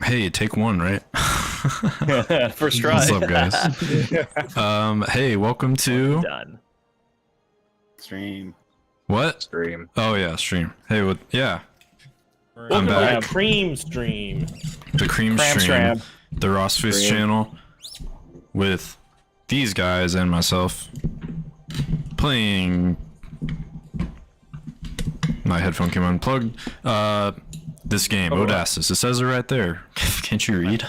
Hey, take one, right? First try. What's up, guys? Hey, welcome to Done. Stream. what? Stream. Oh yeah, stream. Hey, what? Yeah, Welcome I'm to back. the Cream Stream. The cream Cram stream, Stram. the Rossfist Stream. channel, with these guys and myself playing. My headphone came unplugged. This game, Odasses. It says it right there. Can't you read?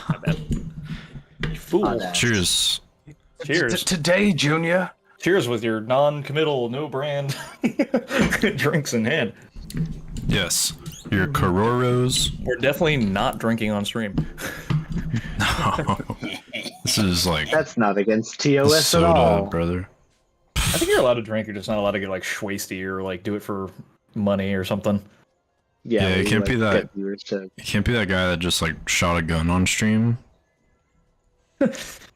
You fool. Cheers. Cheers. Today, Junior. Cheers with your non-committal, no brand drinks in hand. Yes, your Cororos. We're definitely not drinking on stream. No, this is like That's not against TOS at soda, all. brother. I think you're allowed to drink. You're just not allowed to get like schwasty or like do it for money or something. Yeah, it we, can't be that- get viewers to- You can't be that guy that just like shot a gun on stream. He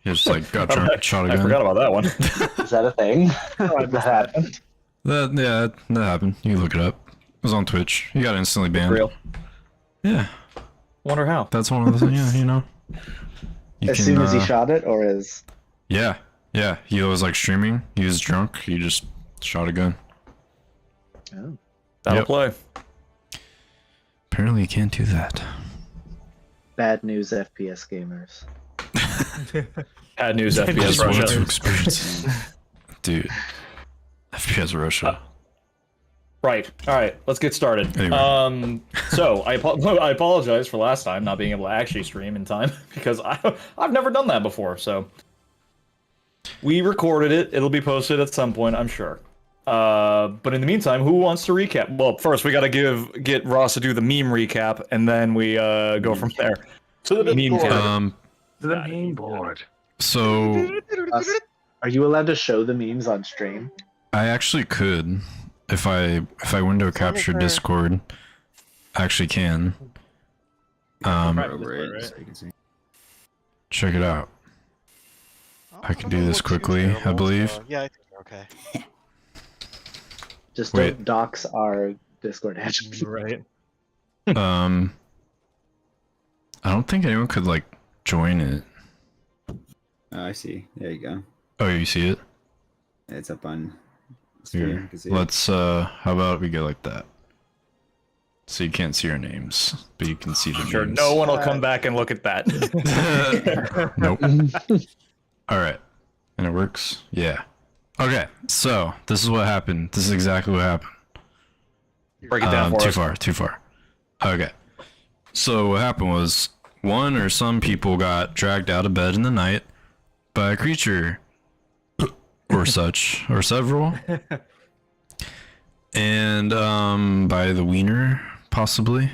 just like got drunk, shot a I gun. forgot about that one. Is that a thing? that happened? That happened. You can look it up. It was on Twitch. You got instantly banned. Real. Yeah, Wonder how. that's one of the yeah, you know. You As soon as he uh, shot it, or as Yeah, yeah. He was like streaming. He was drunk. He just shot a gun. oh. That'll Yep. play. Apparently, you can't do that. Bad news, FPS gamers. Bad news, I FPS just wanted to Russia. experience, dude. FPS Russia. Right. All right. Let's get started. Anyway. So I apologize for last time not being able to actually stream in time because I've never done that before. So we recorded it. It'll be posted at some point, I'm sure. But in the meantime, who wants to recap? Well, first we got to get Ross to do the meme recap, and then we go from there. To the meme cap. To the main board. So Are you allowed to show the memes on stream? I actually could, if I window capture Discord, I actually can. Check it out. I can do this quickly, I believe. Yeah, I think you're okay. Just Wait. don't dox our Discord handle. Right. I don't think anyone could like join it. Oh, I see. There you go. Oh, you see it? It's up on screen. Here. You can see it. Let's how about we go like that? So you can't see our names, but you can see the Sure. names. No one will come back and look at that. Nope. All right. And it works? Yeah. Okay. So, this is what happened. This is exactly what happened. Break it down for Too us. far, too far. Okay. So, what happened was one or some people got dragged out of bed in the night by a creature or such, or several. And by the wiener, possibly.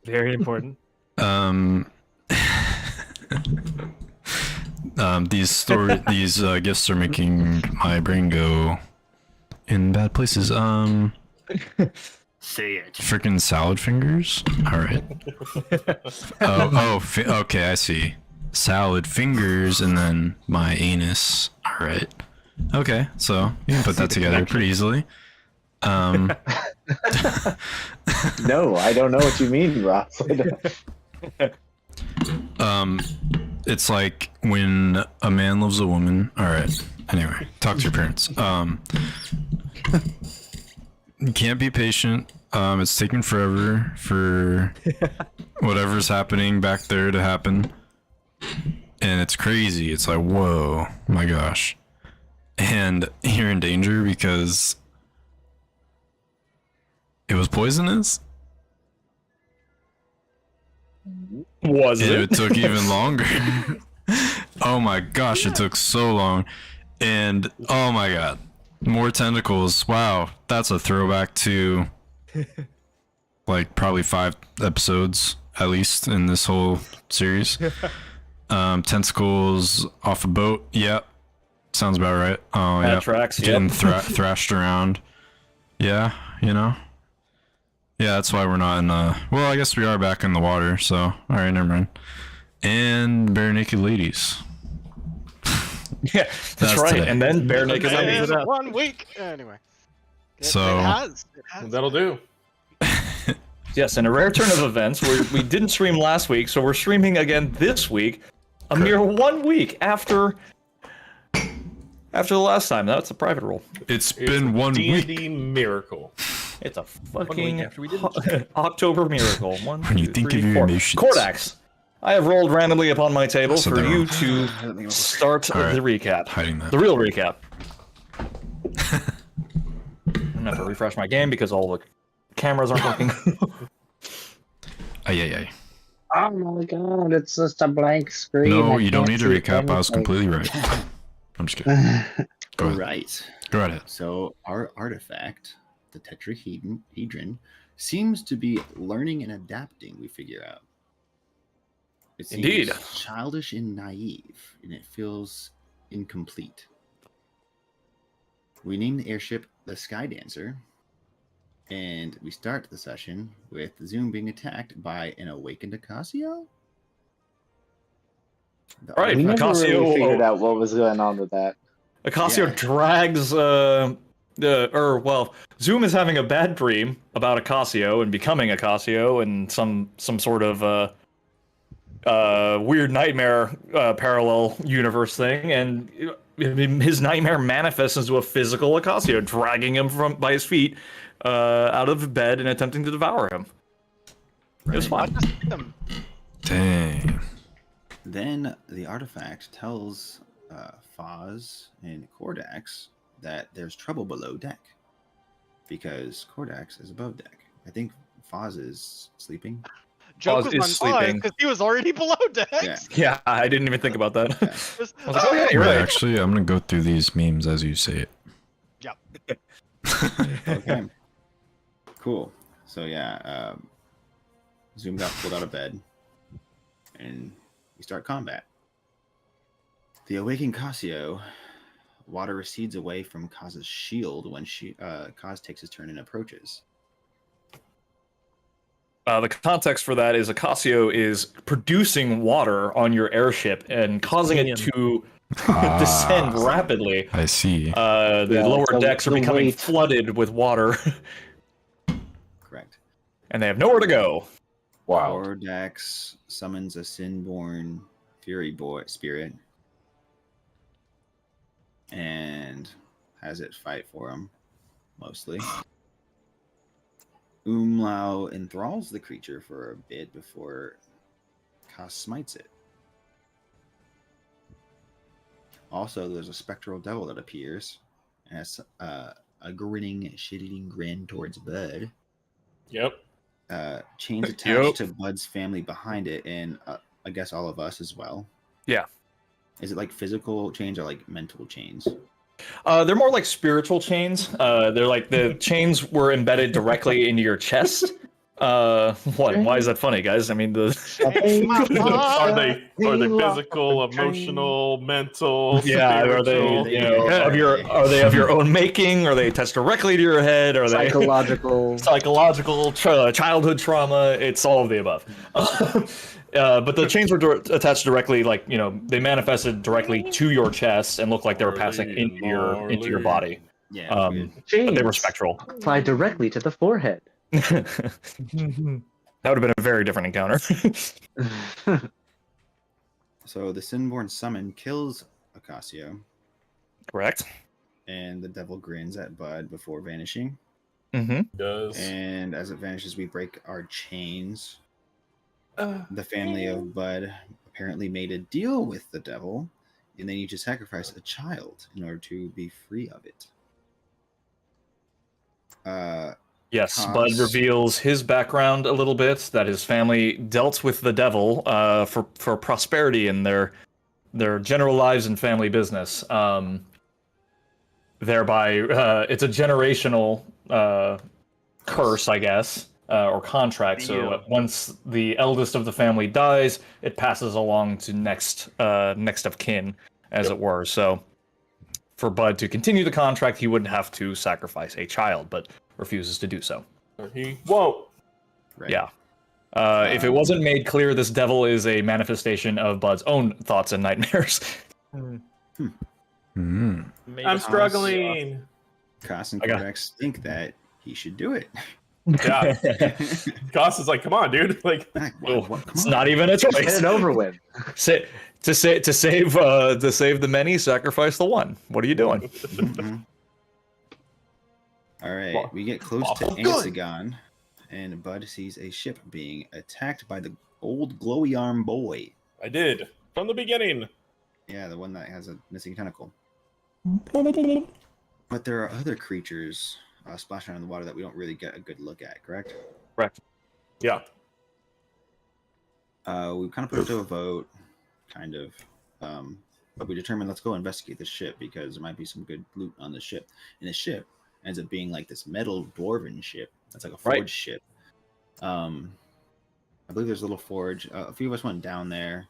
Very important. These gifts are making my brain go in bad places. Say it. Freaking salad fingers. All right. Okay, I see. Salad fingers and then my anus. All right. Okay, so you can put that together pretty easily. No, I don't know what you mean, Ross. It's like when a man loves a woman. All right. Anyway, talk to your parents. You can't be patient. It's taking forever for whatever's happening back there to happen. And it's crazy. It's like, whoa, my gosh. And you're in danger because it was poisonous. Was And it? it took even longer. Oh my gosh, it took so long. And oh my god, more tentacles. Wow, that's a throwback to like probably 5 episodes at least in this whole series. Tentacles off a boat. Yep. Sounds about right. Oh That yeah. tracks, Getting yep. thrashed around. Yeah, you know. Yeah, that's why we're not in well, I guess we are back in the water, so alright, never mind. And bare naked ladies. Yeah, that's right. today. And then bare naked Hey, ladies. it's 1 week. Anyway. So- It has. That'll do. Yes, in a rare turn of events, we didn't stream last week, so we're streaming again this week, a mere 1 week after the last time. That's a private role. It's been 1 week. D&D miracle. It's a fucking after we didn't October miracle. When you think of your emotions. Cordax, I have rolled randomly upon my table So for they're you on. to start Alright. the recap. Hiding that. The real recap. I'm gonna have to refresh my game because all the cameras aren't working. Ay. Oh my god, it's just a blank screen. No, I you don't can't need to see recap. I was anything. completely right. I'm just kidding. Go ahead. Right. Go ahead. So our artifact, the tetrahedron, seems to be learning and adapting. We figure out. It seems Indeed. childish and naive, and it feels incomplete. We name the airship the Sky Dancer, and we start the session with Zoom being attacked by an awakened Acasio. The Right. We never Acasio- really figured out what was going on with that. Acasio Yeah. drags Zoom is having a bad dream about Acasio and becoming Acasio and some sort of weird nightmare parallel universe thing, and his nightmare manifests into a physical Acasio, dragging him by his feet out of bed and attempting to devour him. It was fun. Dang. Then the artifact tells Foz and Cordax that there's trouble below deck because Cordax is above deck. I think Foz is sleeping. Joke Oz was is on fire sleeping. because he was already below decks. Yeah. Yeah, I didn't even think about that. Yeah. I was like, oh yeah, you're Wait, right. actually, I'm gonna go through these memes as you say it. Yep. Okay. Cool. So yeah, Zoom got pulled out of bed, and we start combat. The awakened Casio, water recedes away from Kaz's shield when Kaz takes his turn and approaches. The context for that is Acasio is producing water on your airship and causing it to descend rapidly. I see. The Yeah, lower the- decks are the becoming weight. flooded with water, Correct. and they have nowhere to go. Wow. Cordax summons a sin-born fury boy spirit and has it fight for him, mostly. Umlau enthralls the creature for a bit before Kaz smites it. Also, there's a spectral devil that appears and has a grinning, shit-eating grin towards Bud. Yep. Chains attached Yup. to Bud's family behind it, and I guess all of us as well. Yeah. Is it like physical chains or like mental chains? They're more like spiritual chains. They're like the chains were embedded directly into your chest. What? Why is that funny, guys? I mean, Are they physical, emotional, mental? yeah, are they spiritual? are they of your own making? Are they attached directly to your head? Are they Psychological. psychological childhood trauma? It's all of the above. But the chains were attached directly, like they manifested directly to your chest and looked like they were passing into your body. Yeah. Chains But they were spectral. apply directly to the forehead. That would have been a very different encounter. So the Sinborn summon kills Acasio, Correct. and the devil grins at Bud before vanishing. Mm-hmm. Does And as it vanishes, we break our chains. The family of Bud apparently made a deal with the devil, and they need to sacrifice a child in order to be free of it. Yes, Cause- Bud reveals his background a little bit, that his family dealt with the devil for prosperity in their general lives and family business. Thereby, it's a generational curse, I guess, or contract. So once the eldest of the family dies, it passes along to next of kin, as it were. So for Bud to continue the contract, he wouldn't have to sacrifice a child, but refuses to do so. he won't? Right. Yeah. If it wasn't made clear, this devil is a manifestation of Bud's own thoughts and nightmares. I'm struggling. Cass and I got- Cordax think that he should do it. Yeah. Goss is like, come on, dude. Like, Come It's on. not even a Get choice. it over with. To save the many, sacrifice the one. What are you doing? Mhm. All right, we get close to Awful good. Ansagon, and Bud sees a ship being attacked by the old glowy arm boy. I did from the beginning. Yeah, the one that has a missing tentacle. But there are other creatures splashing around in the water that we don't really get a good look at, correct? Correct. Yeah. We kind of put it to a vote, kind of. But we determined let's go investigate the ship because there might be some good loot on the ship. And the ship ends up being like this metal dwarven ship. That's like a forge ship. I believe there's a little forge. A few of us went down there.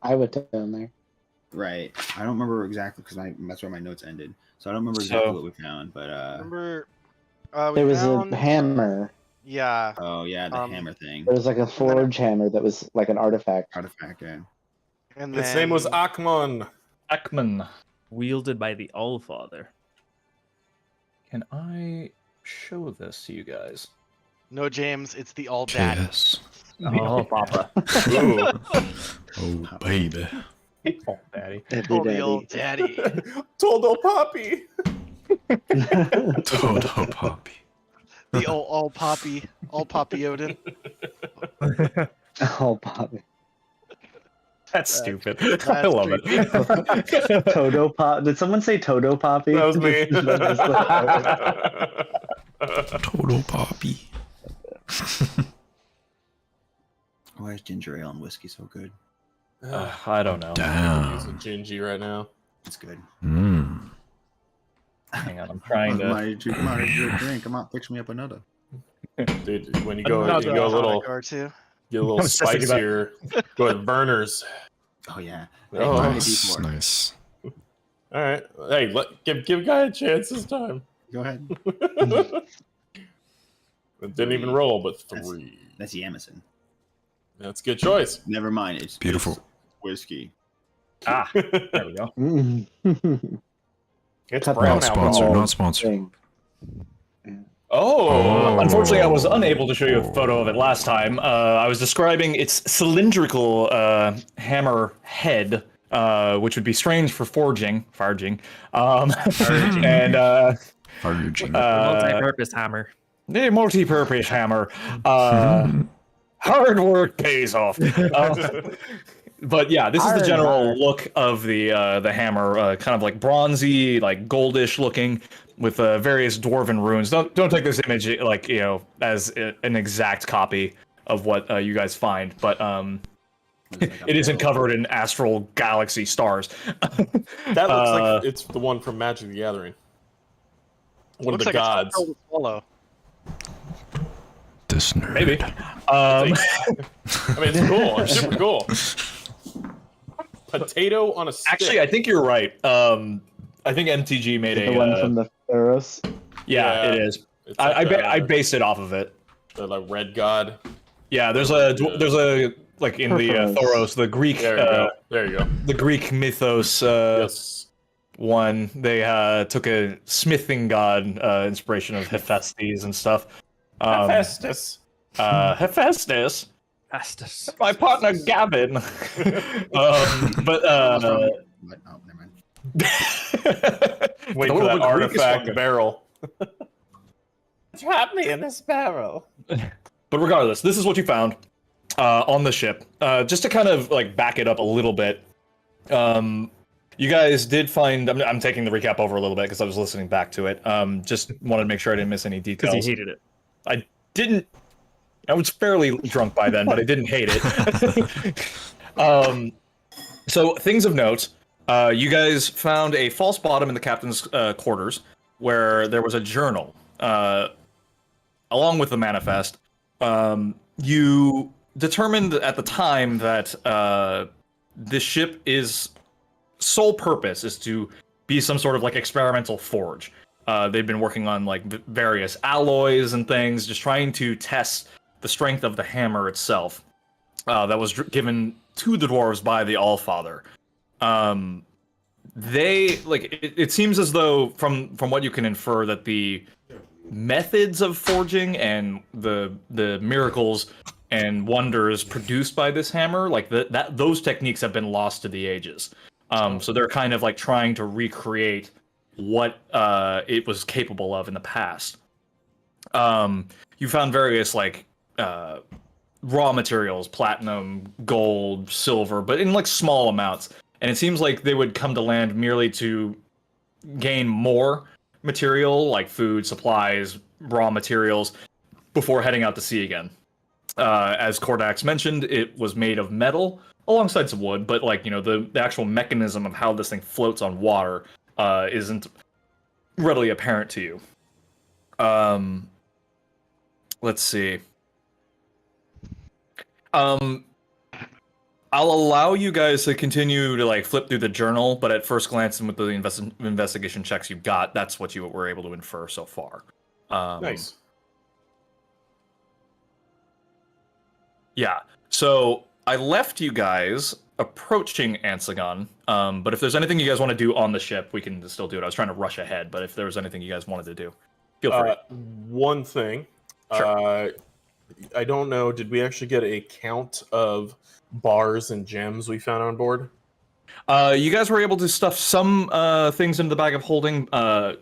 I went down there. Right. I don't remember exactly because that's where my notes ended. So I don't remember exactly So- what we found. But Remember, we There was found, a hammer. Yeah. oh yeah, the Um, hammer thing, There was like a forge hammer that was like an artifact. artifact. Yeah. And His name was Akmon. Ekman. Wielded by the Allfather. Can I show this to you guys? No, James, it's the All Daddy. Yes. Oh, Papa. Ooh. Oh, baby. Oh, daddy. Oh, the Old Daddy. Toldo Poppy. Toto Poppy. The All Poppy. All Poppy Odin. Oh, Bobby. That's stupid. that's I love pretty it. Toto Pop. Did someone say Toto Poppy? That was me. Toto Poppy. Why is ginger ale and whiskey so good? I don't know. Damn. Using Gingy right now. It's good. Mm. Hang on, I'm trying to. Come on, you drink. Come on, fix me up another. Dude, when you go Another a little Or two. get a little I was just thinking about- spicier, go with Burners. Oh yeah. Oh, Hey, Nice, D4. nice. All right. Hey, give guy a chance this time. Go ahead. It didn't even roll, but That's- 3. That's Yamison. That's a good choice. Never mind. It's Beautiful. it's whiskey. Ah, there we go. It's Cut brown Not sponsored, alcohol. not sponsored. Thing. Oh, Unfortunately, I was unable to show you a photo of it last time. I was describing its cylindrical hammer head, which would be strange for forging, and Virgin. Multi-purpose hammer. the multi-purpose hammer. Hard work pays off. But yeah, this is the Iron general hammer. look of the hammer, kind of like bronzy, like goldish looking, with various dwarven runes. Don't take this image like as an exact copy of what you guys find, but it isn't covered in astral galaxy stars. that looks like it's the one from Magic the Gathering. One of Looks the like gods. It's swallow. This nerd. Maybe. I mean, it's cool. It's super cool. Potato on a stick. Actually, I think you're right. I think MTG made The a. one from the Theros. Yeah, Yeah. it is. It's I like I based it off of it. the like, red god. Yeah, there's a like in the Purpose. Thoros, the Greek There you go. There you go. the Greek mythos Yes. one. They took a smithing god inspiration of Hephaestus and stuff. Hephaestus. Hephaestus, Fastest. my partner Gavin. But But, oh, never mind. Wait The for that Greek is artifact fucking- barrel. Trap me in this barrel. But regardless, this is what you found on the ship. Just to kind of like back it up a little bit, you guys did find. I'm taking the recap over a little bit because I was listening back to it. Just wanted to make sure I didn't miss any Because details. he hated it. I didn't. I was fairly drunk by then, but I didn't hate it. So things of note. You guys found a false bottom in the captain's quarters where there was a journal, along with the manifest. You determined at the time that this ship is sole purpose is to be some sort of like experimental forge. They've been working on like various alloys and things, just trying to test the strength of the hammer itself. That was given to the dwarves by the Allfather. they like it seems as though from what you can infer that the methods of forging and the miracles and wonders produced by this hammer, like that those techniques have been lost to the ages. So they're kind of like trying to recreate what it was capable of in the past. You found various like raw materials, platinum, gold, silver, but in like small amounts. And it seems like they would come to land merely to gain more material, like food, supplies, raw materials, before heading out to sea again. As Kordax mentioned, it was made of metal alongside some wood, but like, you know, the actual mechanism of how this thing floats on water isn't readily apparent to you. Let's see. I'll allow you guys to continue to like flip through the journal, but at first glance and with the investigation checks you've got, that's what you were able to infer so far. Nice. Yeah. So I left you guys approaching Ansagon, but if there's anything you guys want to do on the ship, we can still do it. I was trying to rush ahead, but if there was anything you guys wanted to do, feel free. One thing. Sure. I don't know. Did we actually get a count of bars and gems we found on board? You guys were able to stuff some things into the bag of holding.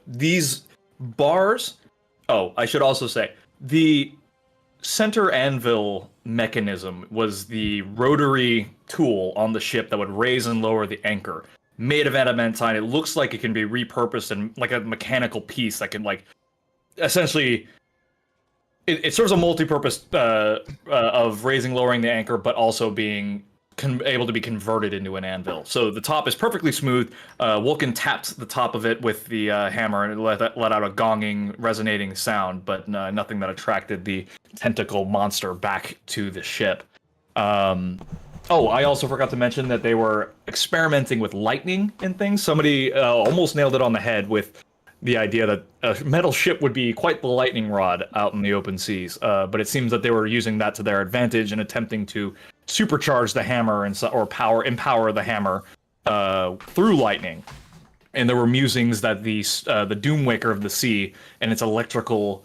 These bars. Oh, I should also say the center anvil mechanism was the rotary tool on the ship that would raise and lower the anchor. Made of adamantine, it looks like it can be repurposed and like a mechanical piece that can like essentially. It serves a multi-purpose of raising, lowering the anchor, but also being able to be converted into an anvil. So the top is perfectly smooth. Vulcan tapped the top of it with the hammer, and it let out a gonging, resonating sound, but nothing that attracted the tentacle monster back to the ship. Oh, I also forgot to mention that they were experimenting with lightning and things. Somebody almost nailed it on the head with the idea that a metal ship would be quite the lightning rod out in the open seas, but it seems that they were using that to their advantage and attempting to supercharge the hammer and empower the hammer through lightning. And there were musings that the Doomwaker of the Sea and its electrical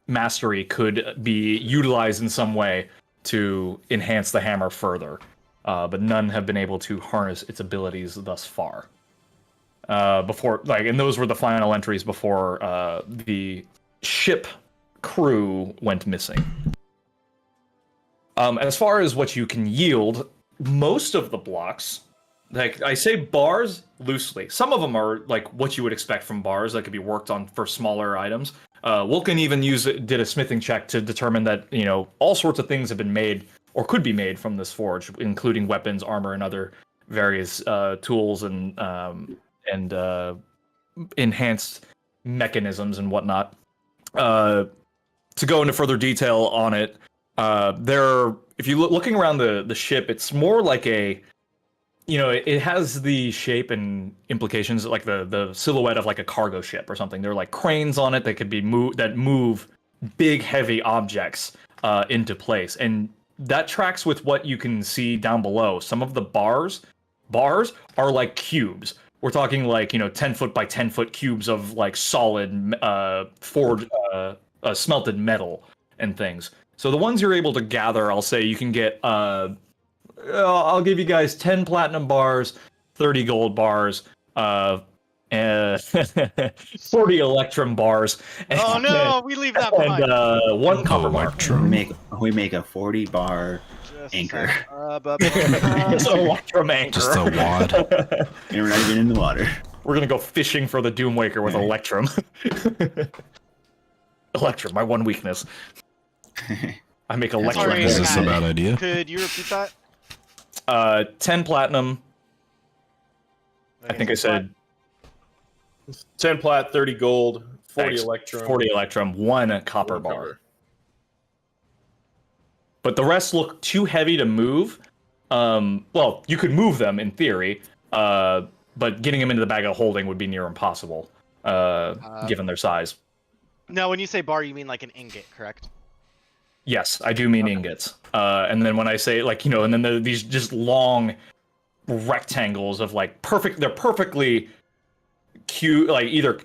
mastery could be utilized in some way to enhance the hammer further, but none have been able to harness its abilities thus far. And those were the final entries before the ship crew went missing. As far as what you can yield, most of the blocks, like I say bars loosely, some of them are like what you would expect from bars that could be worked on for smaller items. Vulcan even did a smithing check to determine that, you know, all sorts of things have been made or could be made from this forge, including weapons, armor, and other various tools and enhanced mechanisms and whatnot. To go into further detail on it, if you looking around the ship, it's more like a, you know, it has the shape and implications like the silhouette of like a cargo ship or something. There are like cranes on it that could be move big heavy objects into place, and that tracks with what you can see down below. Some of the bars are like cubes. We're talking like, you know, 10 foot by 10 foot cubes of like solid forged smelted metal and things. So the ones you're able to gather, I'll say you can get, I'll give you guys 10 platinum bars, 30 gold bars, and 40 electrum bars. Oh no, we leave that behind. And one copper bar. We make a 40 bar Just anchor. It's an electrum anchor. Just a wad. And we're not even in the water. We're gonna go fishing for the Doomwaker with electrum. Electrum, my one weakness. I make electrum. Sorry, Is this a Matt, bad idea? Could you repeat that? 10 platinum. I think I said 10 plat, 30 gold, 40 Thanks. electrum. 40 electrum, one copper one bar. copper. But the rest look too heavy to move. Well, you could move them in theory, but getting them into the bag of holding would be near impossible, given their size. No, when you say bar, you mean like an ingot, correct? Yes, I do mean ingots. And then when I say, like, you know, and then these just long rectangles of like they're perfectly cute, like either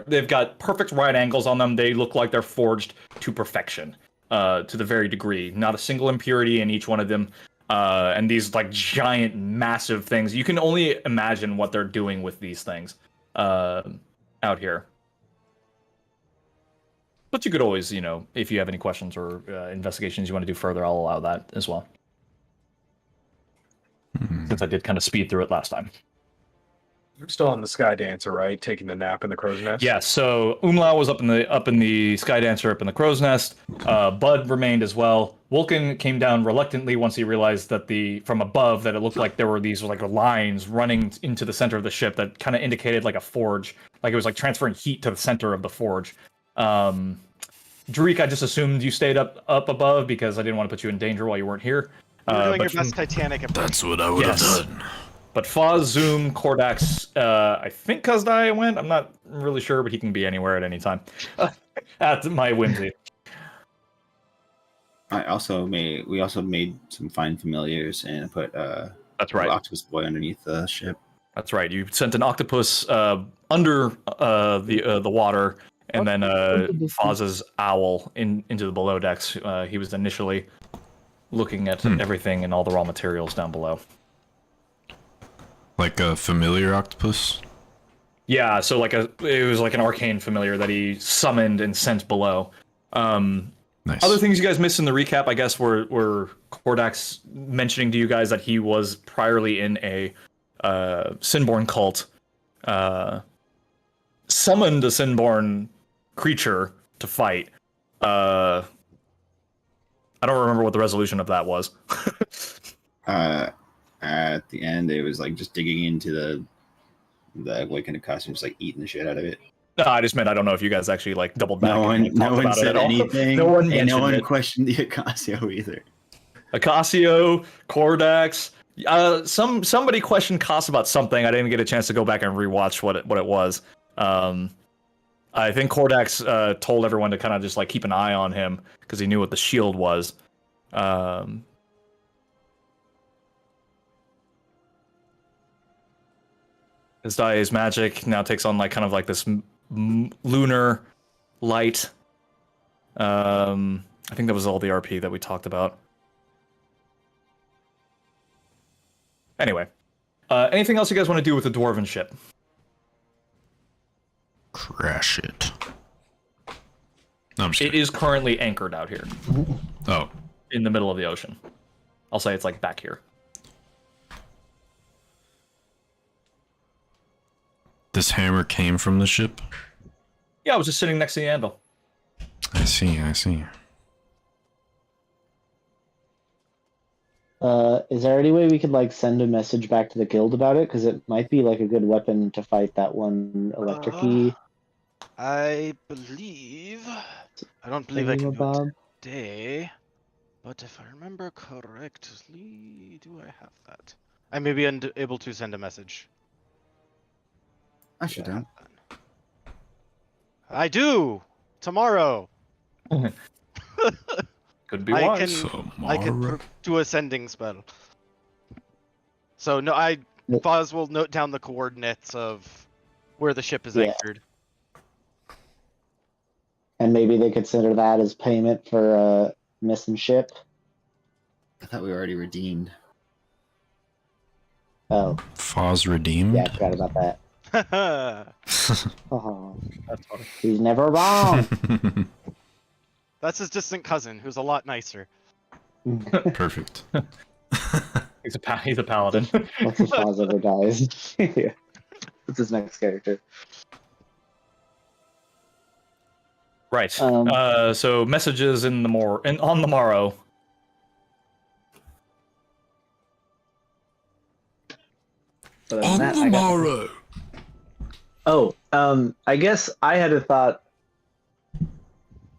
they've got perfect right angles on them. They look like they're forged to perfection, to the very degree. Not a single impurity in each one of them. And these like giant, massive things. You can only imagine what they're doing with these things out here. But you could always, if you have any questions or investigations you want to do further, I'll allow that as well. Since I did kind of speed through it last time. You're still on the Sky Dancer, right? Taking the nap in the crow's nest. Yeah, so Umlau was up in the Sky Dancer, up in the crow's nest. Bud remained as well. Vulcan came down reluctantly once he realized that from above that it looked like there were these like lines running into the center of the ship that kind of indicated like a forge, like it was like transferring heat to the center of the forge. Drake, I just assumed you stayed up above because I didn't want to put you in danger while you weren't here. You were doing but your best Titanic impression. That's what I would have Yes. done. But Foz, Zoom, Kordax, I think Kazdai went. I'm not really sure, but he can be anywhere at any time. At my whimsy. We also made some fine familiars and put That's right. Octopus Boy underneath the ship. That's right. You sent an octopus under the water, and then Foz's owl into the below decks. He was initially looking at everything and all the raw materials down below. Like a familiar octopus? Yeah, so it was like an arcane familiar that he summoned and sent below. Nice. Other things you guys missed in the recap, I guess, were Kordax mentioning to you guys that he was priorly in a Sinborn cult, summoned a Sinborn creature to fight. I don't remember what the resolution of that was. At the end, it was like just digging into the awakened costume, just like eating the shit out of it. No, I just meant I don't know if you guys actually like doubled back. No and, one, no talked one about it said at all. anything. No one and mentioned no one it. questioned the Acasio either. Acasio, Kordax. Somebody questioned Koss about something. I didn't get a chance to go back and rewatch what it was. I think Kordax told everyone to kind of just like keep an eye on him because he knew what the shield was. His Dai's magic now takes on like kind of like this lunar light. I think that was all the RP that we talked about. Anyway, anything else you guys want to do with the dwarven ship? Crash it. No, I'm just It kidding. is currently anchored out here Oh, in the middle of the ocean. I'll say it's like back here. this hammer came from the ship? Yeah, I was just sitting next to the anvil. I see, I see. Is there any way we could like send a message back to the guild about it? Because it might be like a good weapon to fight that one electric-y I don't believe I can do Bob. it today, but if I remember correctly, do I have that? I may be able to send a message. I should have. I do tomorrow. Could be I wise. can- I could Tomorrow. do a sending spell. So no, Foz will note down the coordinates of where the ship is Yeah. anchored. And maybe they consider that as payment for a missing ship. I thought we were already redeemed. Oh, Foz redeemed? yeah, I forgot about that. Oh, That's funny. he's never wrong. That's his distant cousin, who's a lot nicer. Perfect. He's a paladin. What's if Foz ever dies? Yeah. What's his next character? Right. So messages on the morrow. So other than that, I got- Oh, I guess I had a thought.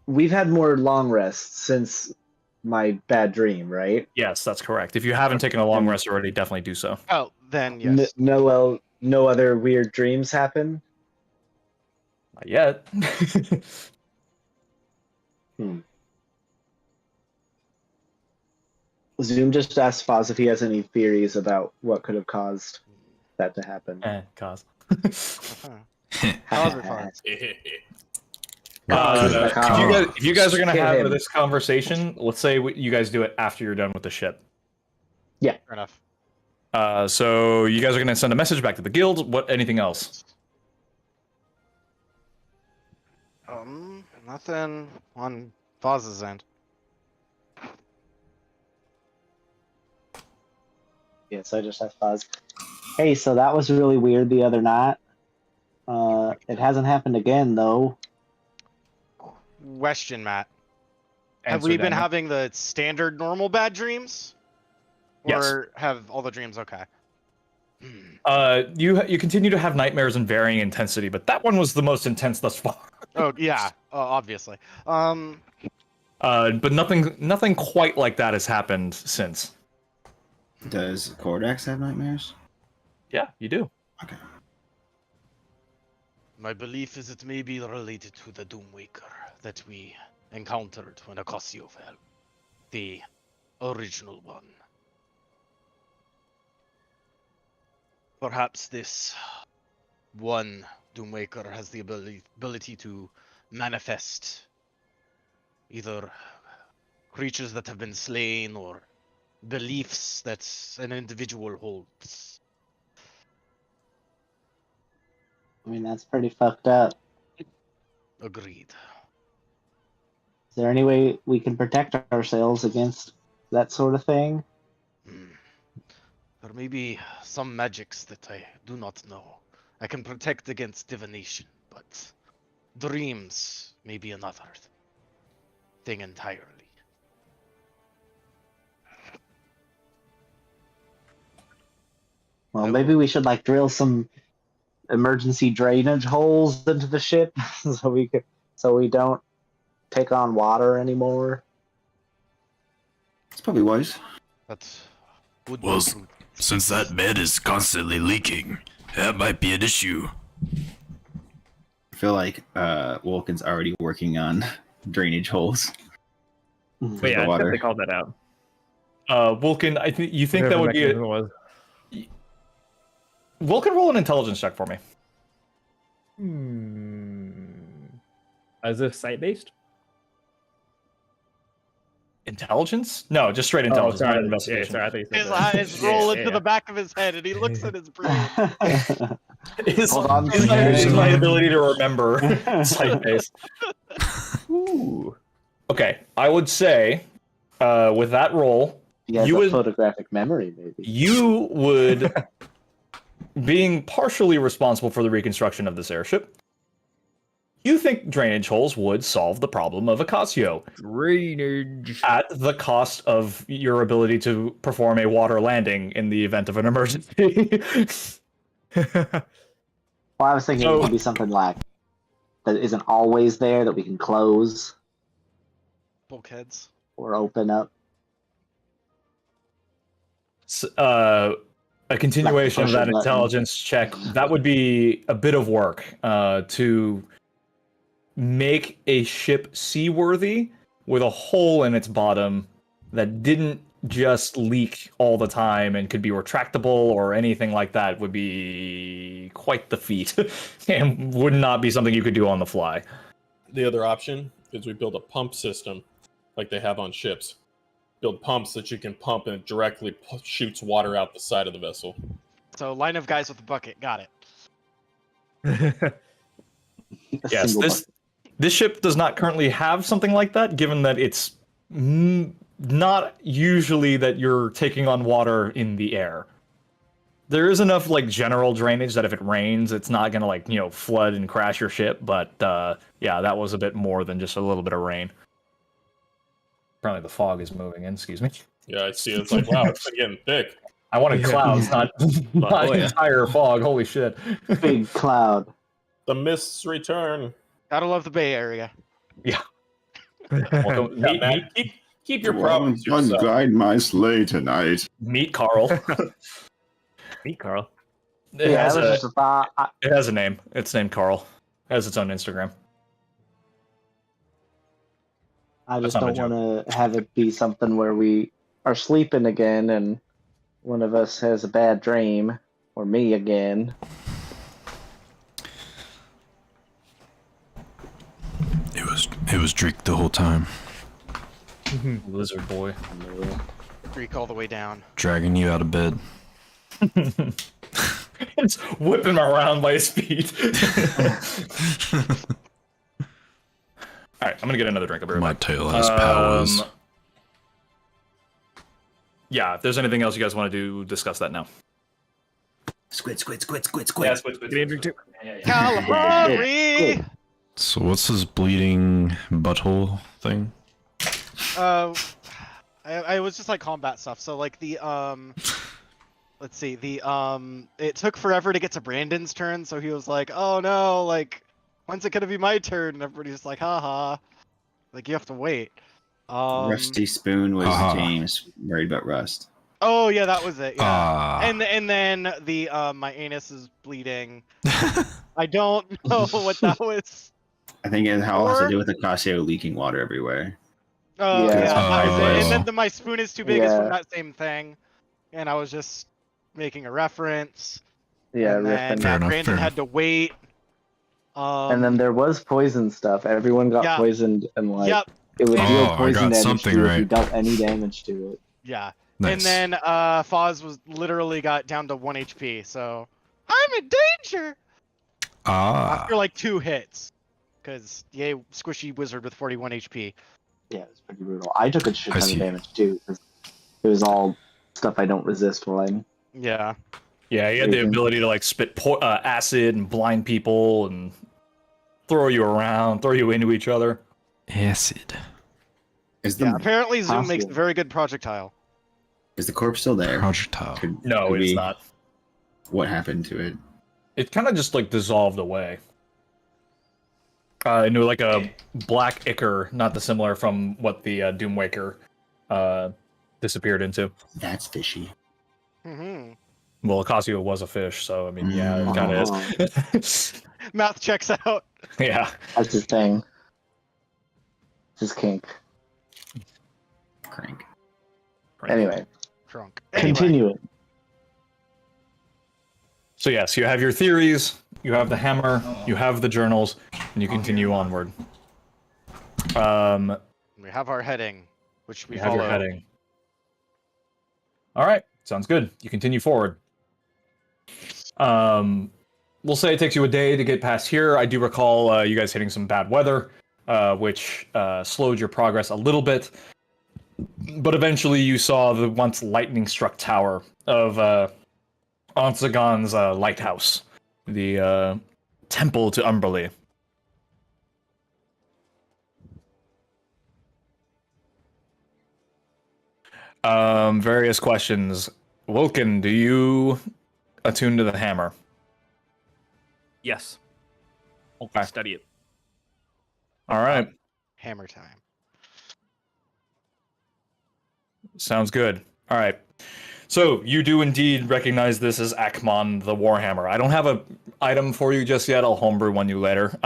We've had more long rests since my bad dream, right? Yes, that's correct. If you haven't taken a long rest already, definitely do so. Oh, then yes. No other weird dreams happen. Not yet. Zoom just asked Foz if he has any theories about what could have caused that to happen. Cause. Cause or cons? If you guys are gonna Hit have him. this conversation, let's say you guys do it after you're done with the ship. Fair enough. So you guys are gonna send a message back to the guild. What? Anything else? Nothing on Foz's end. Yes, I just asked Foz. Hey, so that was really weird the other night. It hasn't happened again, though. Question, Matt. Have Answer, we been Daniel. having the standard normal bad dreams? Yes. Or have all the dreams okay? You continue to have nightmares in varying intensity, but that one was the most intense thus far. Oh yeah, obviously. But nothing quite like that has happened since. Does Cordax have nightmares? Yeah, you do. Okay. My belief is it may be related to the Doomwaker that we encountered when Acosio fell. The original one. Perhaps this one Doomwaker has the ability to manifest either creatures that have been slain or beliefs that an individual holds. I mean, that's pretty fucked up. Agreed. Is there any way we can protect ourselves against that sort of thing? There may be some magics that I do not know. I can protect against divination, but dreams may be another thing entirely. Well, maybe we should like drill some emergency drainage holes into the ship so we don't take on water anymore. It's probably wise. That would Well, be true. Since that bed is constantly leaking, that might be an issue. I feel like Wolken's already working on drainage holes. Mhm. But yeah, the I water. think they called that out. Vulcan, you think that Whatever would be mechanism it was. Vulcan, roll an intelligence check for me. Is this site based? Intelligence? No, just straight Oh, intelligence, not sorry. investigation. Yeah, sorry, I think His eyes roll into the back of his head and he looks at his brain. Hold on, It's my Jay. ability to remember sight based. Ooh. Okay, I would say with that roll, He has You a would- photographic memory, maybe. you would, being partially responsible for the reconstruction of this airship, you think drainage holes would solve the problem of Acasio Drainage. at the cost of your ability to perform a water landing in the event of an emergency. Well, I was thinking So- it could be something like that isn't always there that we can close Bulkheads. or open up. A continuation Like of that push a button. intelligence check, that would be a bit of work to make a ship seaworthy with a hole in its bottom that didn't just leak all the time and could be retractable or anything like that would be quite the feat and would not be something you could do on the fly. The other option is we build a pump system like they have on ships. Build pumps that you can pump and it directly shoots water out the side of the vessel. So line of guys with a bucket. Got it. A Yes, single this ship does not currently have something like that, given that it's not usually that you're taking on water in the air. There is enough like general drainage that if it rains, it's not gonna like flood and crash your ship. But yeah, that was a bit more than just a little bit of rain. Apparently, the fog is moving in. Excuse me. Yeah, I see. It's like, wow, it's been getting thick. I wanted Yeah. clouds, not Oh, yeah. entire fog. Holy shit! big cloud. The mists return. Gotta love the Bay Area. Welcome, Yeah, man, keep your problems to One yourself. guide my sleigh tonight. meet Carl. Meet Carl. It Yeah, has that was a just a thought. it has a name. It's named Carl. It has its own Instagram. I just That's don't not a want to have it be something where we are sleeping again, and one of us has a bad dream, or me again. It was Drake the whole time, Lizard boy. Freak all the way down. dragging you out of bed. It's whipping him around by his feet. All right, I'm gonna get another drink. I'll be right My back. tail has powers. Yeah, if there's anything else you guys want to do, discuss that now. Squid. Yeah, squid. Calamari! So what's this bleeding butthole thing? I was just like combat stuff. So like the let's see, it took forever to get to Brandon's turn, so he was like, oh no, like when's it gonna be my turn? And everybody's just like, haha. Like you have to wait. Rusty Spoon was Aha. James worried about Rust. Oh yeah, that was it. Yeah. Ah. And then the my anus is bleeding. I don't know what that was. I think it has to do with Acasio leaking water everywhere. Oh Yeah. yeah, that was it. Oh. And then my spoon is too big is from Yeah. that same thing. And I was just making a reference. Yeah, and then riffing. Fair enough, Brandon fair had to wait. And then there was poison stuff. Everyone got Yeah. poisoned, and like Yep. it would Oh, deal I poison got damage something to you if you right. dealt any damage to it. Yeah. Nice. And then Foz was literally got down to 1 HP, so I'm in danger after like 2 hits. Cause yay, squishy wizard with 41 HP. Yeah, it was pretty brutal. I took a shit I ton see. of damage too, because it was all stuff I don't resist while I'm. Yeah. Yeah, he had the ability to like spit acid and blind people and throw you around, throw you into each other. Acid. Is the Yeah. Apparently Zoom makes Possible. very good projectile. is the corpse still there? Projectile. No, Could it's we- not. What happened to it? It kind of just like dissolved away. Into like a black ichor, not dissimilar from what the Doomwaker disappeared into. That's fishy. Mm-hmm. Well, Acasio was a fish, so I mean, yeah, it kind of is. Math checks out. Yeah. That's his thing. It's his kink. Crank. Anyway, Drunk. continue it. So yes, you have your theories, you have the hammer, you have the journals, and you continue onward. We have our heading, which we You have your follow. heading. All right, sounds good. You continue forward. We'll say it takes you a day to get past here. I do recall you guys hitting some bad weather, which slowed your progress a little bit. But eventually you saw the once lightning-struck tower of Onsagon's lighthouse, the temple to Umberly. Various questions. Wilkin, do you attune to the hammer? Yes. Okay. Study it. All right. Hammer time. Sounds good. All right. So you do indeed recognize this as Akmon the Warhammer. I don't have a item for you just yet. I'll homebrew one you later.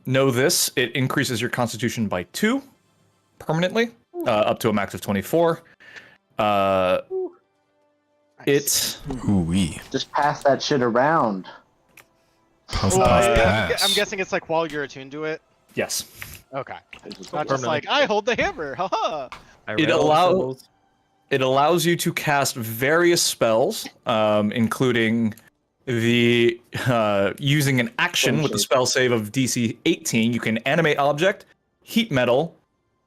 Know this: it increases your Constitution by 2 permanently, up to a max of 24. It Ooh-wee. Just pass that shit around. Puff, Well, puff, I'm pass. guessing it's like while you're attuned to it. yes. Okay. Not just Permanently. like I hold the hammer. Haha. I It read all the allows- symbols. It allows you to cast various spells, including the using an action with the spell save of DC 18. You can animate object, heat metal,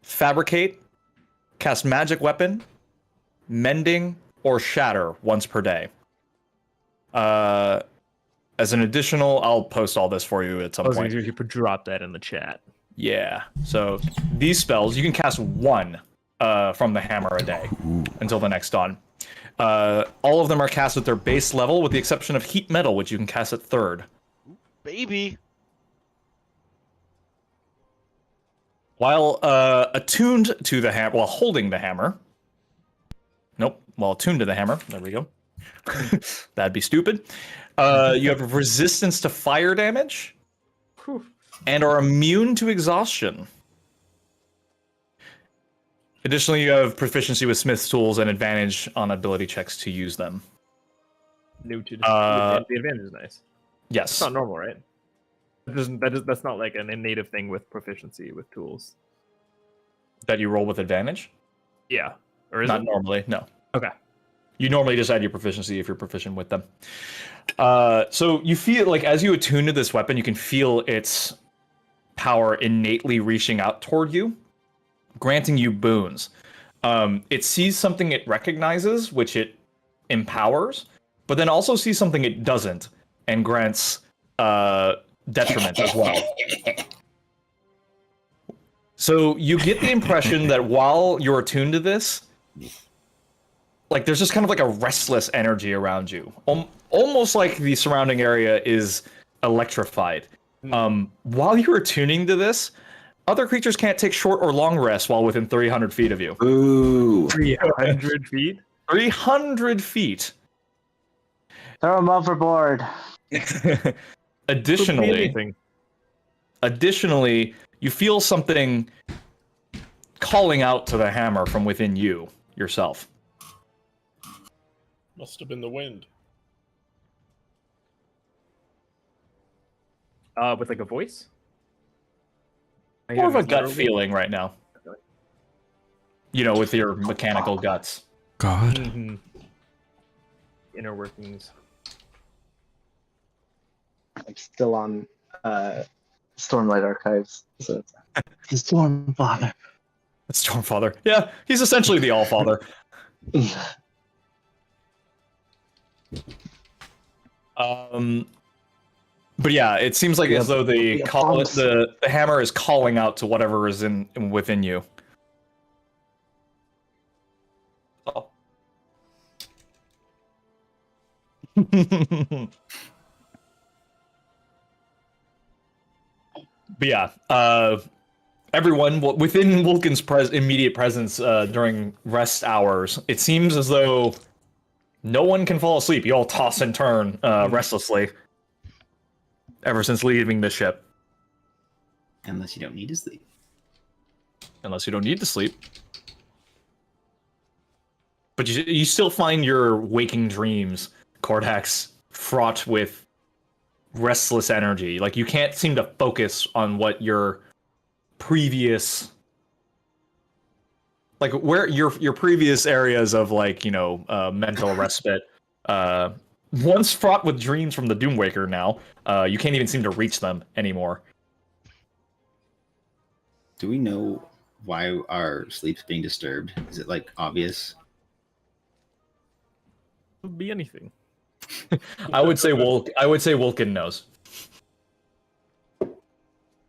fabricate, cast magic weapon, mending, or shatter once per day. As an additional, I'll post all this for you at some I was point. going to drop that in the chat. Yeah. So these spells, you can cast 1 from the hammer a day until the next dawn. All of them are cast at their base level, with the exception of heat metal, which you can cast at 3rd. Baby. While attuned to the hammer, while holding the hammer. Nope. While attuned to the hammer. There we go. That'd be stupid. You have resistance to fire damage and are immune to exhaustion. Additionally, you have proficiency with Smith's tools and advantage on ability checks to use them. New to Uh, the advantage is nice. Yes. It's not normal, right? That's not like an native thing with proficiency with tools. That you roll with advantage? Yeah. Or is Not it? normally, no. Okay. You normally just add your proficiency if you're proficient with them. So you feel like as you attune to this weapon, you can feel its power innately reaching out toward you, granting you boons. It sees something it recognizes, which it empowers, but then also sees something it doesn't and grants detriment as well. So you get the impression that while you're attuned to this, like there's just kind of like a restless energy around you, almost like the surrounding area is electrified. While you're attuning to this, other creatures can't take short or long rests while within 300 feet of you. Ooh. 300 feet? 300 feet. Throw him overboard. Additionally, you feel something calling out to the hammer from within you yourself. Must have been the wind. With like a voice? More of a gut feeling right now. You know, with your mechanical guts. God. Mm-hmm. Inner workings. I'm still on Stormlight Archives. So it's the Stormfather. Stormfather. Yeah, he's essentially the Allfather. But yeah, it seems like as though the hammer is calling out to whatever is within you. Oh. But yeah, everyone within Vulcan's immediate presence during rest hours, it seems as though no one can fall asleep. You all toss and turn restlessly ever since leaving the ship. Unless you don't need to sleep. Unless you don't need to sleep. But you still find your waking dreams, Cordax, fraught with restless energy. Like you can't seem to focus on what your previous, like where your previous areas of like, you know, mental respite, once fraught with dreams from the Doomwaker now, you can't even seem to reach them anymore. Do we know why our sleep's being disturbed? Is it like obvious? Could be anything. I would say Vulcan knows.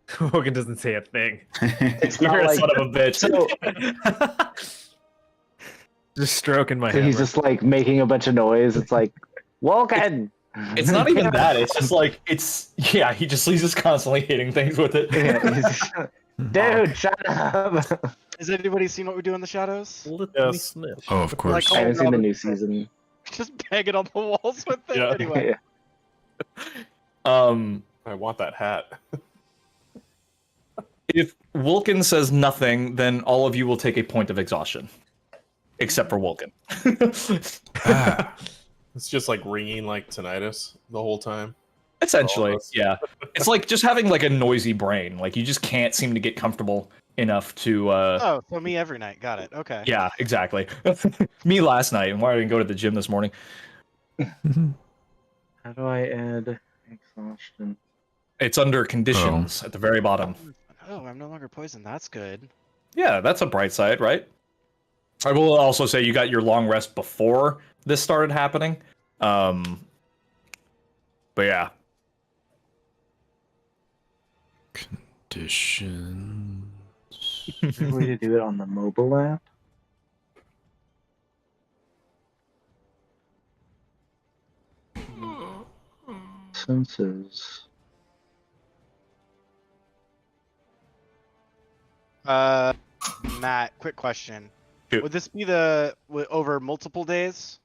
Hogan doesn't say a thing. It's You're not a like son of a bitch. Just stroking my so hammer. he's just like making a bunch of noise. It's like Vulcan. It's not even that. It's just like he's just constantly hitting things with it. Dude, shut up. Has anybody seen what we do in the shadows? Yes. Oh, of course. I haven't seen the new season. Just bang it on the walls with it. Yeah. Anyway. I want that hat. If Vulcan says nothing, then all of you will take a point of exhaustion, except for Vulcan. Ah. It's just like ringing like tinnitus the whole time. Essentially, Almost. yeah. It's like just having like a noisy brain. Like you just can't seem to get comfortable enough to. Oh, so me every night. Got it. Okay. Yeah, exactly. Me last night, and why I didn't go to the gym this morning. How do I add exhaustion? It's under conditions at the very bottom. Oh, I'm no longer poisoned. That's good. Yeah, that's a bright side, right? I will also say you got your long rest before this started happening. But yeah. Conditions. Is there a way to do it on the mobile app? Senses. Matt, quick question. Shoot. Would this be over multiple days?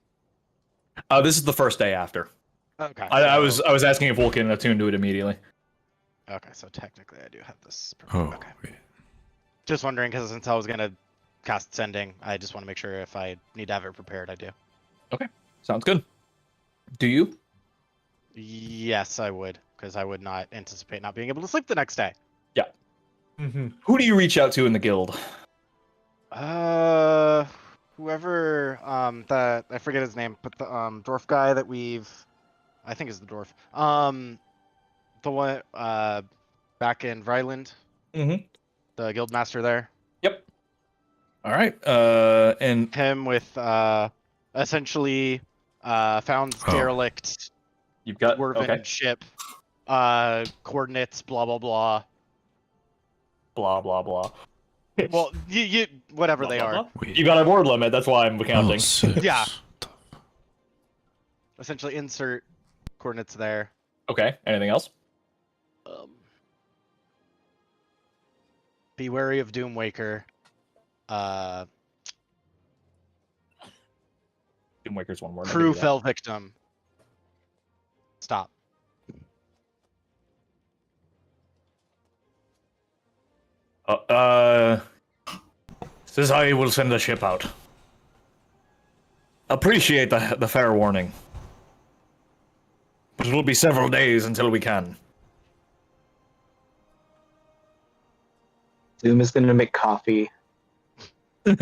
This is the first day after. Okay. I was asking if Vulcan attuned to it immediately. Okay, so technically I do have this. Oh, Okay. wait. Just wondering because since I was gonna cast sending. I just want to make sure if I need to have it prepared, I do. Sounds good. Do you? Yes, I would, because I would not anticipate not being able to sleep the next day. Who do you reach out to in the guild? Whoever I forget his name, but the dwarf guy that I think is the dwarf. The one back in Ryland, Mm-hmm. the guild master there. Yep. All right. And Him with essentially found derelict you've got dwarven ship, coordinates, blah blah blah. blah blah blah. Well, you whatever Blah, they blah, are. blah. Wait. You got a word limit. That's why I'm counting. Oh, 6. Yeah. Essentially, insert coordinates there. Okay. Anything else? Be wary of Doomwaker. Doomwaker's one word. Crew fell victim. Stop. Says I will send a ship out. Appreciate the fair warning. But it will be several days until we can. Zoom is going to make coffee. You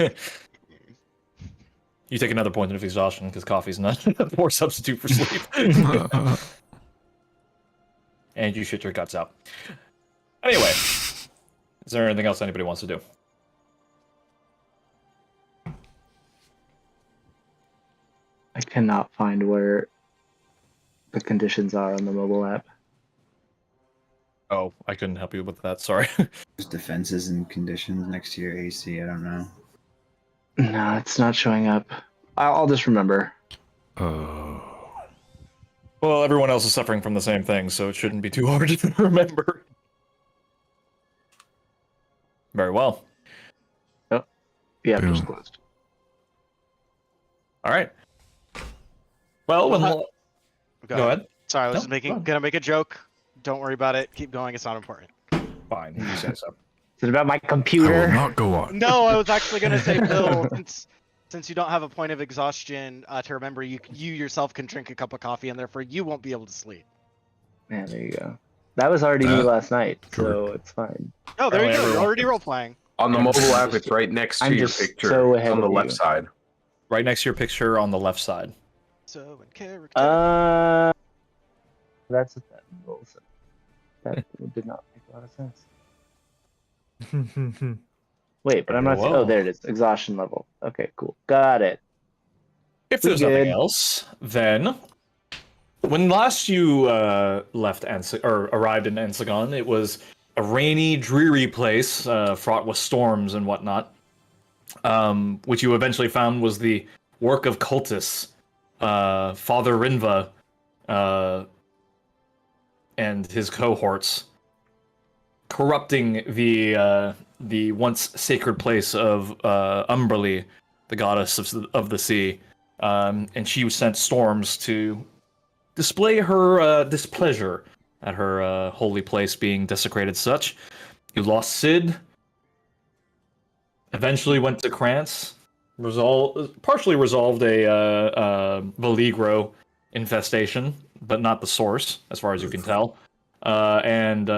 take another point of exhaustion because coffee's not a poor substitute for sleep. And you shit your guts out. Anyway, is there anything else anybody wants to do? I cannot find where the conditions are on the mobile app. Oh, I couldn't help you with that. Sorry. There's defenses and conditions next to your AC. I don't know. No, it's not showing up. I'll just remember. Oh. Well, everyone else is suffering from the same thing, so it shouldn't be too hard to remember. Very well. Yeah, Boom. just closed. All right. Well, go ahead. Sorry, I was No, just go ahead. gonna make a joke. Don't worry about it. Keep going. It's not important. Fine, you say so. Is it about my I will computer? not go on. No, I was actually gonna say, Bill, since you don't have a point of exhaustion to remember, you yourself can drink a cup of coffee, and therefore you won't be able to sleep. Yeah, there you go. That was already me That- last night, so correct. it's fine. Oh, there you go. Everyone- You're already role playing. On the mobile app, it's right next to I'm your just picture so ahead on the of left you. side. Right next to your picture on the left side. So in character. That's what that rolls. That did not make a lot of sense. Wait, but I'm not. Whoa. Oh, there it is. Exhaustion level. Okay, cool. Got it. If there's nothing Good. else, then when last you arrived in Ensagon, it was a rainy, dreary place, fraught with storms and whatnot, which you eventually found was the work of cultists, Father Rinva, and his cohorts, corrupting the once sacred place of Umberly, the goddess of the sea, and she sent storms to display her displeasure at her holy place being desecrated. Such, you lost Sid. Eventually went to Krantz. Partially resolved a Valigro infestation, but not the source, as far as you can tell. And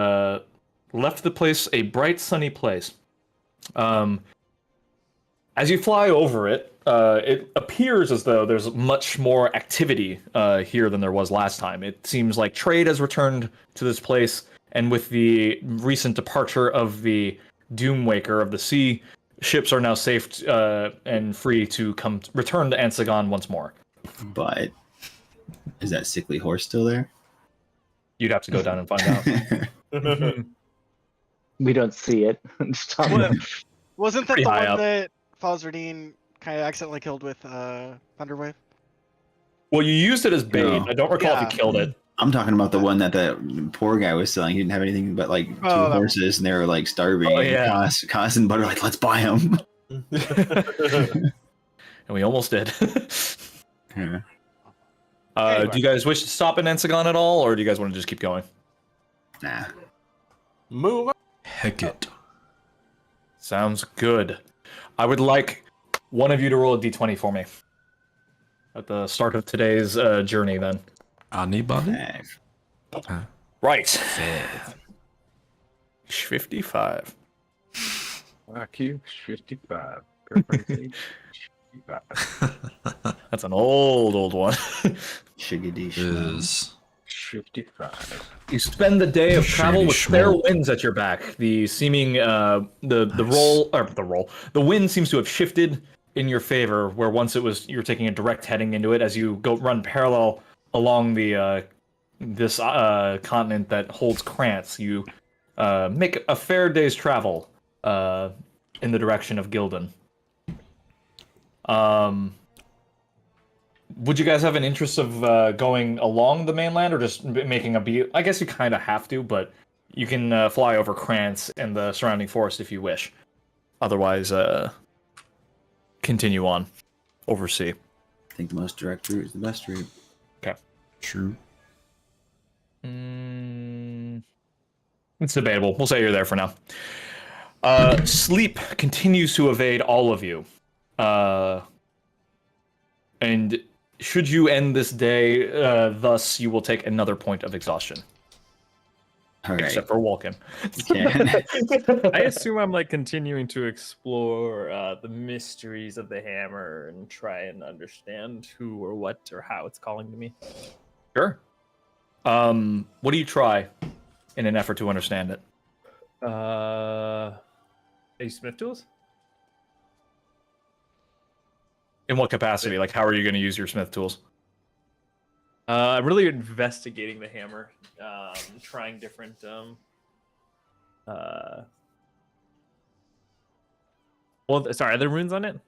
left the place a bright, sunny place. As you fly over it, it appears as though there's much more activity here than there was last time. It seems like trade has returned to this place, and with the recent departure of the Doomwaker of the Sea, ships are now safe and free to return to Ansagon once more. But is that sickly horse still there? You'd have to go down and find out. We don't see it. Just on What? the- Wasn't that Pretty the high one up. that Falzardine kind of accidentally killed with Thunderwave? Well, you used it as bait. No. I don't recall if Yeah. you killed it. I'm talking about the one that the poor guy was selling. He didn't have anything but like two Oh, that one. horses, and they were like starving. Oh, and yeah. Cos and Butter like, let's buy them. And we almost did. Yeah. Anyway. Do you guys wish to stop in Ensagon at all, or do you guys want to just keep going? Nah. Move on. Heck it. Sounds good. I would like one of you to roll a d20 for me at the start of today's journey. Then. Anybody? 5. Right. Fair. 55. IQ 55. Girlfriend's age 55. That's an old one. Shiggity Is 55. You spend the day of travel Shady with fair schmold. winds at your back. The seeming the wind seems to have shifted in your favor. Where once you're taking a direct heading into it as you go run parallel along the this continent that holds Krantz. You make a fair day's travel in the direction of Gildan. Would you guys have an interest of going along the mainland or just making a beat? I guess you kind of have to, but you can fly over Krantz and the surrounding forest if you wish. Otherwise, continue on oversea. I think the most direct route is the best route. true. It's debatable. We'll say you're there for now. Sleep continues to evade all of you. And should you end this day, thus you will take another point of exhaustion. All right. Except for Vulcan. Yeah. I assume I'm like continuing to explore the mysteries of the hammer and try and understand who or what or how it's calling to me. Sure. What do you try in an effort to understand it? Are you Smith tools? In what capacity? Like, how are you going to use your Smith tools? I'm really investigating the hammer, trying different. Well, sorry, are there runes on it?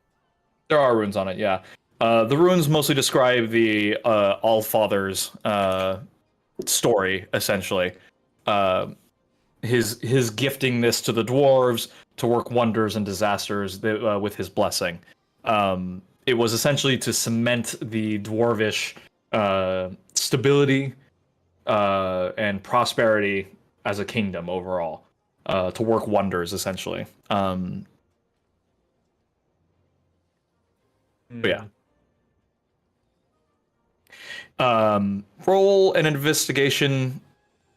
There are runes on it, yeah. The runes mostly describe the Allfather's story, essentially. His gifting this to the dwarves to work wonders and disasters with his blessing. It was essentially to cement the dwarvish stability and prosperity as a kingdom overall, to work wonders, essentially. But yeah. Roll an investigation.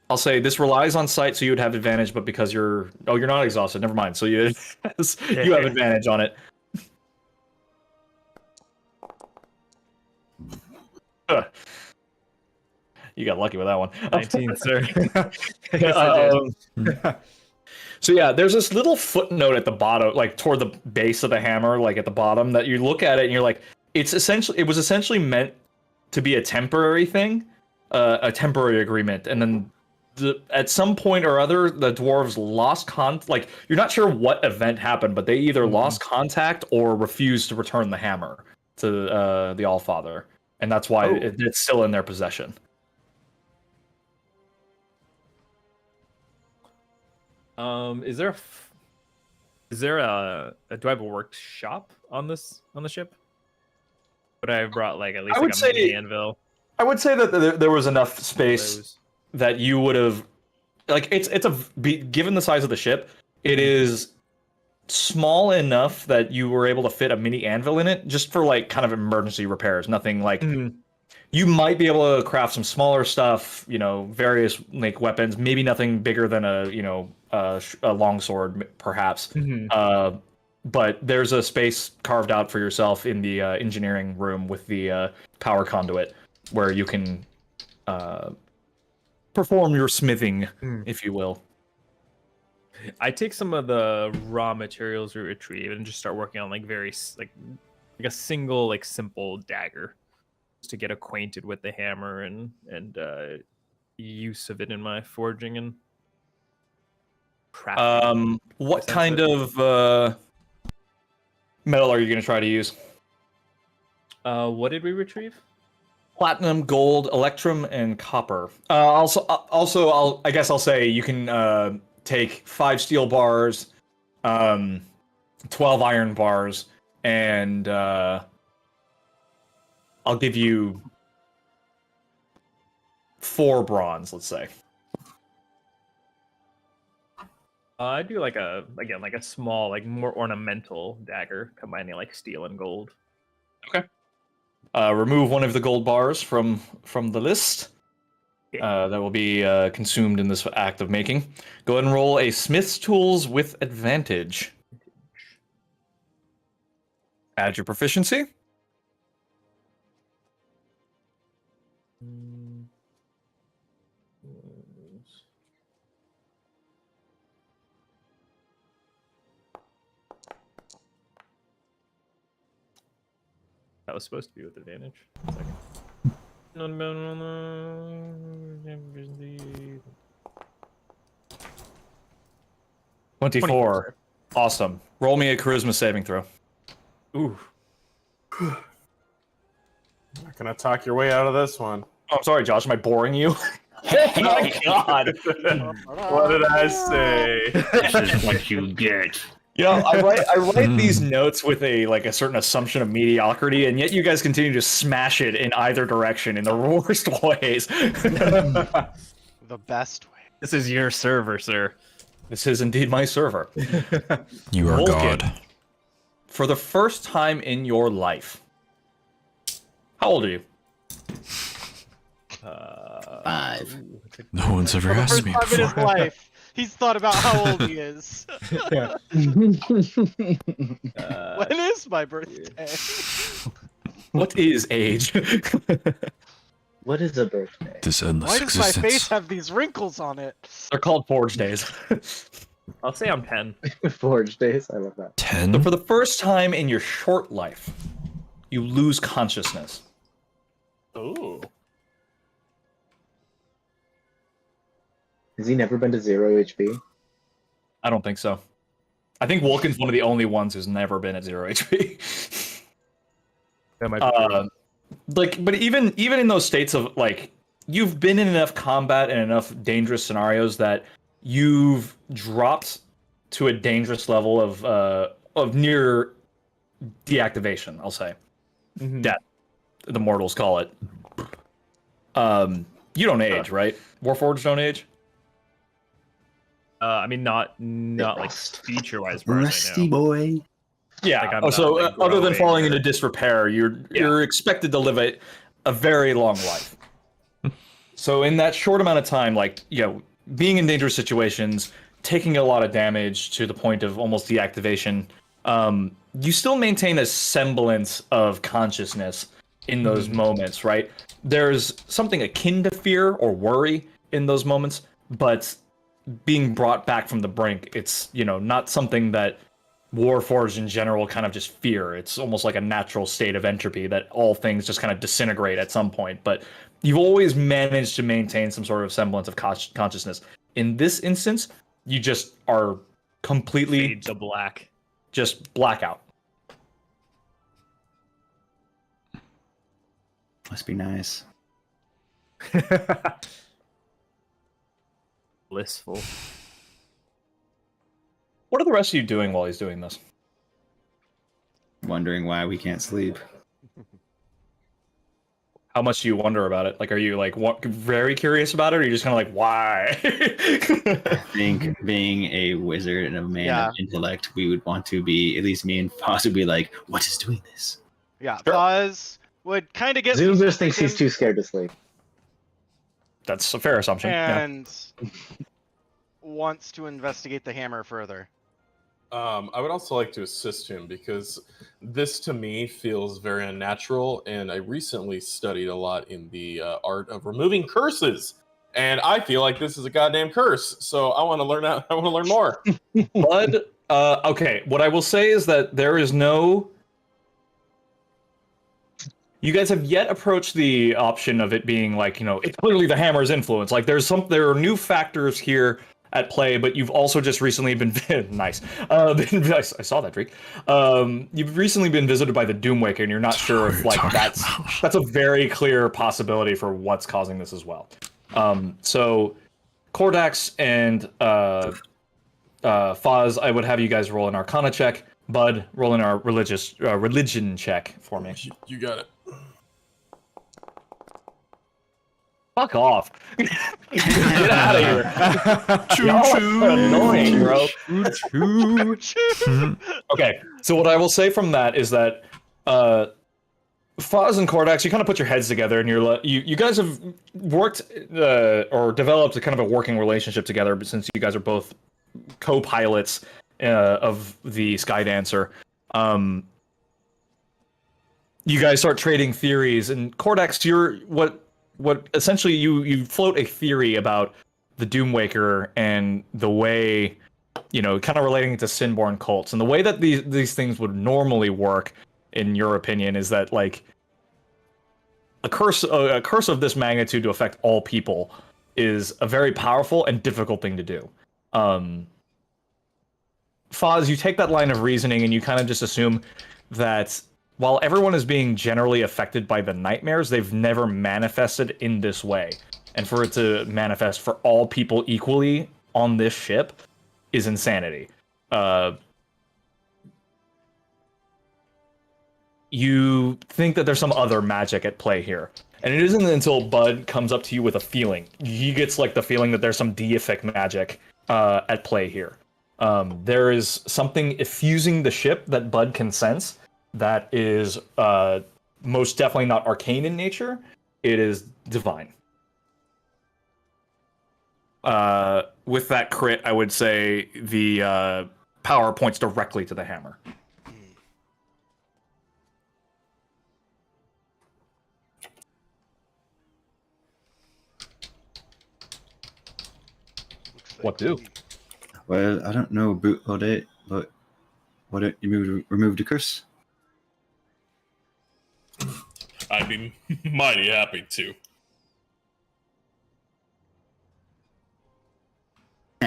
I'll say this relies on sight, so you would have advantage, but because you're not exhausted, never mind. So you you have advantage on it. You got lucky with that one. 19, sir. So yeah, there's this little footnote at the bottom, like toward the base of the hammer, like at the bottom, that you look at it and you're like, it was essentially meant to be a temporary thing, a temporary agreement, and then at some point or other, the dwarves lost like you're not sure what event happened, but they either lost contact or refused to return the hammer to the Allfather, and that's why it's still in their possession. Is there a do I have a workshop on the ship? But I brought like at least I would like a mini say- anvil. I would say that there was enough space that you would have, like, given the size of the ship, it is small enough that you were able to fit a mini anvil in it just for like kind of emergency repairs. Nothing like you might be able to craft some smaller stuff, various like weapons, maybe nothing bigger than a longsword perhaps. But there's a space carved out for yourself in the engineering room with the power conduit where you can perform your smithing, if you will. I take some of the raw materials we retrieve and just start working on like like a single like simple dagger, just to get acquainted with the hammer and use of it in my forging and crafting. What kind of metal are you going to try to use? What did we retrieve? Platinum, gold, electrum, and copper. I guess I'll say you can take 5 steel bars, 12 iron bars, and I'll give you 4 bronze, let's say. I do like a small, like more ornamental dagger, combining like steel and gold. Remove one of the gold bars from the list. That will be consumed in this act of making. Go ahead and roll a Smith's Tools with advantage. Add your proficiency. That was supposed to be with advantage. 24. Awesome. Roll me a charisma saving throw. Ooh. Not gonna talk your way out of this one. Oh, I'm sorry, Josh. Am I boring you? Oh my god. What did I say? This is what you get. You know, I write these notes with a certain assumption of mediocrity, and yet you guys continue to smash it in either direction in the worst ways. The best way. This is your server, sir. This is indeed my server. You are Vulcan. God. For the first time in your life, how old are you? 5. No one's ever For the asked first me time in his before. life, he's thought about how old he is. When is my birthday? What is age? What is a birthday? This endless Why does my existence. face have these wrinkles on it? They're called Forge Days. I'll say I'm 10. Forge days. I love that. 10? So for the first time in your short life, you lose consciousness. Ooh. Has he never been to 0 HP? I don't think so. I think Vulcan's one of the only ones who's never been at 0 HP. That might be true. But even in those states of like, you've been in enough combat and enough dangerous scenarios that you've dropped to a dangerous level of near deactivation. I'll say death. The mortals call it. You don't age, right? Warforged don't age. I mean, not like feature-wise, as far as I Rusty know. boy. Yeah. Like I'm So not, like, other than growing falling or- into disrepair, you're expected to live a very long life. So in that short amount of time, like, you know, being in dangerous situations, taking a lot of damage to the point of almost deactivation, you still maintain a semblance of consciousness in those moments, right? There's something akin to fear or worry in those moments, but being brought back from the brink, it's, you know, not something that Warforged in general kind of just fear. It's almost like a natural state of entropy that all things just kind of disintegrate at some point. But you've always managed to maintain some sort of semblance of consciousness. In this instance, you just are completely Fade to black. just blackout. Must be nice. Blissful. What are the rest of you doing while he's doing this? Wondering why we can't sleep. How much do you wonder about it? Like, are you like very curious about it, or are you just kind of like, why? I think being a wizard and a man of intellect, we would want to be, at least me and Foz would be like, what is doing this? Yeah, Sure. Pause would kind of get Zoom some just thinks he's suspicion too scared to sleep. That's a fair assumption. Yeah. and wants to investigate the hammer further. I would also like to assist him because this to me feels very unnatural, and I recently studied a lot in the art of removing curses, and I feel like this is a goddamn curse. So I want to learn I want to learn more. Bud, okay, what I will say is that there is no... You guys have yet approached the option of it being like, you know, it's clearly the hammer's influence. Like, there are new factors here at play, but you've also just recently been nice. I saw that, Drake. You've recently been visited by the Doomwaker, and you're not sure if like that's a very clear possibility for what's causing this as well. So Kordax and Foz, I would have you guys roll an Arcana check. Bud, roll in our religion check for me. You got it. fuck off. Get out of here. Choo Y'all choo. are annoying, bro. Mhm. Okay, so what I will say from that is that Foz and Cordax, you kind of put your heads together, and you guys have worked or developed a kind of a working relationship together since you guys are both co-pilots of the Skydancer. You guys start trading theories, and Cordax, you're what essentially you float a theory about the Doomwaker and the way, kind of relating it to Sinborn cults, and the way that these things would normally work, in your opinion, is that like a curse of this magnitude to affect all people is a very powerful and difficult thing to do. Foz, you take that line of reasoning and you kind of just assume that while everyone is being generally affected by the nightmares, they've never manifested in this way. And for it to manifest for all people equally on this ship is insanity. You think that there's some other magic at play here. And it isn't until Bud comes up to you with a feeling. He gets like the feeling that there's some deific magic at play here. There is something effusing the ship that Bud can sense that is most definitely not arcane in nature. It is divine. With that crit, I would say the power points directly to the hammer. What do? Well, I don't know about all that, but why don't you remove the curse? I'd be mighty happy to.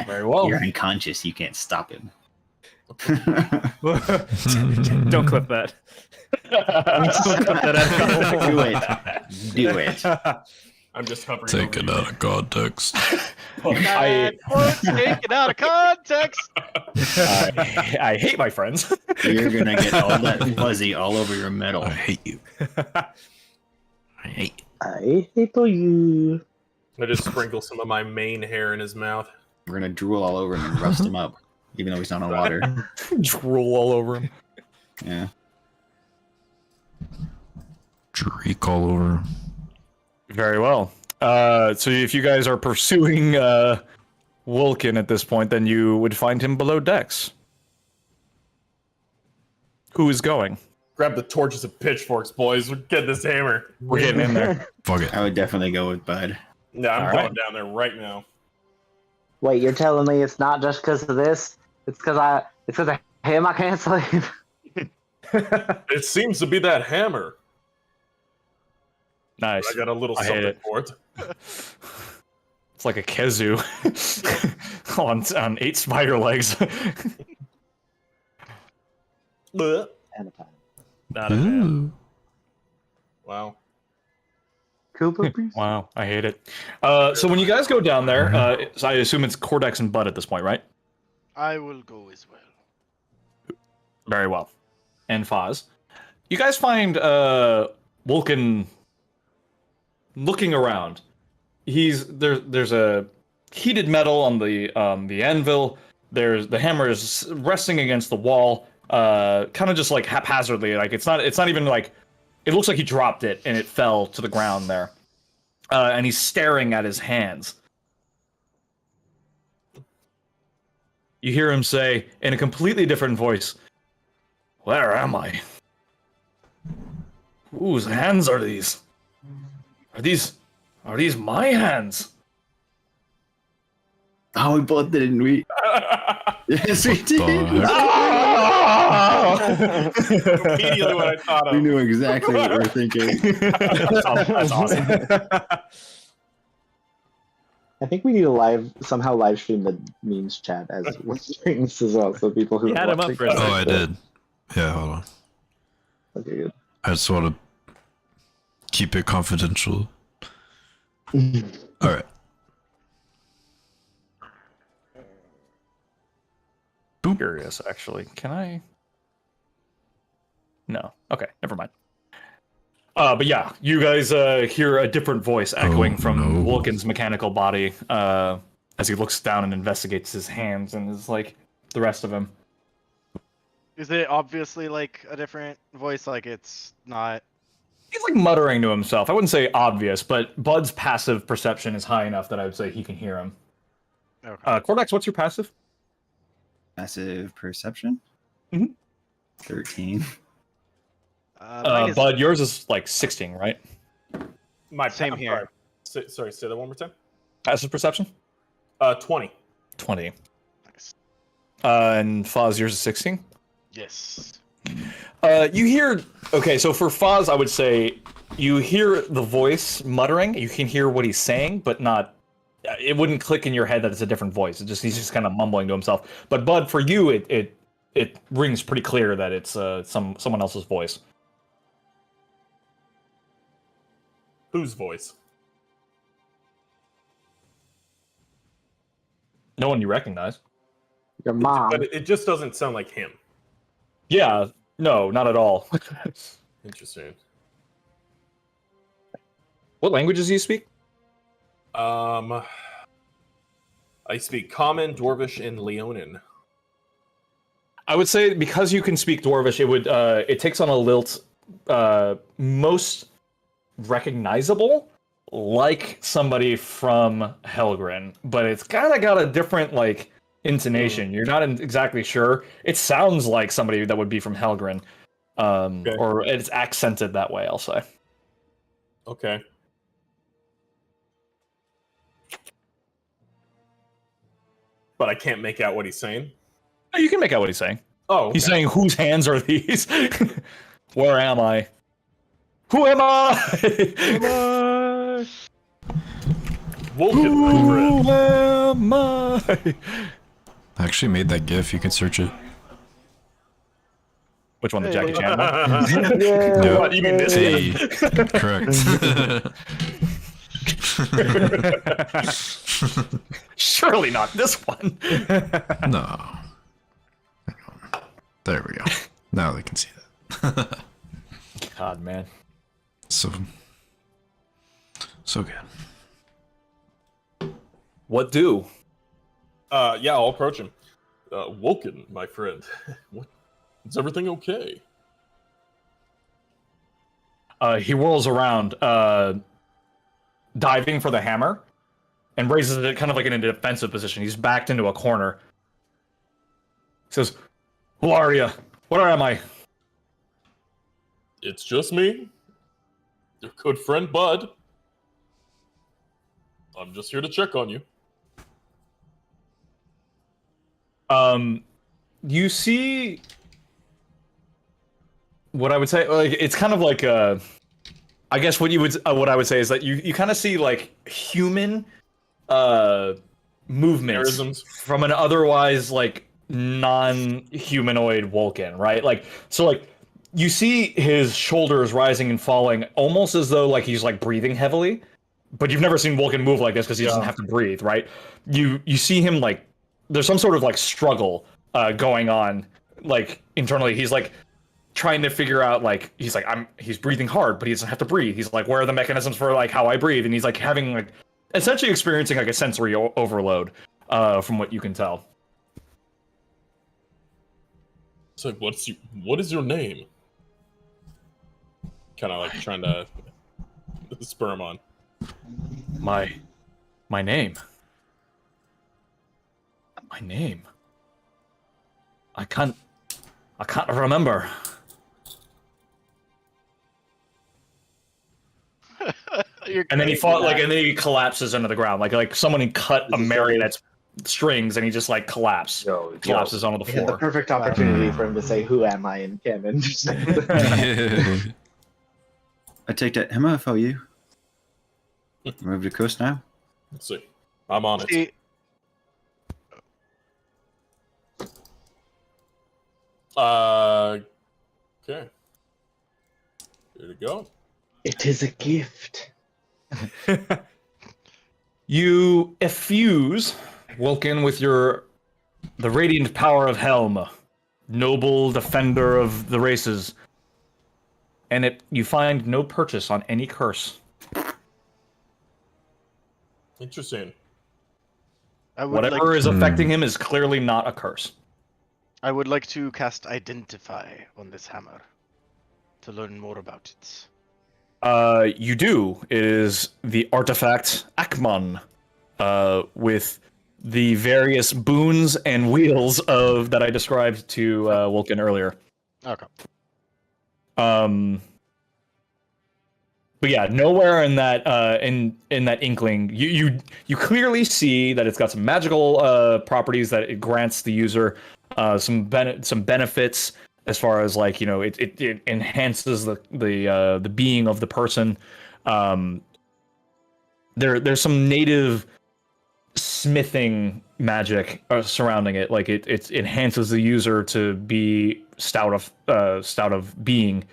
Very well. You're unconscious. You can't stop him. Don't clip that. Don't clip that out. Do it. I'm just hovering Take over it you. out of context. Bad quotes taken out of context. I hate my friends. You're gonna get all that fuzzy all over your metal. I hate you. I hate you. I hate you. I just sprinkle some of my mane hair in his mouth. We're gonna drool all over him and rust him up, even though he's not on water. Drool all over him. Yeah. Drake all over. Very well. So if you guys are pursuing Vulcan at this point, then you would find him below decks. Who is going? Grab the torches and pitchforks, boys. We're getting this hammer. We're getting in there. Fuck it. I would definitely go with Bud. Yeah, I'm All going right. down there right now. Wait, you're telling me it's not just because of this? It's because of him I can't sleep? It seems to be that hammer. Nice. I got a little I hate something it. for it. It's like a Kezu on 8 spider legs. Bleh. And a time. Not a fan. Ooh. Wow. Koopa Priest? Wow, I hate it. So when you guys go down there, so I assume it's Cordex and Bud at this point, right? I will go as well. Very well. And Foz. You guys find Vulcan looking around. There's a heated metal on the anvil. The hammer is resting against the wall, kind of just like haphazardly. Like it's not even like, it looks like he dropped it and it fell to the ground there. And he's staring at his hands. You hear him say in a completely different voice, "Where am I? Whose hands are these? Are these my hands?" Oh, we both did, didn't we? Yes, we did. Immediately what I thought We of. knew exactly what we were thinking. That's awesome. I think we need to somehow live stream the memes chat as we're doing this as well, so people who You had him up for a Oh, second. I did. Yeah, hold on. Okay, good. I just want to keep it confidential. All right. Curious, actually. Can I? No. Okay, never mind. But yeah, you guys hear a different voice echoing from no. Vulcan's mechanical body as he looks down and investigates his hands and is like the rest of him. Is it obviously like a different voice? Like it's not. He's like muttering to himself. I wouldn't say obvious, but Bud's passive perception is high enough that I would say he can hear him. Okay. Cordax, what's your passive? Passive perception. Mhm. 13. Mine is Bud, yours is like 16, right? same I'm here. Sorry, say that one more time. Passive perception? 20. 20. Nice. And Foz, yours is 16? Yes. You hear, okay, so for Foz, I would say you hear the voice muttering. You can hear what he's saying, but not, it wouldn't click in your head that it's a different voice. He's just kind of mumbling to himself. But Bud, for you, it rings pretty clear that it's someone else's voice. Whose voice? No one you recognize. Your mom. But it just doesn't sound like him. Yeah, no, not at all. Interesting. What languages do you speak? I speak Common, Dwarvish, and Leonin. I would say because you can speak Dwarvish, it takes on a lilt most recognizable, like somebody from Helgrin, but it's kind of got a different like intonation. You're not exactly sure. It sounds like somebody that would be from Helgrin, or it's accented that way. I'll say. Okay. But I can't make out what he's saying. Oh, you can make out what he's saying. Oh, okay. He's saying, "Whose hands are these? Where am I? Who am I? Vulcan over it. Who am I?" I actually made that GIF. You can search it. Which one, the Jackie Chan one? Yep. What, you mean this Hey, one? correct. Surely not this one. No. Hang on. There we go. Now they can see that. God, man. So good. What do? Yeah, I'll approach him. Vulcan, my friend. What? Is everything okay? He whirls around, diving for the hammer, and raises it kind of like in a defensive position. He's backed into a corner. He says, "Who are you? Where am I?" It's just me. Your good friend Bud. I'm just here to check on you. You see what I would say, like, it's kind of like I guess what I would say is that you kind of see like human movements Mannerisms. from an otherwise like non-humanoid Vulcan, right? Like, so like you see his shoulders rising and falling almost as though like he's like breathing heavily, but you've never seen Vulcan move like this because he doesn't have to breathe, right? You see him like there's some sort of like struggle going on like internally. He's like trying to figure out like he's breathing hard, but he doesn't have to breathe. He's like, where are the mechanisms for like how I breathe? And he's like having like essentially experiencing like a sensory overload from what you can tell. So what is your name? Kind of like trying to spur him on. My name. My name. I can't remember. And then he fought like, and then he collapses into the ground, like someone cut a marionette's strings, and he just like collapses onto the He had the floor. perfect opportunity for him to say, "Who am I?" in canon. I take that. How you? Move to coast now. Let's see. I'm on it. See, Okay. Here to go. It is a gift. You effuse Vulcan with the radiant power of Helm, noble defender of the races, and you find no purchase on any curse. Interesting. I would Whatever like is affecting him is clearly not a curse. I would like to cast Identify on this hammer to learn more about it. You do. It is the artifact Akmon, with the various boons and wheels of that I described to Vulcan earlier. Okay. But yeah, nowhere in that in that inkling, you clearly see that it's got some magical properties that it grants the user, some benefits as far as like it enhances the being of the person. There's some native smithing magic surrounding it, like it enhances the user to be stout of being,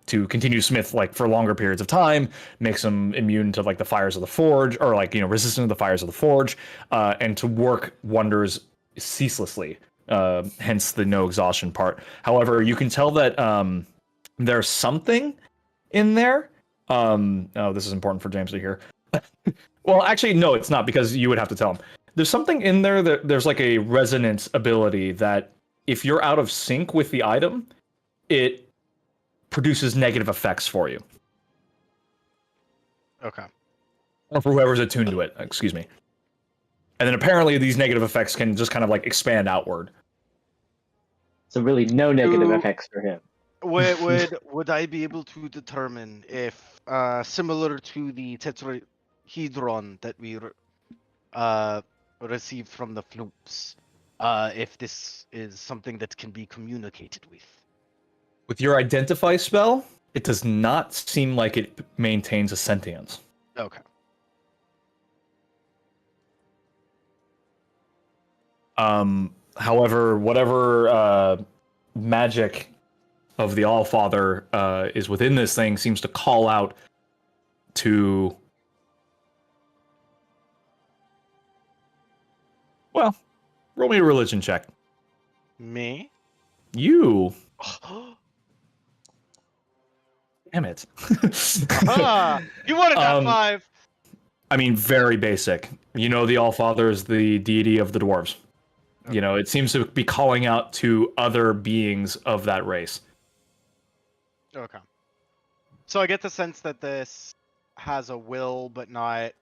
to continue to smith like for longer periods of time, makes them immune to like the fires of the forge, or like resistant to the fires of the forge, and to work wonders ceaselessly. Hence the no exhaustion part. However, you can tell that there's something in there. Oh, this is important for James to hear. Well, actually, no, it's not, because you would have to tell him. There's something in there that there's like a resonance ability that if you're out of sync with the item, it produces negative effects for you. Okay. Or for whoever's attuned to it, excuse me. And then apparently these negative effects can just kind of like expand outward. So really, no negative Do- effects for him. Would I be able to determine if similar to the tetrahedron that we received from the floops, if this is something that can be communicated with? With your identify spell, it does not seem like it maintains a sentience. Okay. However, whatever magic of the Allfather is within this thing seems to call out to... Well, roll me a religion check. Me? You... Damn it. Ah, you wanted that 5. I mean, very basic. You know, the Allfather is the deity of the dwarves. You know, it seems to be calling out to other beings of that race. Okay. So I get the sense that this has a will, but not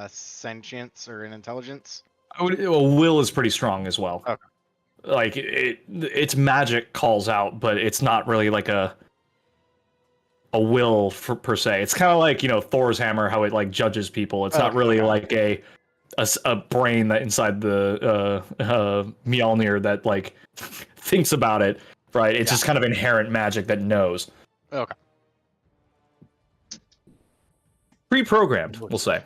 sentience or an intelligence. Well, will is pretty strong as well. Okay. Like, its magic calls out, but it's not really like a will per se. It's kind of like, Thor's hammer, how it like judges people. It's not really like a brain that inside the Mjolnir that like thinks about it, right? It's just kind of inherent magic that knows. Okay. Pre-programmed, we'll say.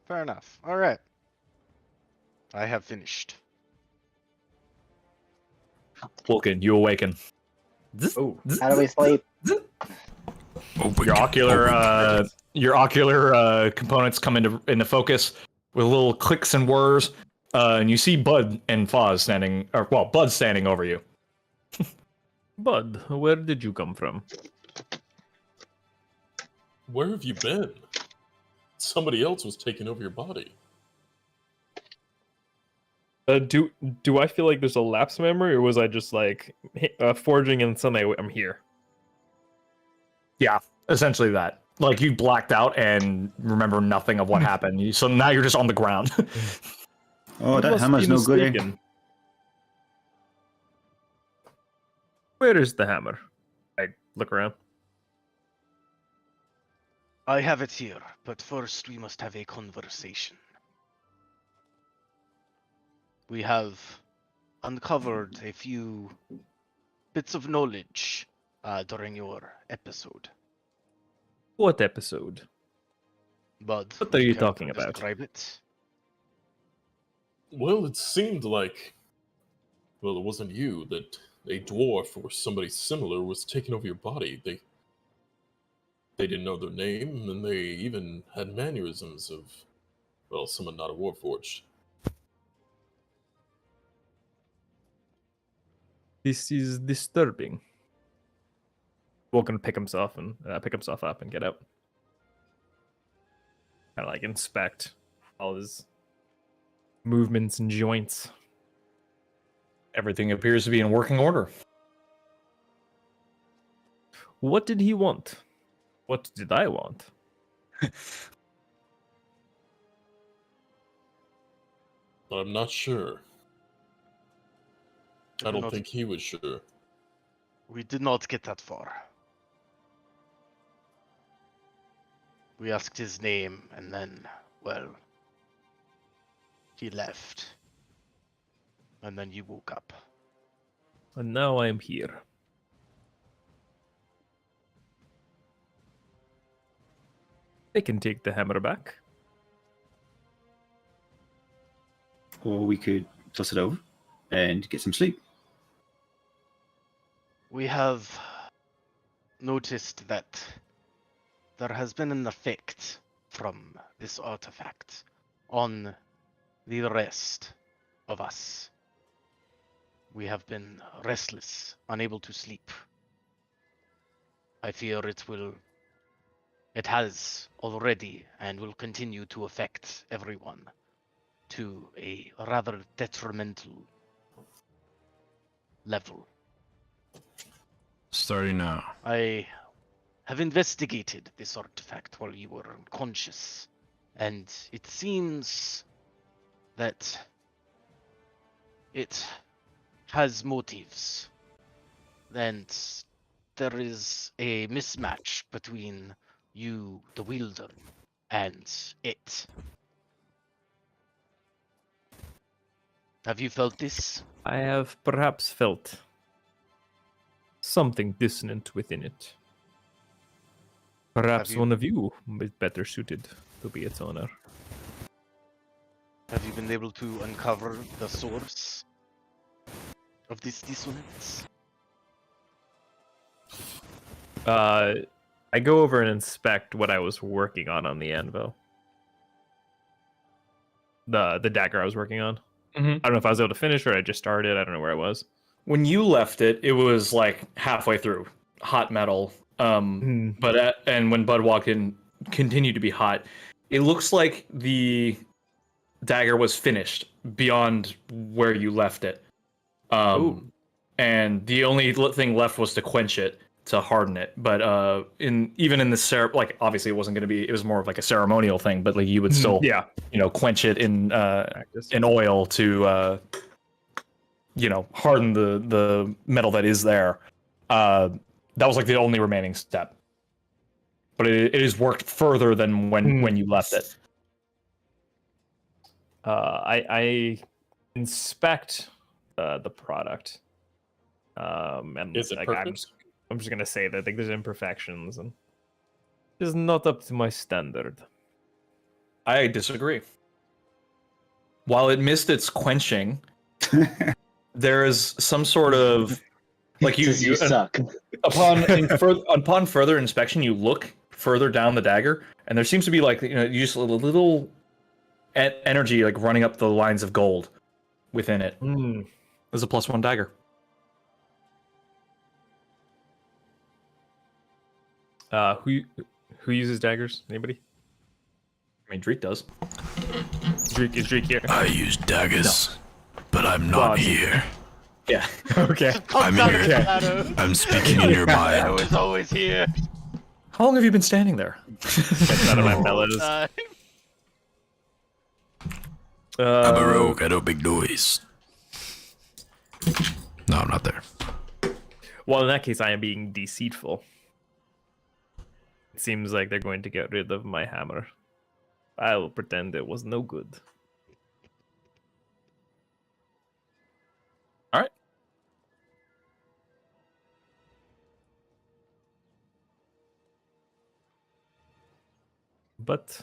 Fair enough. All right. I have finished. Vulcan, you awaken. Oh, How do we sleep? Your ocular components come into focus with little clicks and whirs, and you see Bud and Foz standing, Bud standing over you. Bud, where did you come from? Where have you been? Somebody else was taking over your body. Do I feel like there's a lapse memory, or was I just like forging and suddenly I'm here? Yeah, essentially that. Like, you blacked out and remember nothing of what happened. So now you're just on the ground. Oh, I that must hammer's be no good. mistaken. Where is the hammer? I look around. I have it here, but first we must have a conversation. We have uncovered a few bits of knowledge during your episode. What episode? Bud, What would are you care to talking about? Describe it. Well, it seemed like... Well, it wasn't you, that a dwarf or somebody similar was taking over your body. They didn't know their name, and they even had mannerisms of, well, someone not a warforged. This is disturbing. Vulcan pick himself up and get out. Kind of like inspect all his movements and joints. Everything appears to be in working order. What did he want? What did I want? I'm not sure. I don't not- think he was sure. We did not get that far. We asked his name, and then, well, he left. And then you woke up. And now I am here. I can take the hammer back. Or we could toss it over and get some sleep. We have noticed that there has been an effect from this artifact on the rest of us. We have been restless, unable to sleep. I fear it has already and will continue to affect everyone to a rather detrimental level. Starting now. I have investigated this artifact while you were unconscious, and it seems that it has motives, and there is a mismatch between you, the wielder, and it. Have you felt this? I have perhaps felt something dissonant within it. Perhaps you- one of you is better suited to be its owner. Have you been able to uncover the source of this dissonance? I go over and inspect what I was working on the anvil. The dagger I was working on. Mm-hmm. I don't know if I was able to finish or I just started. I don't know where I was. When you left it, it was like halfway through, hot metal. And when Bud walked in, continued to be hot. It looks like the dagger was finished beyond where you left it. And the only thing left was to quench it, to harden it. But even in the like obviously it wasn't going to be. It was more of like a ceremonial thing. But like you would still, quench it in oil to harden the metal that is there. That was like the only remaining step. But it is worked further than when you left it. I inspect the product. And Is it like, perfect? I'm just gonna say that I think there's imperfections and it's not up to my standard. I disagree. While it missed its quenching, there is some sort of like you suck. upon further inspection, you look further down the dagger, and there seems to be like just a little energy like running up the lines of gold within it. There's a +1 dagger. Who uses daggers? Anybody? I mean, Dreek does. Is Drake here? I use daggers, but I'm not here. Yeah. Okay. I'm here. I'm speaking in your I mind. was always here. How long have you been standing there? That's out of my bellows. I'm a rogue. I don't make noise. No, I'm not there. Well, in that case, I am being deceitful. It seems like they're going to get rid of my hammer. I will pretend it was no good. All right. But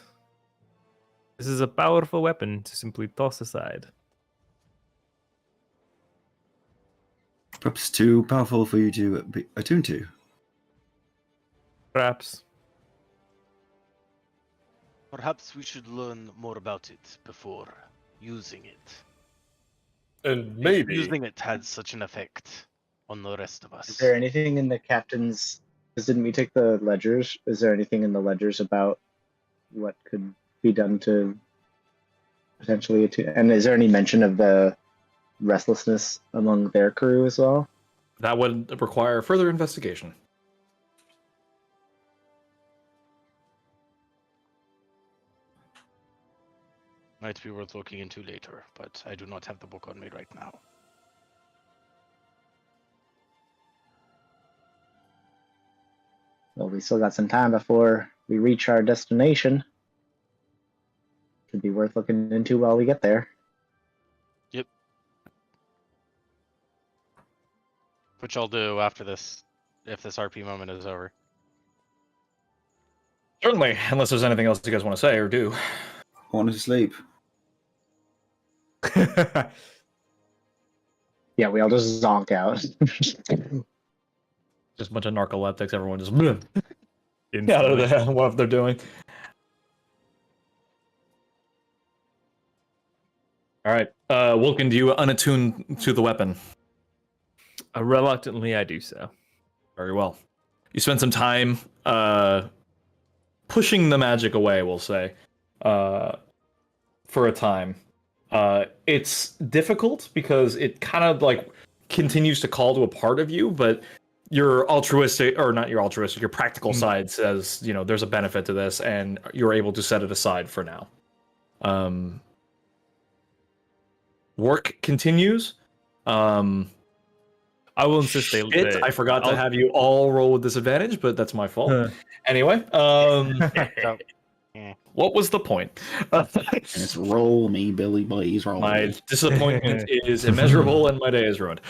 this is a powerful weapon to simply toss aside. Perhaps too powerful for you to be attuned to. Perhaps. Perhaps we should learn more about it before using it. And If maybe using it had such an effect on the rest of us. Is there anything in the captain's didn't we take the ledgers? Is there anything in the ledgers about what could be done to potentially and is there any mention of the restlessness among their crew as well? That would require further investigation. Might be worth looking into later, but I do not have the book on me right now. Well, we still got some time before we reach our destination. Could be worth looking into while we get there. Which I'll do after this, if this RP moment is over. Certainly, unless there's anything else you guys want to say or do. I wanted to sleep. Yeah, we all just zonk out. Just a bunch of narcoleptics, everyone just yeah, what they're doing. All right, Wilkin, do you unattune to the weapon? Reluctantly, I do so. Very well. You spend some time pushing the magic away, we'll say, for a time. It's difficult because it kind of like continues to call to a part of you, but your altruistic, or not your altruistic, your practical side says, you know, there's a benefit to this, and you're able to set it aside for now. Work continues. I will insist they. I forgot to have you all roll with disadvantage, but that's my fault. Anyway, what was the point? And it's roll me, Billy Blaze, roll My me. disappointment is immeasurable, and my day is ruined.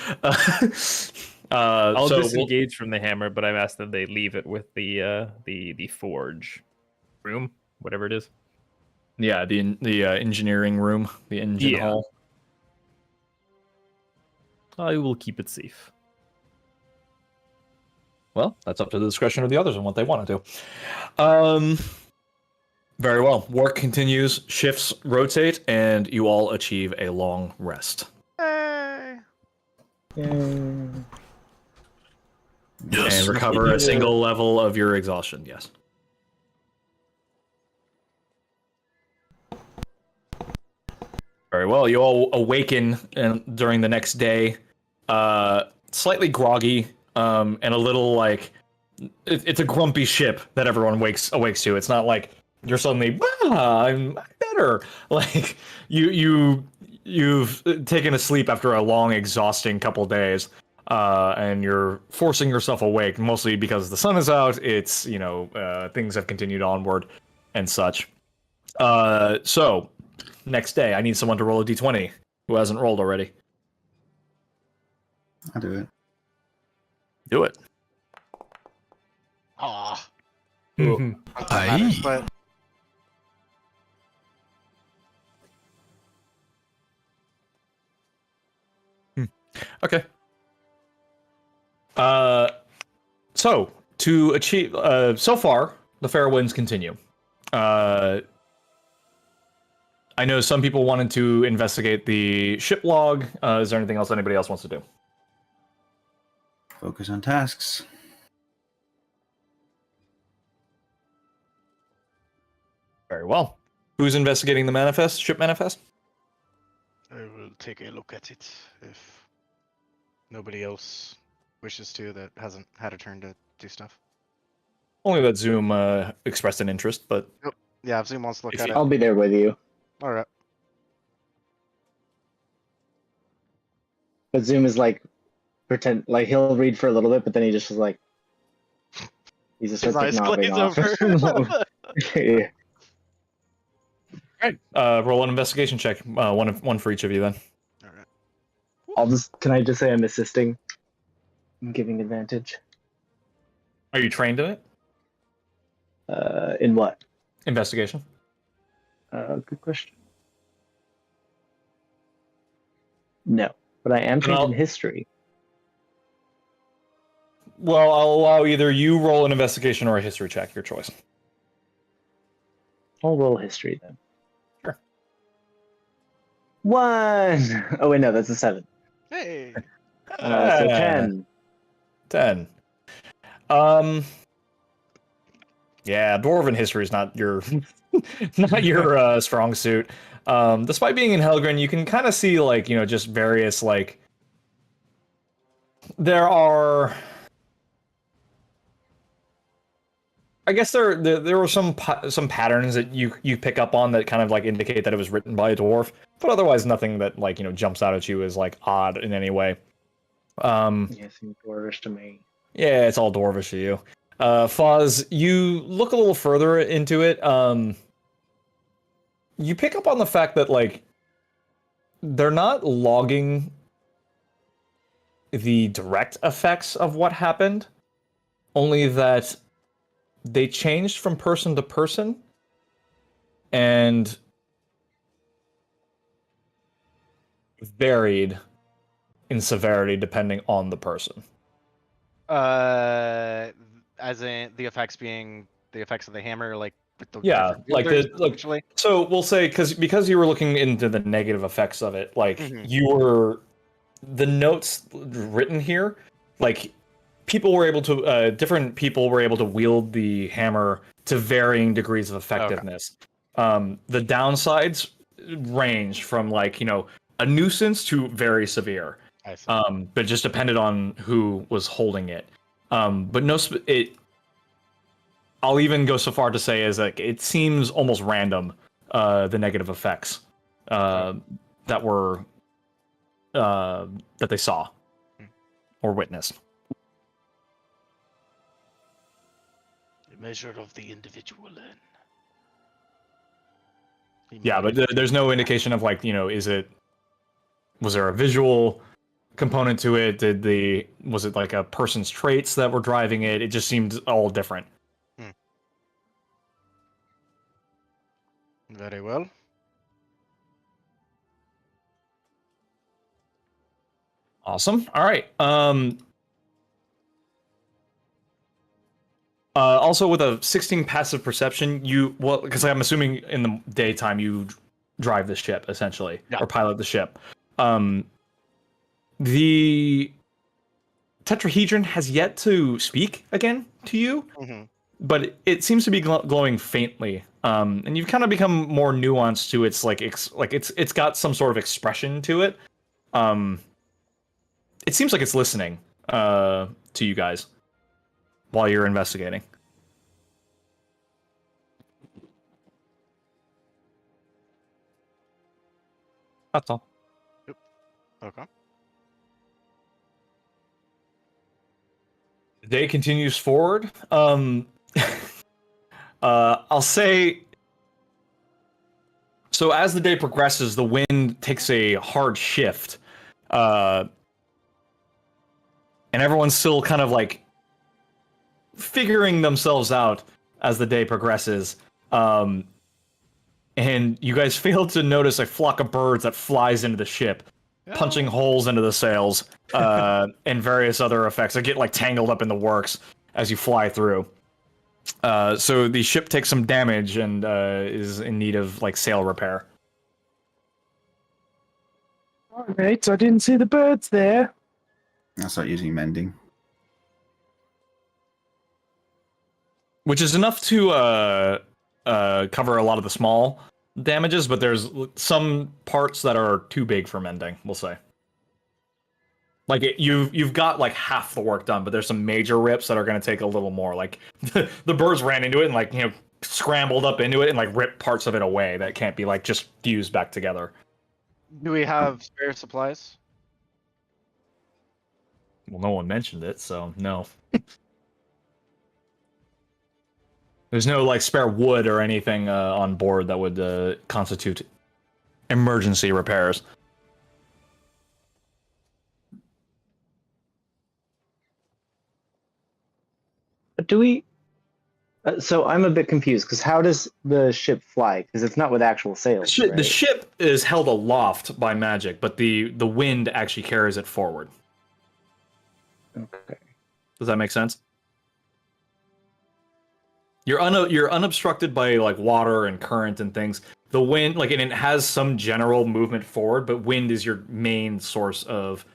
I'll so disengage from the hammer, but I've asked that they leave it with the forge room, whatever it is. yeah, the engineering room, the engine hall. I will keep it safe. Well, that's up to the discretion of the others and what they want to do. Very well. Work continues, shifts rotate, and you all achieve a long rest. Hey. And recover a single level of your exhaustion, yes. Very well. You all awaken during the next day, slightly groggy, and a little like it's a grumpy ship that everyone awakes to. It's not like you're suddenly I'm better. Like you've taken a sleep after a long, exhausting couple days, and you're forcing yourself awake mostly because the sun is out. It's things have continued onward and such. So. Next day, I need someone to roll a d20 who hasn't rolled already. I'll do it. Do it. Ah. Aye. But Okay. So to achieve, so far the fair winds continue. I know some people wanted to investigate the ship log. Is there anything else anybody else wants to do? Focus on tasks. Very well. Who's investigating the manifest, ship manifest? I will take a look at it if nobody else wishes to that hasn't had a turn to do stuff. Only that Zoom expressed an interest, but Yeah, if Zoom wants to look If at you- it. I'll be there with you. All right. But Zoom is like pretend like he'll read for a little bit, but then he just is like he just His starts eyes nodding glaze off. over. Yeah. Right. Roll an investigation check. One for each of you then. All right. Can I just say I'm assisting? I'm giving advantage. Are you trained in it? In what? Investigation. Good question. No, but I am trained Well- in history. Well, I'll allow either you roll an investigation or a history check, your choice. I'll roll history then. Sure. 1. Oh wait, no, that's a 7. Hey. So 10. 10. Yeah, dwarven history is not your not your strong suit. Despite being in Helgren, you can kind of see like just various like there are. I guess there were some patterns that you pick up on that kind of like indicate that it was written by a dwarf, but otherwise nothing that like jumps out at you as like odd in any way. Yeah, seems dwarvish to me. Yeah, it's all dwarvish to you. Fuzz, you look a little further into it. You pick up on the fact that like they're not logging the direct effects of what happened, only that they changed from person to person and varied in severity depending on the person. As in the effects being the effects of the hammer, like with the Yeah, different like wielders, the essentially? so we'll say because you were looking into the negative effects of it, like Mhm. you were the notes written here, like people were able to different people were able to wield the hammer to varying degrees of effectiveness. The downsides range from like a nuisance to very severe. I see. But just depended on who was holding it. But no, it. I'll even go so far to say is like it seems almost random. The negative effects that were that they saw or witnessed. The measure of the individual, then. Yeah, but there's no indication of like was there a visual component to it? Was it like a person's traits that were driving it? It just seemed all different. Very well. Awesome. All right. Also with a 16 passive perception, because I'm assuming in the daytime you drive the ship essentially Yeah. or pilot the ship. The tetrahedron has yet to speak again to you, Mhm. but it seems to be glowing faintly. And you've kind of become more nuanced to its it's got some sort of expression to it. It seems like it's listening to you guys while you're investigating. That's all. Okay. The day continues forward. I'll say. So as the day progresses, the wind takes a hard shift, and everyone's still kind of like figuring themselves out as the day progresses. And you guys fail to notice a flock of birds that flies into the ship, punching holes into the sails, and various other effects that get like tangled up in the works as you fly through. So the ship takes some damage and is in need of like sail repair. Alright, I didn't see the birds there. I'll start using mending. Which is enough to cover a lot of the small damages, but there's some parts that are too big for mending, we'll say. Like you've got like half the work done, but there's some major rips that are going to take a little more. Like the birds ran into it and like scrambled up into it and like ripped parts of it away that can't be like just fused back together. Do we have spare supplies? Well, no one mentioned it, so no. There's no like spare wood or anything on board that would constitute emergency repairs. Do we? So I'm a bit confused because how does the ship fly? Because it's not with actual sails. The right? ship is held aloft by magic, but the wind actually carries it forward. Okay. Does that make sense? You're unobstructed by like water and current and things. The wind, like, and it has some general movement forward, but wind is your main source of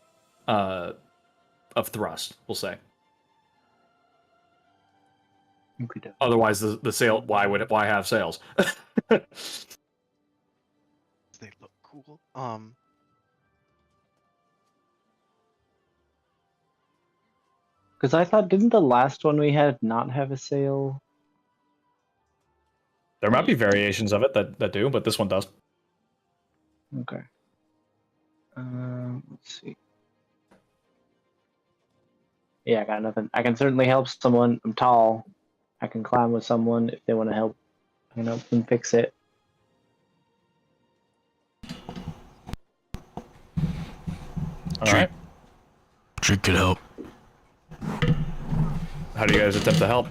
thrust. We'll say. Okay. Otherwise, the sale. Why have sales? They look cool. Because I thought, didn't the last one we had not have a sale? There might be variations of it that do, but this one does. Okay. Let's see. Yeah, I got nothing. I can certainly help someone. I'm tall. I can climb with someone if they want to help. I can help them fix it. All right. Drake could help. How do you guys attempt to help?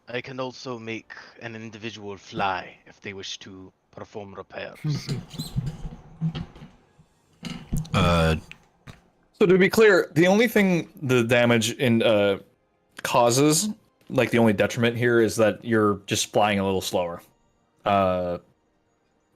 I can also make an individual fly if they wish to perform repairs. So to be clear, the only thing the damage in causes, like the only detriment here, is that you're just flying a little slower.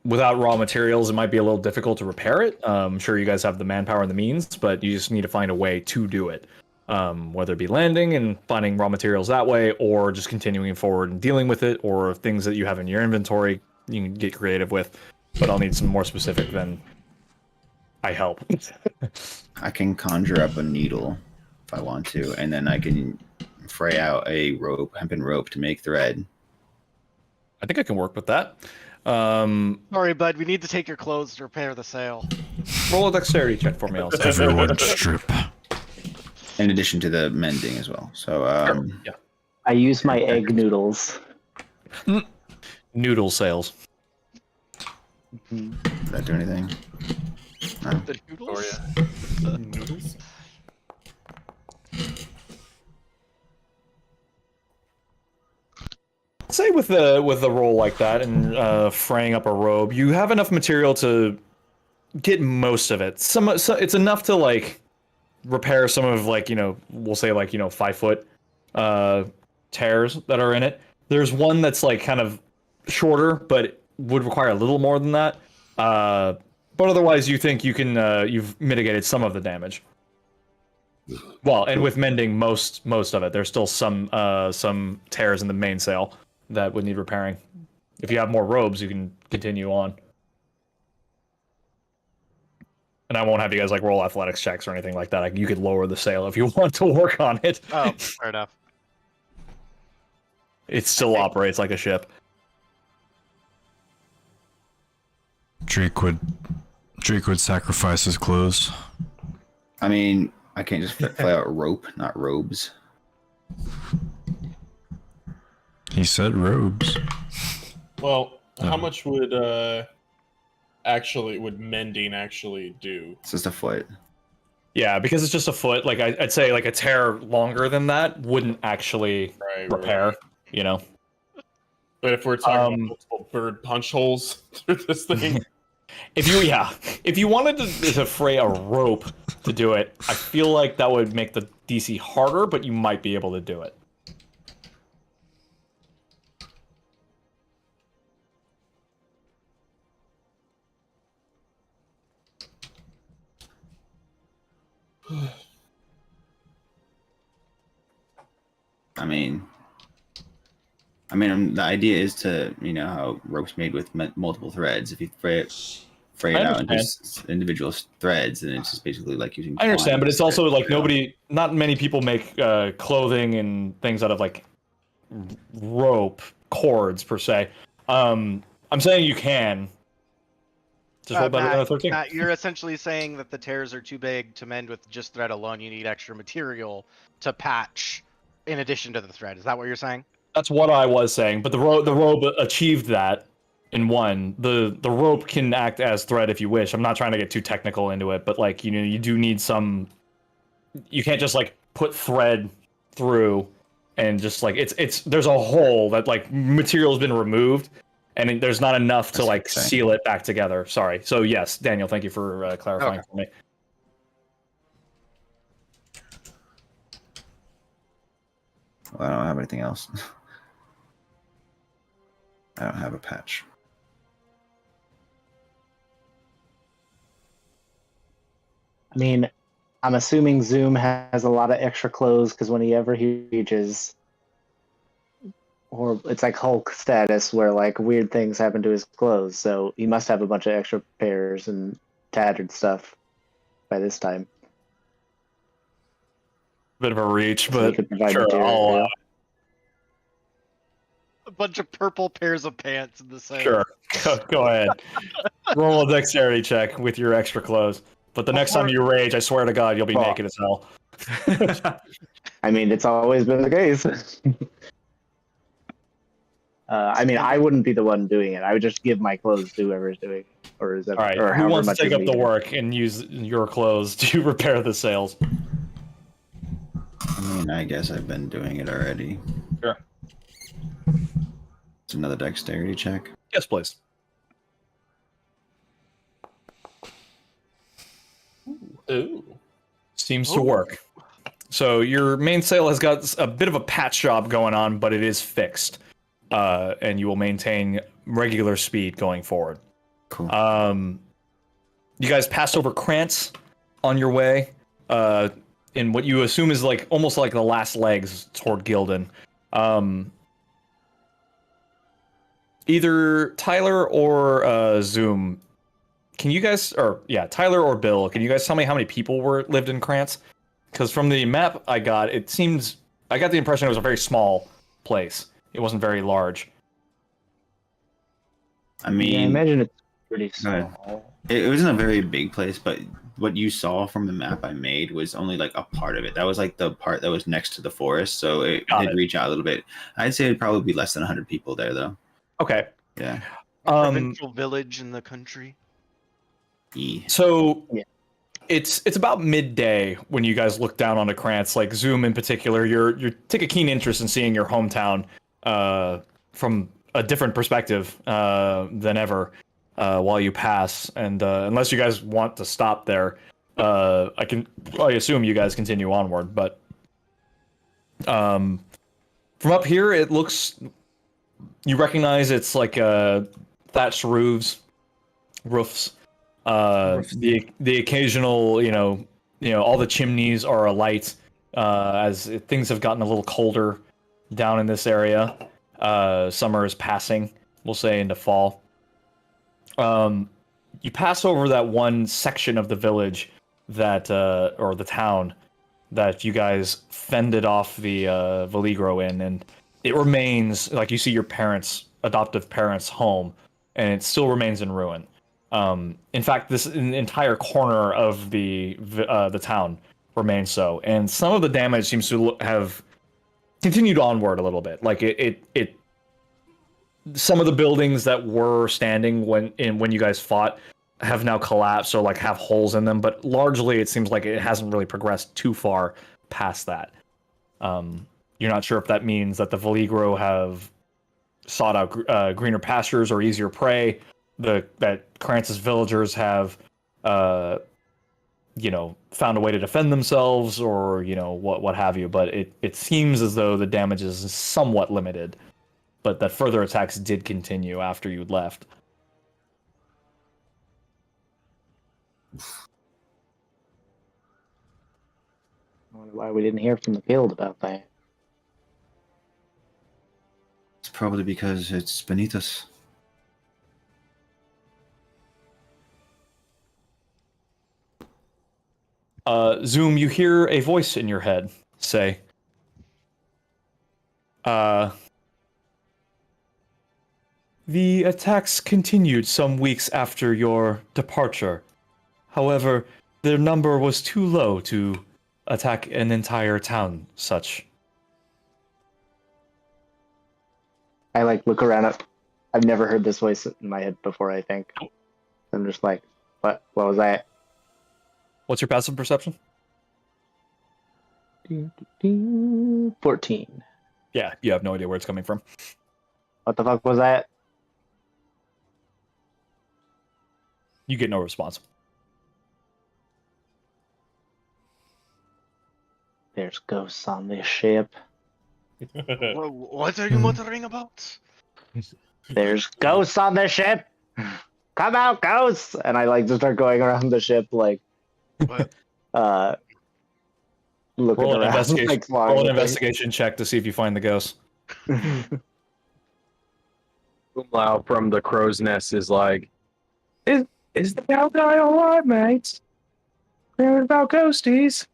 Without raw materials, it might be a little difficult to repair it. I'm sure you guys have the manpower and the means, but you just need to find a way to do it. Whether it be landing and finding raw materials that way, or just continuing forward and dealing with it, or things that you have in your inventory you can get creative with. But I'll need some more specific than I help. I can conjure up a needle if I want to, and then I can fray out a rope, hempen rope, to make thread. I think I can work with that. Sorry, bud. We need to take your clothes to repair the sail. Roll a dexterity check for me, also. Everyone strip. In addition to the mending as well. So, Yeah. I use my egg noodles. Noodle sales. does that do anything? No. The noodles? Noodles? Say with a roll like that and fraying up a robe, you have enough material to get most of it. It's enough to like repair some of, like, we'll say, like, 5 foot tears that are in it. There's one that's like kind of shorter, but would require a little more than that. But otherwise, you think you can you've mitigated some of the damage. Well, and with mending most of it, there's still some tears in the mainsail that would need repairing. If you have more robes, you can continue on. And I won't have you guys like roll athletics checks or anything like that. Like, you could lower the sail if you want to work on it. Oh, fair enough. It still operates like a ship. Drake would sacrifice his clothes. I mean, I can't just fly out rope, not robes. He said robes. Well, how much would mending actually do? It's just a foot. Yeah, because it's just a foot. Like, I'd say like a tear longer than that wouldn't actually repair. Right. You know. But if we're talking about multiple bird punch holes through this thing, if you wanted to fray a rope to do it, I feel like that would make the DC harder, but you might be able to do it. I mean, the idea is to, how rope's made with multiple threads. If you fray it out into individual threads, then it's just basically like using. I understand, but it's also like not many people make clothing and things out of like rope cords per se. I'm saying you can. Just roll better than a 13. Matt, you're essentially saying that the tears are too big to mend with just thread alone. You need extra material to patch in addition to the thread. Is that what you're saying? That's what I was saying, but the rope achieved that in one. The rope can act as thread if you wish. I'm not trying to get too technical into it, but like, you do need some. You can't just like put thread through and just like it's there's a hole that like material's been removed, and there's not enough to like seal it back together. Sorry. So yes, Daniel, thank you for clarifying for me. Well, I don't have anything else. I don't have a patch. I mean, I'm assuming Zoom has a lot of extra clothes because whenever he reaches, or it's like Hulk status where like weird things happen to his clothes. So he must have a bunch of extra pairs and tattered stuff by this time. Bit of a reach, So he but could provide sure, material. A bunch of purple pairs of pants in the same. Sure, go ahead. Roll a dexterity check with your extra clothes. But the next time you rage, I swear to God, you'll be Well- naked as hell. I mean, it's always been the case. I mean, I wouldn't be the one doing it. I would just give my clothes to whoever's doing it, or is that, All right, or who however wants to much take is up the needed. work and use your clothes to repair the sails? I mean, I guess I've been doing it already. Sure. It's another dexterity check. Yes, please. Ooh. Seems to work. So your mainsail has got a bit of a patch job going on, but it is fixed, and you will maintain regular speed going forward. Cool. You guys pass over Krantz on your way, in what you assume is like almost like the last legs toward Gildan. Either Tyler or Zoom, can you guys, or yeah, Tyler or Bill, can you guys tell me how many people lived in Krantz? Because from the map I got, I got the impression it was a very small place. It wasn't very large. I Yeah, I mean, imagine it's pretty Go ahead. small. it wasn't a very big place, but what you saw from the map I made was only like a part of it. That was like the part that was next to the forest, so it Got did it. reach out a little bit. I'd say it'd probably be less than 100 people there, though. Okay. Yeah. Provincial village in the country. E. So Yeah. it's about midday when you guys look down onto Krantz. Like Zoom in particular, you take a keen interest in seeing your hometown from a different perspective than ever while you pass. And unless you guys want to stop there, I assume you guys continue onward. But from up here, it looks, you recognize it's like thatched roofs. The occasional, all the chimneys are alight as things have gotten a little colder down in this area. Summer is passing, we'll say, into fall. You pass over that one section of the village that, or the town, that you guys fended off the Valigro in, and it remains, like, you see your adoptive parents' home, and it still remains in ruin. In fact, this entire corner of the town remains so, and some of the damage seems to have continued onward a little bit. Like it some of the buildings that were standing when you guys fought have now collapsed or like have holes in them, but largely it seems like it hasn't really progressed too far past that. You're not sure if that means that the Valigro have sought out greener pastures or easier prey, that Krantz's villagers have found a way to defend themselves, or what have you, but it seems as though the damage is somewhat limited, but that further attacks did continue after you'd left. I wonder why we didn't hear from the guild about that. It's probably because it's beneath us. Zoom, you hear a voice in your head say, the attacks continued some weeks after your departure. However, their number was too low to attack an entire town such. I look around. I've never heard this voice in my head before, I think. I'm just like, what was that? What's your passive perception? 14. Yeah, you have no idea where it's coming from. What the fuck was that? You get no response. There's ghosts on this ship. What are you muttering about? There's ghosts on the ship. Come out, ghosts! And I just start going around the ship What? looking Roll an around. investigation. Like, Roll an flying investigation check to see if you find the ghost. Umlau from the crow's nest is like, is the cow guy alright, mate? Hearing about ghosties?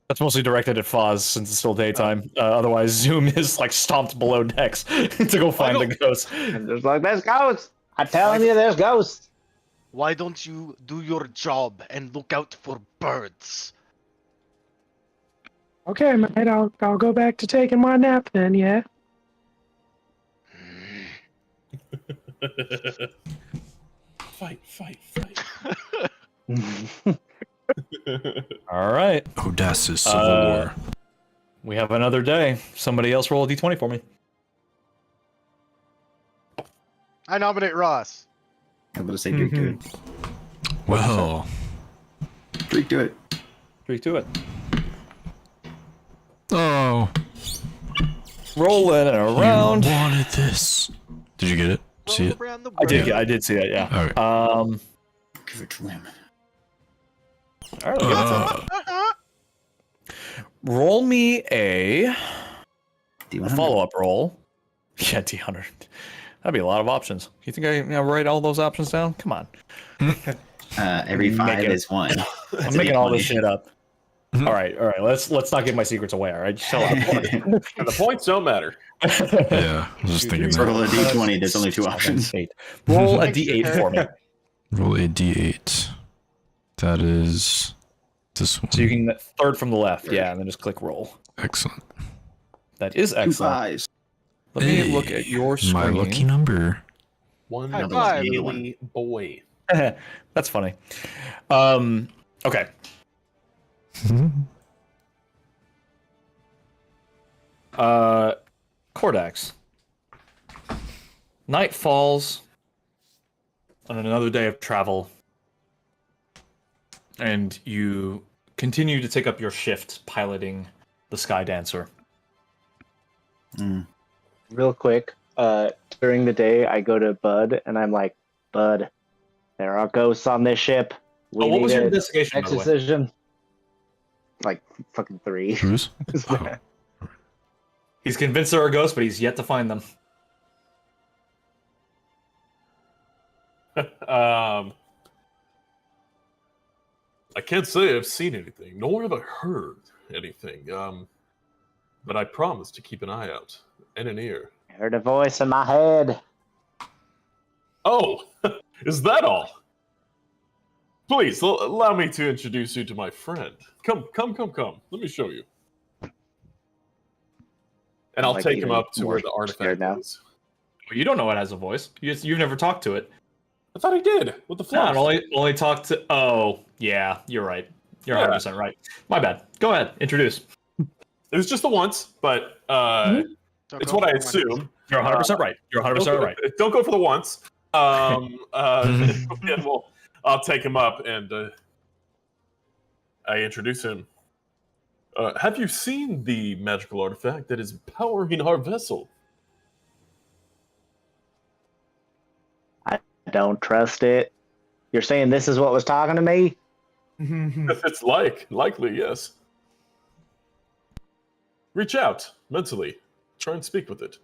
That's mostly directed at Foz since it's still daytime. Otherwise, Zoom is like stomped below decks to go find the ghost. And there's like, there's ghosts. I'm telling you, there's ghosts. Why don't you do your job and look out for birds? Okay, mate, I'll go back to taking my nap then, yeah? Fight, fight, fight. All right. Odasses Civil War. We have another day. Somebody else roll a d20 for me. I nominate Ross. I'm going to say Drake to it. Well, Drake to it. 3 to it. oh, Rolling around. you wanted this. Did you get it? See it? Around the I did see that, yeah. Okay. Give it to him. All right. Roll me a D100. follow-up roll. Yeah, D100. That'd be a lot of options. You think I write all those options down? Come on. Every 5 Make it- is 1. I'm making all this D20. shit up. All right. Let's not give my secrets away. All right, just chill out. The points don't matter. Yeah, I was just thinking that. Roll a D20. There's only 2 options. 8. Roll a D8 for me. Roll a d8. That is this one. So you can third from the left, yeah, and then just click roll. Excellent. That is 2 excellent. 5s. Let me Hey, look at your screen. My lucky number. One High Double five. D1. really boy. That's funny. Okay. Cordax. Night falls on another day of travel, and you continue to take up your shift piloting the Sky Dancer. Real quick, during the day, I go to Bud and I'm like, Bud, there are ghosts on this ship. We what was need your a investigation, by the way? decision. Like fucking 3. Bruce? Oh. He's convinced there are ghosts, but he's yet to find them. I can't say I've seen anything, nor have I heard anything. But I promise to keep an eye out and an ear. I heard a voice in my head. Oh, is that all? Please allow me to introduce you to my friend. Come. Let me show you. And I'll Like take him even up to more where the scared artifact now. is. You don't know it has a voice. You've never talked to it. I thought he did with the No, flash. only talked to. Oh, yeah, you're right. You're Yeah. 100% right. My bad. Go ahead, introduce. It was just the once, but Don't it's go what I for assume. You're 100% right. You're 100% right. Don't go for the once. And I'll take him up and I introduce him. Have you seen the magical artifact that is powering our vessel? I don't trust it. You're saying this is what was talking to me? It's likely, yes. Reach out mentally. Try and speak with it.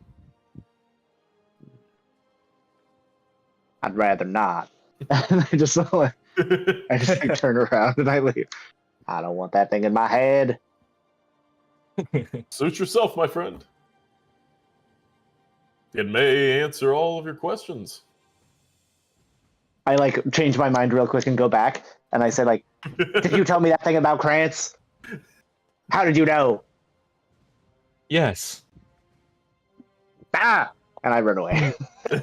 I'd rather not. And I just like, turn around and I leave. I don't want that thing in my head. Suit yourself, my friend. It may answer all of your questions. I like change my mind real quick and go back. And I say like, did you tell me that thing about Krantz? How did you know? Yes. Ah! And I run away. Go.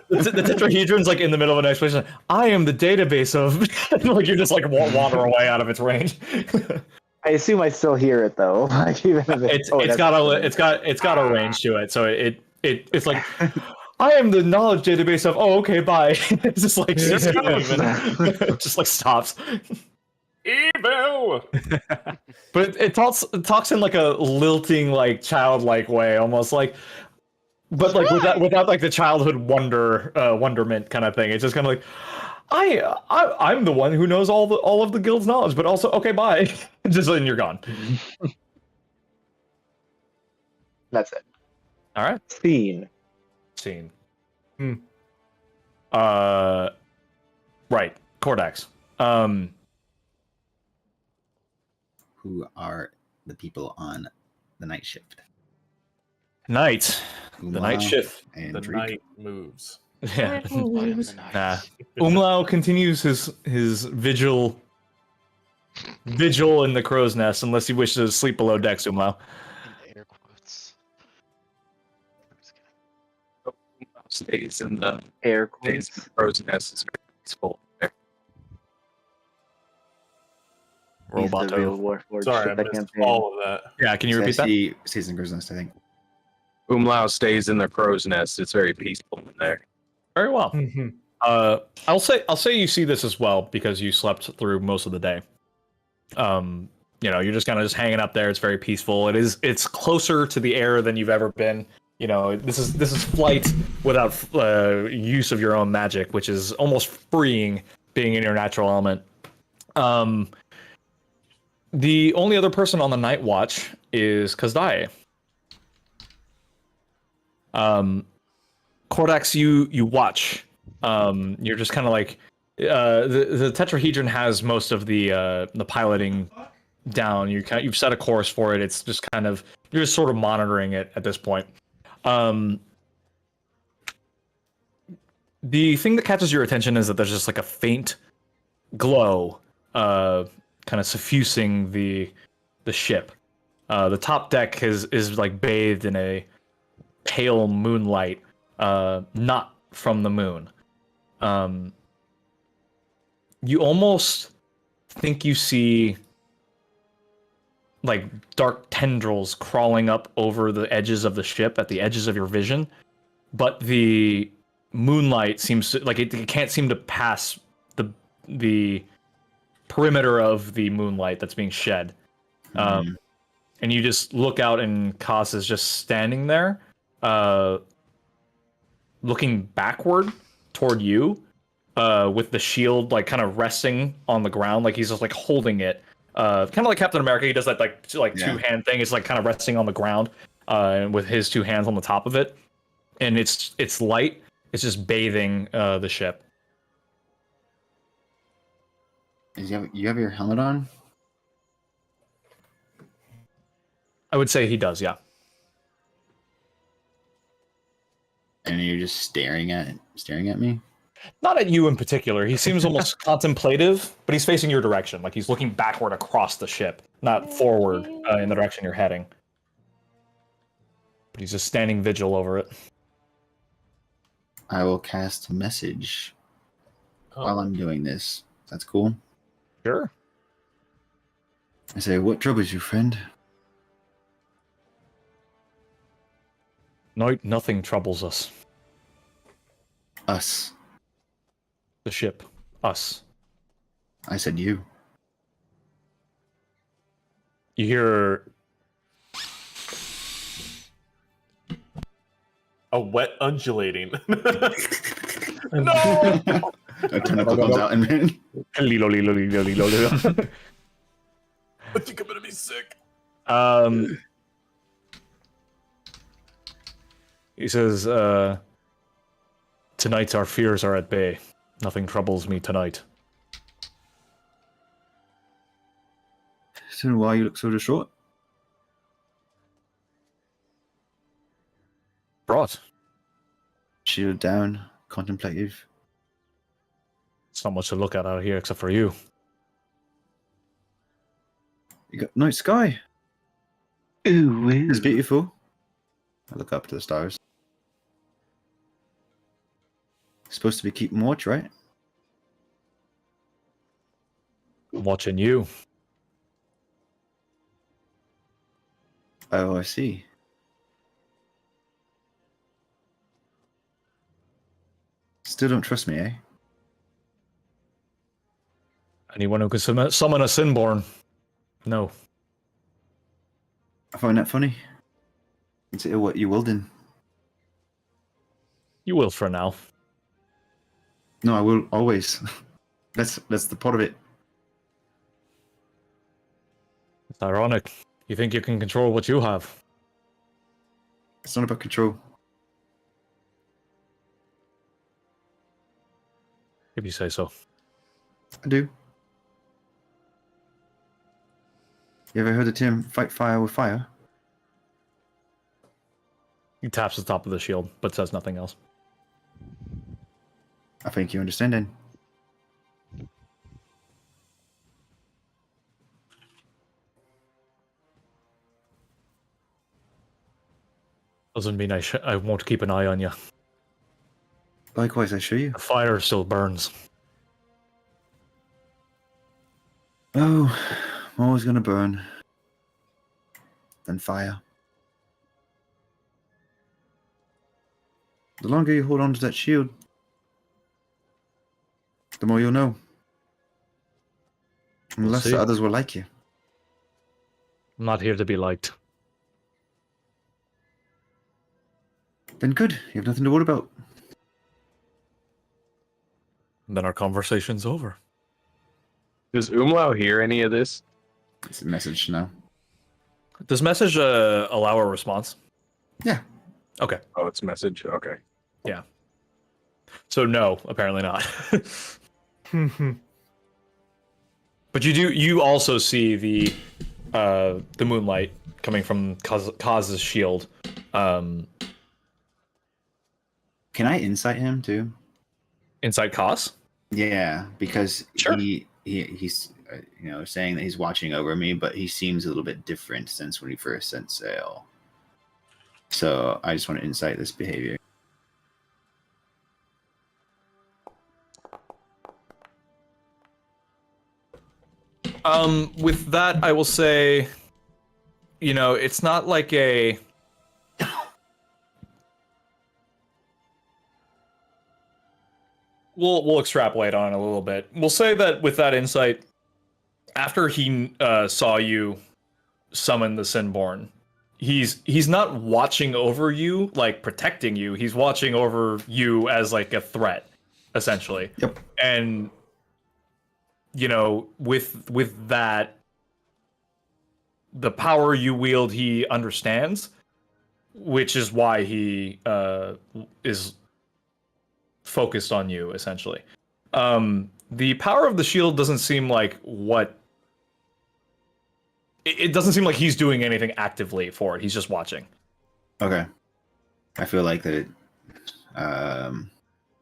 The tetrahedron's like in the middle of an explanation. I am the database of. Like you just like wander away out of its range. I assume I still hear it though. Like even if It's got a range to it, so it's like I am the knowledge database of. Oh, okay, bye. It's just like just like stops. Evil! But it talks in like a lilting, like childlike way, almost like, but like without like the childhood wonderment kind of thing. It's just kind of like, I'm the one who knows all of the guild's knowledge, but also okay, bye. Just then you're gone. That's it. All right. Scene. Scene. Right. Cordax. Who are the people on the night shift? Night. The night shift. And The Dreek. night moves. Yeah. Light of the night. Nah. Umlau continues his vigil in the crow's nest, unless you wish to sleep below decks, Umlau. In air quotes. Stays in the Air stays in quotes. the crow's nest is very peaceful. He's the Roboto. real Warforged Sorry, I of the missed campaign. all of that. Yeah, can you repeat that? Season Girls Nest, I think. Umlau stays in the crow's nest. It's very peaceful in there. Very well. I'll say you see this as well because you slept through most of the day. You're just kind of just hanging up there. It's very peaceful. It's closer to the air than you've ever been. This is flight without use of your own magic, which is almost freeing being in your natural element. The only other person on the night watch is Kazdae. Cordax, you watch. You're just kind of like the tetrahedron has most of the piloting down. You've set a course for it. It's just kind of you're just sort of monitoring it at this point. The thing that catches your attention is that there's just like a faint glow, kind of suffusing the ship. The top deck is like bathed in a pale moonlight, not from the moon. You almost think you see like dark tendrils crawling up over the edges of the ship at the edges of your vision, but the moonlight seems to like it can't seem to pass the perimeter of the moonlight that's being shed. And you just look out and Kaz is just standing there, looking backward toward you, with the shield like kind of resting on the ground, like he's just like holding it, kind of like Captain America. He does that like two-hand thing. It's like kind of resting on the ground, with his two hands on the top of it, and it's light. It's just bathing the ship. You have your helmet on? I would say he does, yeah. And you're just staring at me? Not at you in particular. He seems almost contemplative, but he's facing your direction. Like he's looking backward across the ship, not forward in the direction you're heading. But he's just standing vigil over it. I will cast a message while I'm doing this. That's cool. Sure. I say, what troubles you, friend? No, nothing troubles us. Us. The ship. Us. I said you. You hear A wet undulating. No! A tentacle comes out and lilo, lilo, lilo, lilo, lilo. I think I'm gonna be sick. He says, tonight our fears are at bay. Nothing troubles me tonight. So why you look so distraught? Brought. Shield down, contemplative. It's not much to look at out here except for you. You got night sky. Ooh, It's beautiful. I look up to the stars. Supposed to be keeping watch, right? I'm watching you. Oh, I see. Still don't trust me, eh? Anyone who can summon a Sinborn. No. I find that funny. Consider what you will then. You will for now. No, I will always. That's the part of it. It's ironic. You think you can control what you have. It's not about control. If you say so. I do. You ever heard the term "fight fire with fire"? He taps the top of the shield, but says nothing else. I think you understand then. Doesn't mean I won't keep an eye on you. Likewise, I assure you. The fire still burns. Oh, more is gonna burn than fire. The longer you hold on to that shield, the more you'll know. We'll Unless see. the others will like you. I'm not here to be liked. Then good. You have nothing to worry about. And then our conversation's over. Does Umlau hear any of this? It's a message now. Does message allow a response? Yeah. Okay. Oh, it's message. Okay. So no, apparently not. But you also see the moonlight coming from Kaz's shield. Can I insight him too? Inside Kaz? Yeah, because Sure. he's saying that he's watching over me, but he seems a little bit different since when he first set sail. So I just want to insight this behavior. With that, I will say, it's not like a. We'll extrapolate on it a little bit. We'll say that with that insight, after he saw you summon the Sinborn, he's not watching over you, like protecting you. He's watching over you as like a threat, essentially. Yep. And with that, the power you wield, he understands, which is why he is focused on you, essentially. The power of the shield doesn't seem like it doesn't seem like he's doing anything actively for it. He's just watching. Okay. I feel like that it, how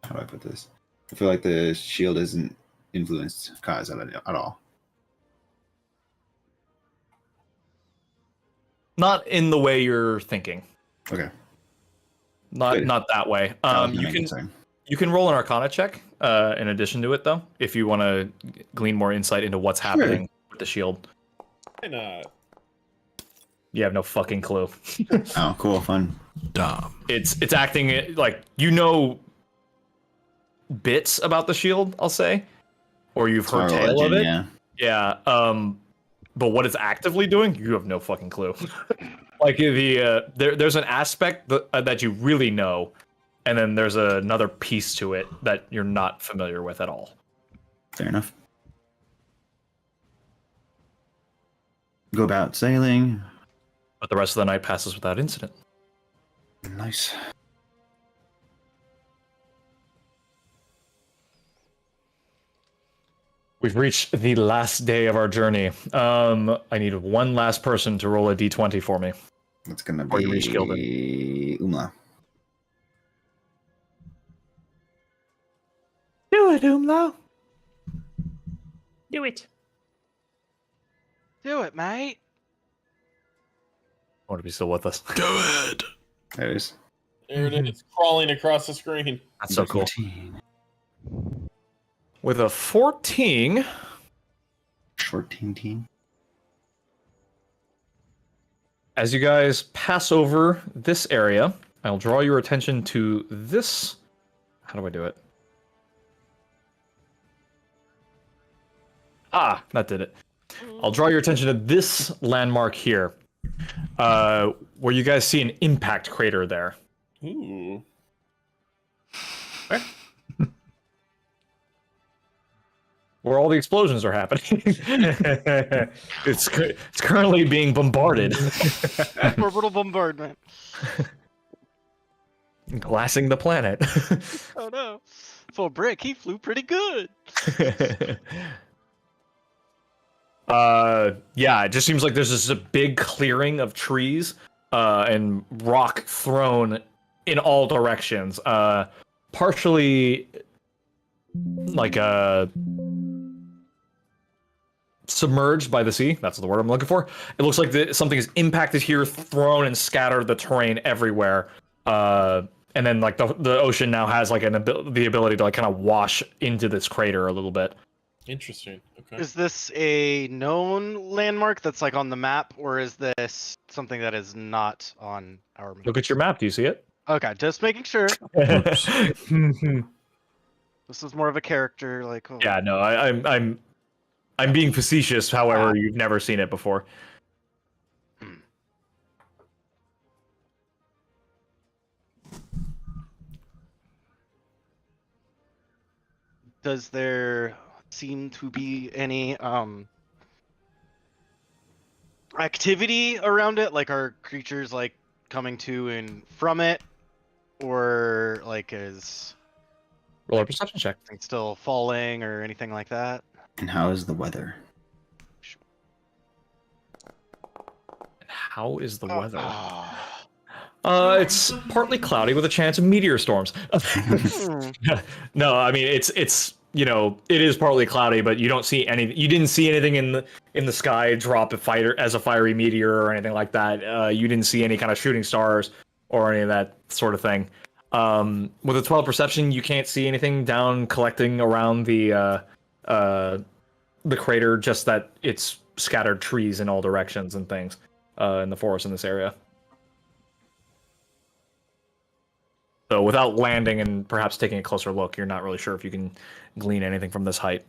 do I put this? I feel like the shield isn't influenced Kaz at all. Not in the way you're thinking. Okay. Not Good. that way. That was my You main can concern. you can roll an Arcana check in addition to it, though, if you want to glean more insight into what's happening with the shield. Why not? You have no fucking clue. Oh, cool, fun. Dumb. It's acting like bits about the shield, I'll say, or you've heard Sorrow tale of Legend, it. yeah. Yeah. But what it's actively doing, you have no fucking clue. Like there's an aspect that you really know, and then there's another piece to it that you're not familiar with at all. Fair enough. Go about sailing. But the rest of the night passes without incident. Nice. We've reached the last day of our journey. I need one last person to roll a d20 for me. That's gonna Or you reach be Umla. Do it, Umlau. Do it. Do it, mate. I want to be still with us. Do it. There it is. There it is, crawling across the screen. That's so cool. 14. With a 14, 14. as you guys pass over this area, I'll draw your attention to this. How do I do it? Ah, that did it. I'll draw your attention to this landmark here, where you guys see an impact crater there. Ooh. where all the explosions are happening. It's currently being bombarded, Orbital bombardment. glassing the planet. Oh no. For Brick, he flew pretty good. Yeah, it just seems like there's just a big clearing of trees and rock thrown in all directions. Partially like submerged by the sea. That's the word I'm looking for. It looks like something is impacted here, thrown and scattered the terrain everywhere. And then like the ocean now has like the ability to like kind of wash into this crater a little bit. Interesting. Okay. Is this a known landmark that's like on the map, or is this something that is not on our map? Look at your map. Do you see it? Okay, just making sure. Whoops. This is more of a character, like. Oh. Yeah, no, I'm being facetious. However, you've never seen it before. Does there seem to be any activity around it? Like, are creatures like coming to and from it, or like is Roll a perception check. it still falling or anything like that? And how is the weather? How is the weather? Ah. It's partly cloudy with a chance of meteor storms. No, I mean it's it is partly cloudy, but you don't see any. You didn't see anything in the sky drop as a fiery meteor or anything like that. You didn't see any kind of shooting stars or any of that sort of thing. With a 12 perception, you can't see anything down collecting around the crater. Just that it's scattered trees in all directions and things in the forest in this area. So without landing and perhaps taking a closer look, you're not really sure if you can glean anything from this height.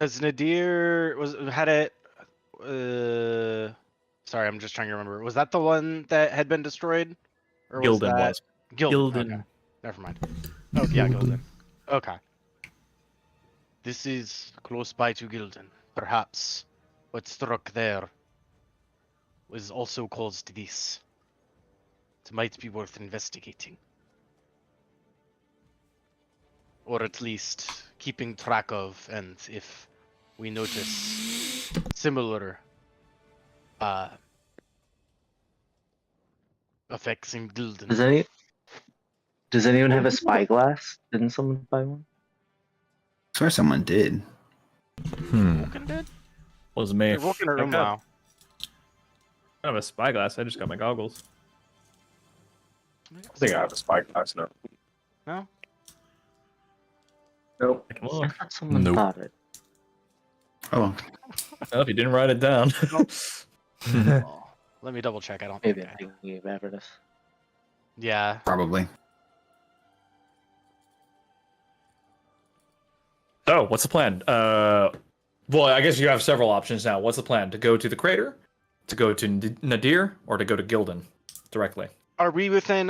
Has Nadir had it? Sorry, I'm just trying to remember. Was that the one that had been destroyed, or was Gildan that was. Gildan? Okay. Never mind. Oh yeah, Gildan. Okay. This is close by to Gildan. Perhaps what struck there was also caused this. It might be worth investigating. Or at least keeping track of, and if we notice similar effects in Gildan. Does anyone have a spyglass? Didn't someone buy one? I swear someone did. Vulcan did? Was me. You're Vulcan or Okay. Umlau? I don't have a spyglass. I just got my goggles. I think I have a spyglass now. No? Nope. I can look. I thought someone Nope. thought it. Oh, Well, if you didn't write it down. Oh, let me double check. I don't Maybe think I'm I... thinking of Avernus. Yeah. probably. So, what's the plan? Well, I guess you have several options now. What's the plan? To go to the crater, to go to Nadir, or to go to Gildan directly? Are we within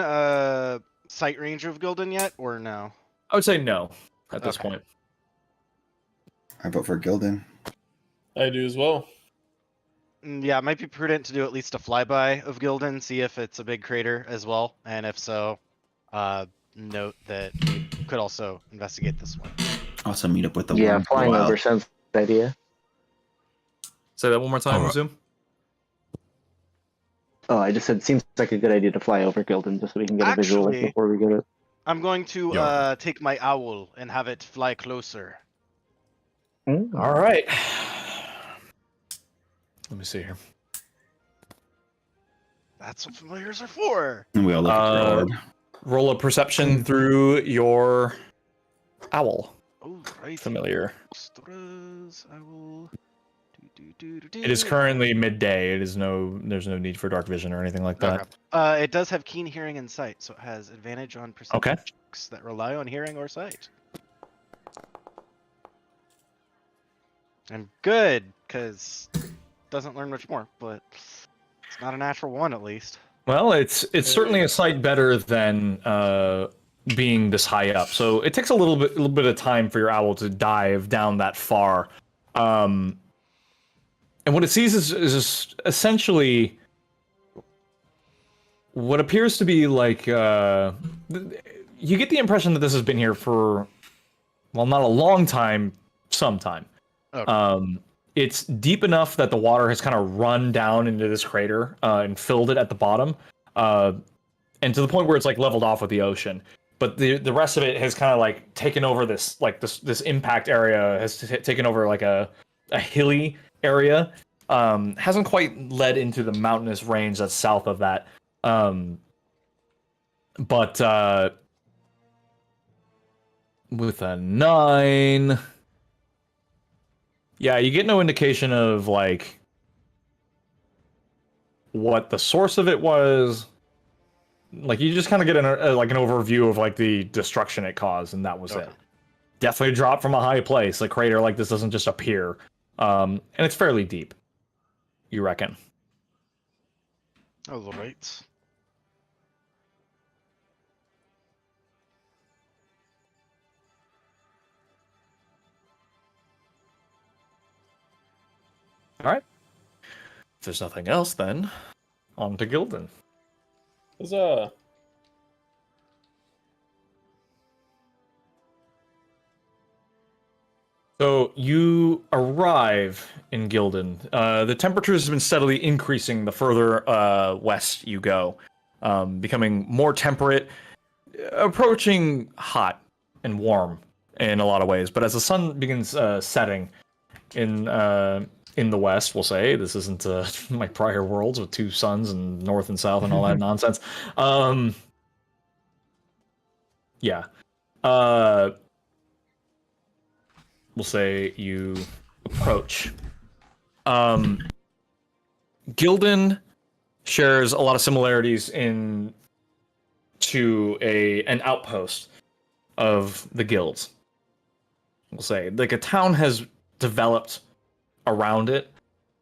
sight range of Gildan yet, or no? I would say no at this Okay. point. I vote for Gildan. I do as well. Yeah, it might be prudent to do at least a flyby of Gildan, see if it's a big crater as well, and if so, note that we could also investigate this one. Also meet up with the Yeah, one flying wild. over sounds good idea. Say that one more time, Alright. Zoom. Oh, I just said seems like a good idea to fly over Gildan just so we can get a visual Actually- before we get it. I'm going to Yeah. take my owl and have it fly closer. All right. Let me see here. That's what familiars are for. And we all look at your orb. Roll a perception through your owl. Oh, right. Familiar. Extras, I will. It is currently midday. There's no need for dark vision or anything like that. Okay. It does have keen hearing and sight, so it has advantage on perception Okay. checks that rely on hearing or sight. And good, because doesn't learn much more, but it's not a natural one at least. Well, it's certainly a sight better than being this high up. So it takes a little bit of time for your owl to dive down that far. And what it sees is essentially what appears to be like you get the impression that this has been here for, well, not a long time, some time. Okay. It's deep enough that the water has kind of run down into this crater and filled it at the bottom, and to the point where it's like leveled off with the ocean. But the rest of it has kind of like taken over this impact area has taken over like a hilly area. Hasn't quite led into the mountainous range that's south of that. But with a 9, yeah, you get no indication of like what the source of it was. Like you just kind of get an overview of like the destruction it caused, and that was it. Definitely dropped from a high place. A crater like this doesn't just appear, and it's fairly deep. You reckon? All right. All right. If there's nothing else, then on to Gildan. Huzzah. So you arrive in Gildan. The temperature has been steadily increasing the further west you go, becoming more temperate, approaching hot and warm in a lot of ways. But as the sun begins setting in the west, we'll say this isn't my prior worlds with 2 suns and north and south and all that nonsense. Yeah. We'll say you approach. Gildan shares a lot of similarities to an outpost of the guilds. We'll say like a town has developed around it,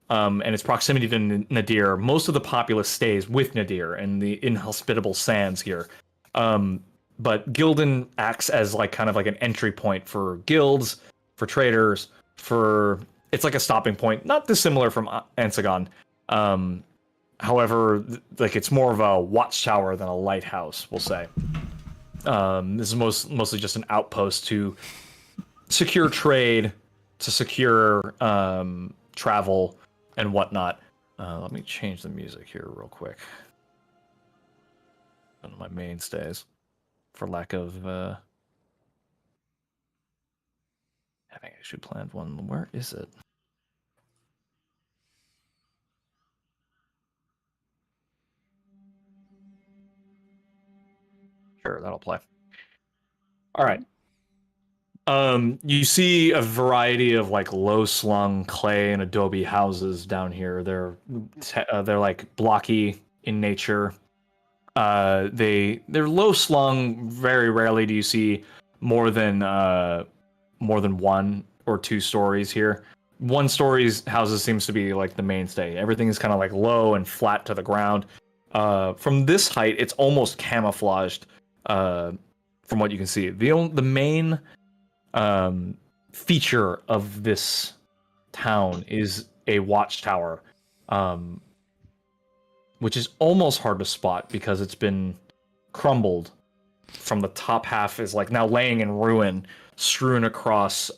and its proximity to Nadir. Most of the populace stays with Nadir and the inhospitable sands here. But Gildan acts as like kind of like an entry point for guilds, for traders, it's like a stopping point, not dissimilar from Ansagon. However, like it's more of a watchtower than a lighthouse, we'll say. This is mostly just an outpost to secure trade, to secure travel and whatnot. Let me change the music here real quick. One of my mainstays, for lack of having actually planned one. Where is it? Sure, that'll play. All right. You see a variety of like low-slung clay and adobe houses down here. They're like blocky in nature. They're low-slung. Very rarely do you see more than 1 or 2 stories here. 1 stories houses seems to be like the mainstay. Everything is kind of like low and flat to the ground. From this height, it's almost camouflaged. From what you can see, the main feature of this town is a watchtower, which is almost hard to spot because it's been crumbled. From the top half is like now laying in ruin, strewn across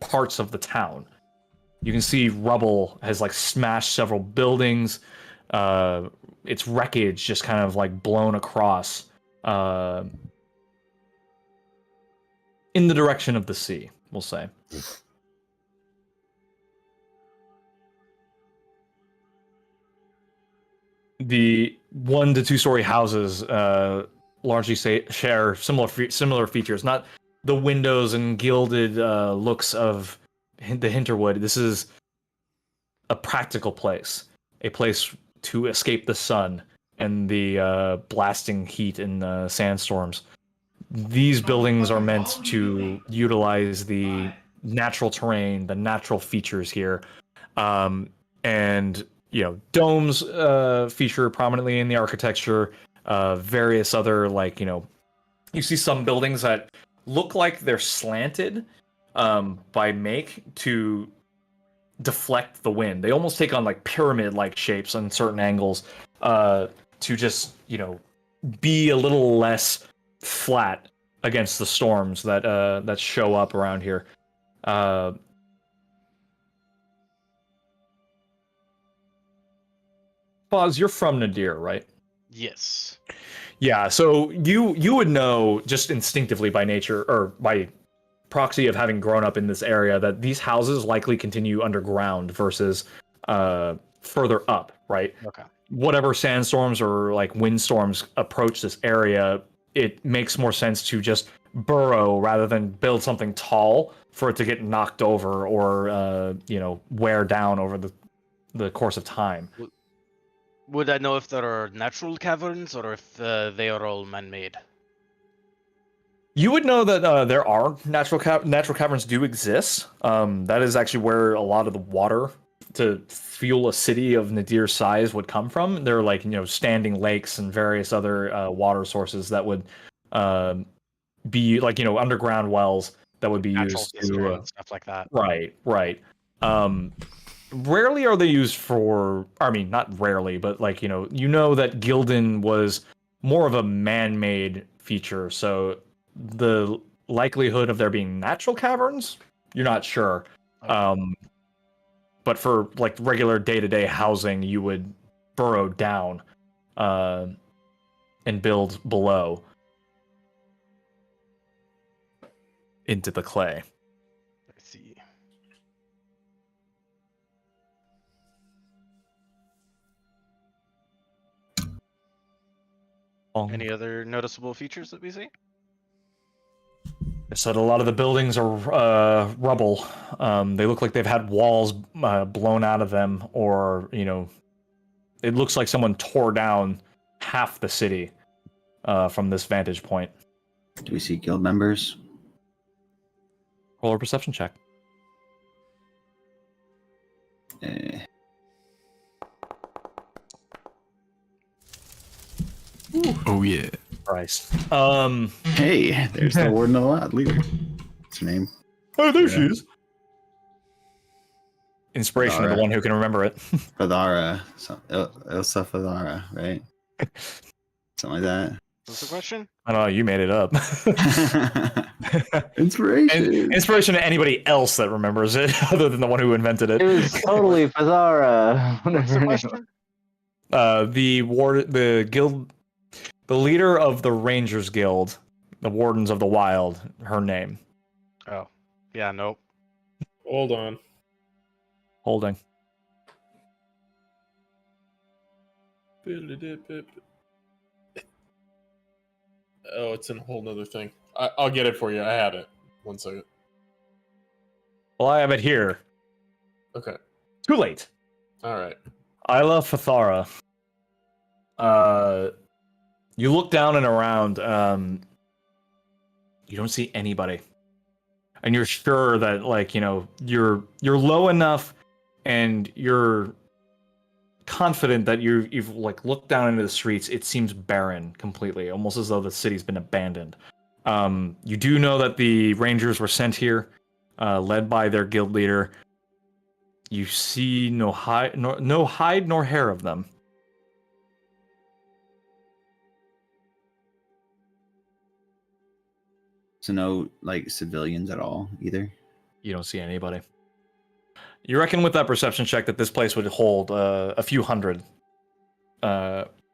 parts of the town. You can see rubble has like smashed several buildings. Its wreckage just kind of like blown across in the direction of the sea, we'll say. The 1 to 2 story houses largely share similar features. Not the windows and gilded looks of the Hinterwood. This is a practical place, a place to escape the sun and the blasting heat and sandstorms. These buildings are meant to utilize the natural terrain, the natural features here, and domes feature prominently in the architecture. Various other you see some buildings that look like they're slanted by make to deflect the wind. They almost take on like pyramid-like shapes on certain angles to just be a little less flat against the storms that show up around here. Boz, you're from Nadir, right? Yes. Yeah, so you would know just instinctively by nature or by proxy of having grown up in this area that these houses likely continue underground versus further up, right? Okay. Whatever sandstorms or like windstorms approach this area, it makes more sense to just burrow rather than build something tall for it to get knocked over or wear down over the course of time. Would I know if there are natural caverns or if they are all man-made? You would know that there are natural caverns do exist. That is actually where a lot of the water to fuel a city of Nadir's size would come from. There are standing lakes and various other water sources that would be underground wells that would be Natural used cistern, to stuff like that. right. Rarely are they used for. I mean, not rarely, but that Gildan was more of a man-made feature. So the likelihood of there being natural caverns, you're not sure. Okay. But for like regular day-to-day housing, you would burrow down and build below into the clay. I see. Any other noticeable features that we see? I said a lot of the buildings are rubble. They look like they've had walls blown out of them, or it looks like someone tore down half the city from this vantage point. Do we see guild members? Roll a perception check. Oh yeah. Christ. Hey, there's the warden of the wild leader. What's her name? Oh, there she is. Inspiration of the Zara. one who can remember it. Fadara. Elsa Fadara, right? Something like What's the question? I don't know. You made it up. that. Inspiration. And inspiration to anybody else that remembers it, other than the one who invented it. It was totally Fazara. What's the question? The guild, the leader of the Rangers Guild, the Wardens of the Wild. Her name. Oh, yeah, nope. Hold on. Holding. Oh, it's in a whole nother thing. I'll get it for you. I have it. 1 second. Well, I have it here. Okay. Too late. All right. Isla Fathara. You look down and around. You don't see anybody, and you're sure that you're low enough, and you're confident that you've looked down into the streets. It seems barren completely, almost as though the city's been abandoned. You do know that the Rangers were sent here, led by their guild leader. You see no hide nor hair of them. So no civilians at all either. You don't see anybody. You reckon with that perception check that this place would hold a few hundred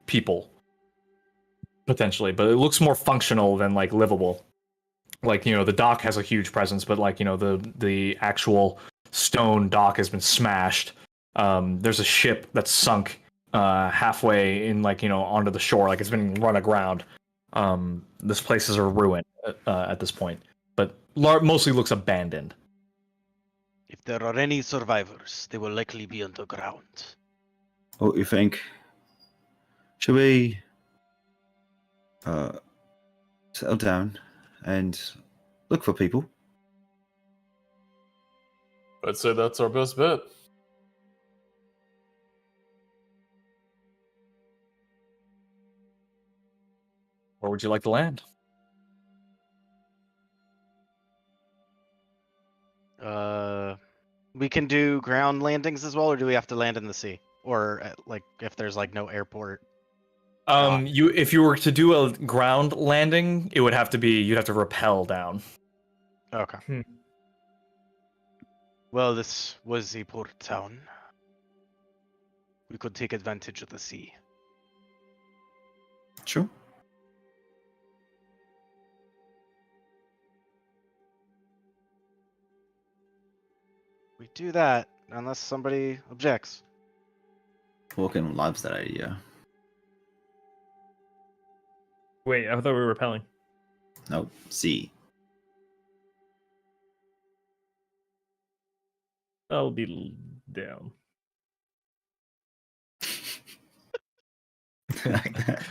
people potentially, but it looks more functional than livable. The dock has a huge presence, but the actual stone dock has been smashed. There's a ship that's sunk halfway in onto the shore, it's been run aground. This place is a ruin at this point, but mostly looks abandoned. If there are any survivors, they will likely be underground. What do you think? Should we settle down and look for people? I'd say that's our best bet. would you like to land? We can do ground landings as well, or do we have to land in the sea? Or like if there's like no airport? If you were to do a ground landing, it would have to be you'd have to rappel down. Okay. Well, this was a port town. We could take advantage of the sea. True. We do that unless somebody objects. Vulcan loves that idea. Wait, I thought we were repelling. Nope. C. I'll be down. Like that.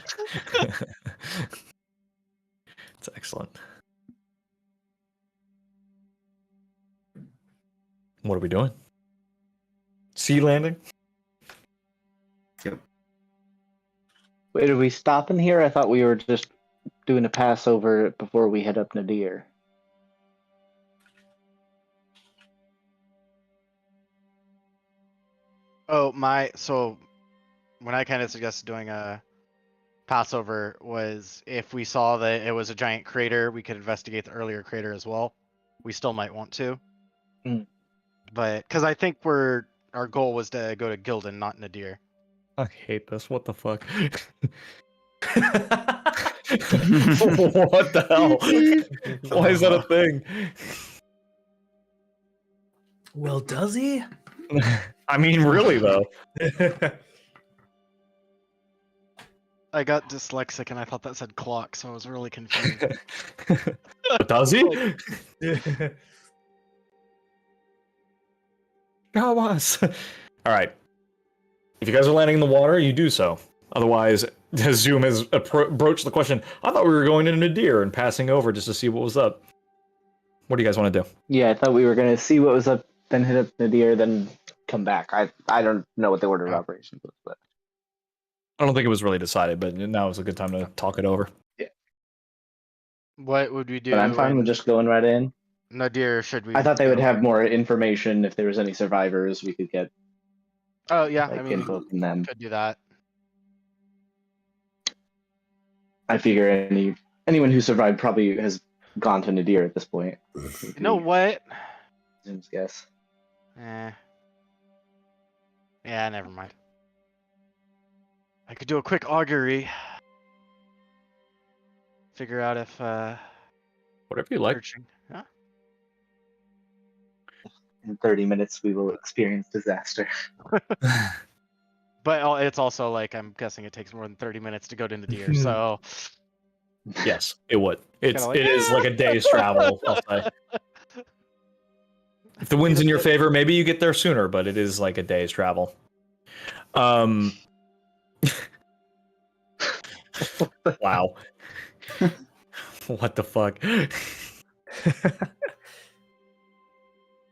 It's excellent. What are we doing? Sea landing? Yep. Wait, are we stopping here? I thought we were just doing a Passover before we head up Nadir. So when I kind of suggested doing a Passover was if we saw that it was a giant crater, we could investigate the earlier crater as well. We still might want to. Mm. But because I think our goal was to go to Gildan, not Nadir. I hate this. What the fuck? What the hell? Why is that a thing? Well, does he? I mean, really though. I got dyslexic and I thought that said clock, so I was really confused. Does he? Show us. All right. If you guys are landing in the water, you do so. Otherwise, Zoom has broached the question. I thought we were going into Nadir and passing over just to see what was up. What do you guys want to do? Yeah, I thought we were gonna see what was up, then hit up Nadir, then come back. I don't know what the order of operations was, but I don't think it was really decided, but now is a good time to talk it over. What would we do? but I'm fine with just going right in. Nadir, should we? I thought they would go- have more information if there was any survivors. We could get Oh yeah, like I mean, info from them. could do that. I figure anyone who survived probably has gone to Nadir at this point. You know what? Zoom's guess. Yeah, never mind. I could do a quick augury. Figure out if Whatever you like. searching. Huh? In 30 minutes, we will experience disaster. But it's also like I'm guessing it takes more than 30 minutes to go to Nadir, so Yes, it would. It like, is like a day's travel, I'll say. If the wind's in your favor, maybe you get there sooner, but it is like a day's travel. Wow. What the fuck?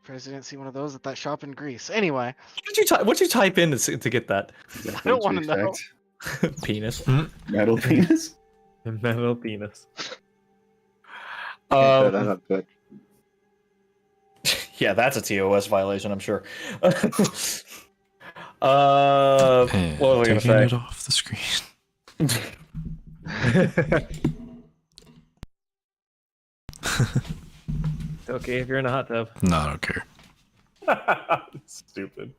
President see one of those at that shop in Greece. Anyway, What'd you type in to get that? I don't want to know. Penis. Metal penis. Metal penis. That's not good. Yeah, that's a TOS violation, I'm sure. And What was I gonna taking say? it off the screen. It's okay if you're in a hot tub. No, I don't care. Stupid.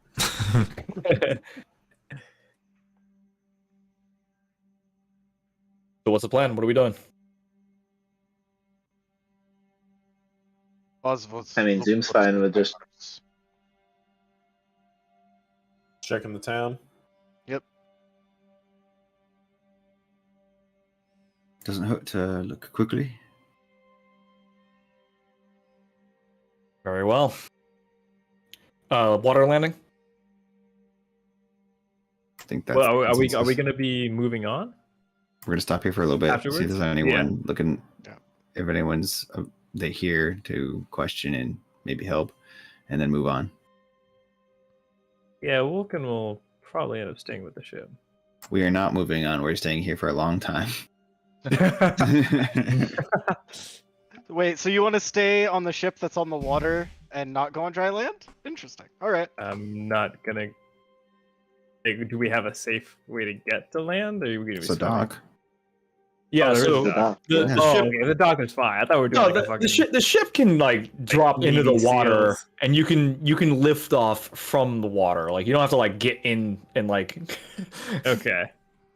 So what's the plan? What are we doing? I mean, Zoom's fine with just Checking the town. Doesn't hurt to look quickly. Very well. Water landing? I think that's. Well, are we consensus. going to be moving on? We're gonna stop here for a little bit. See if Afterwards? there's anyone looking. Yeah. If anyone's they here to question and maybe help, and then move on. Yeah, Vulcan will probably end up staying with the ship. We are not moving on. We're staying here for a long time. Wait, so you want to stay on the ship that's on the water and not go on dry land? Interesting. All right. I'm not gonna. Do we have a safe way to get to land? Or are we gonna be So swimming? dock. Yeah, Oh, there is so a dock. the Yeah. Oh, ship. okay. The dock is fine. I thought we were doing No, like a fucking. the ship can like drop into the Navy water, SEALs. and you can lift off from the water. Like you don't have to like get in and like. Okay.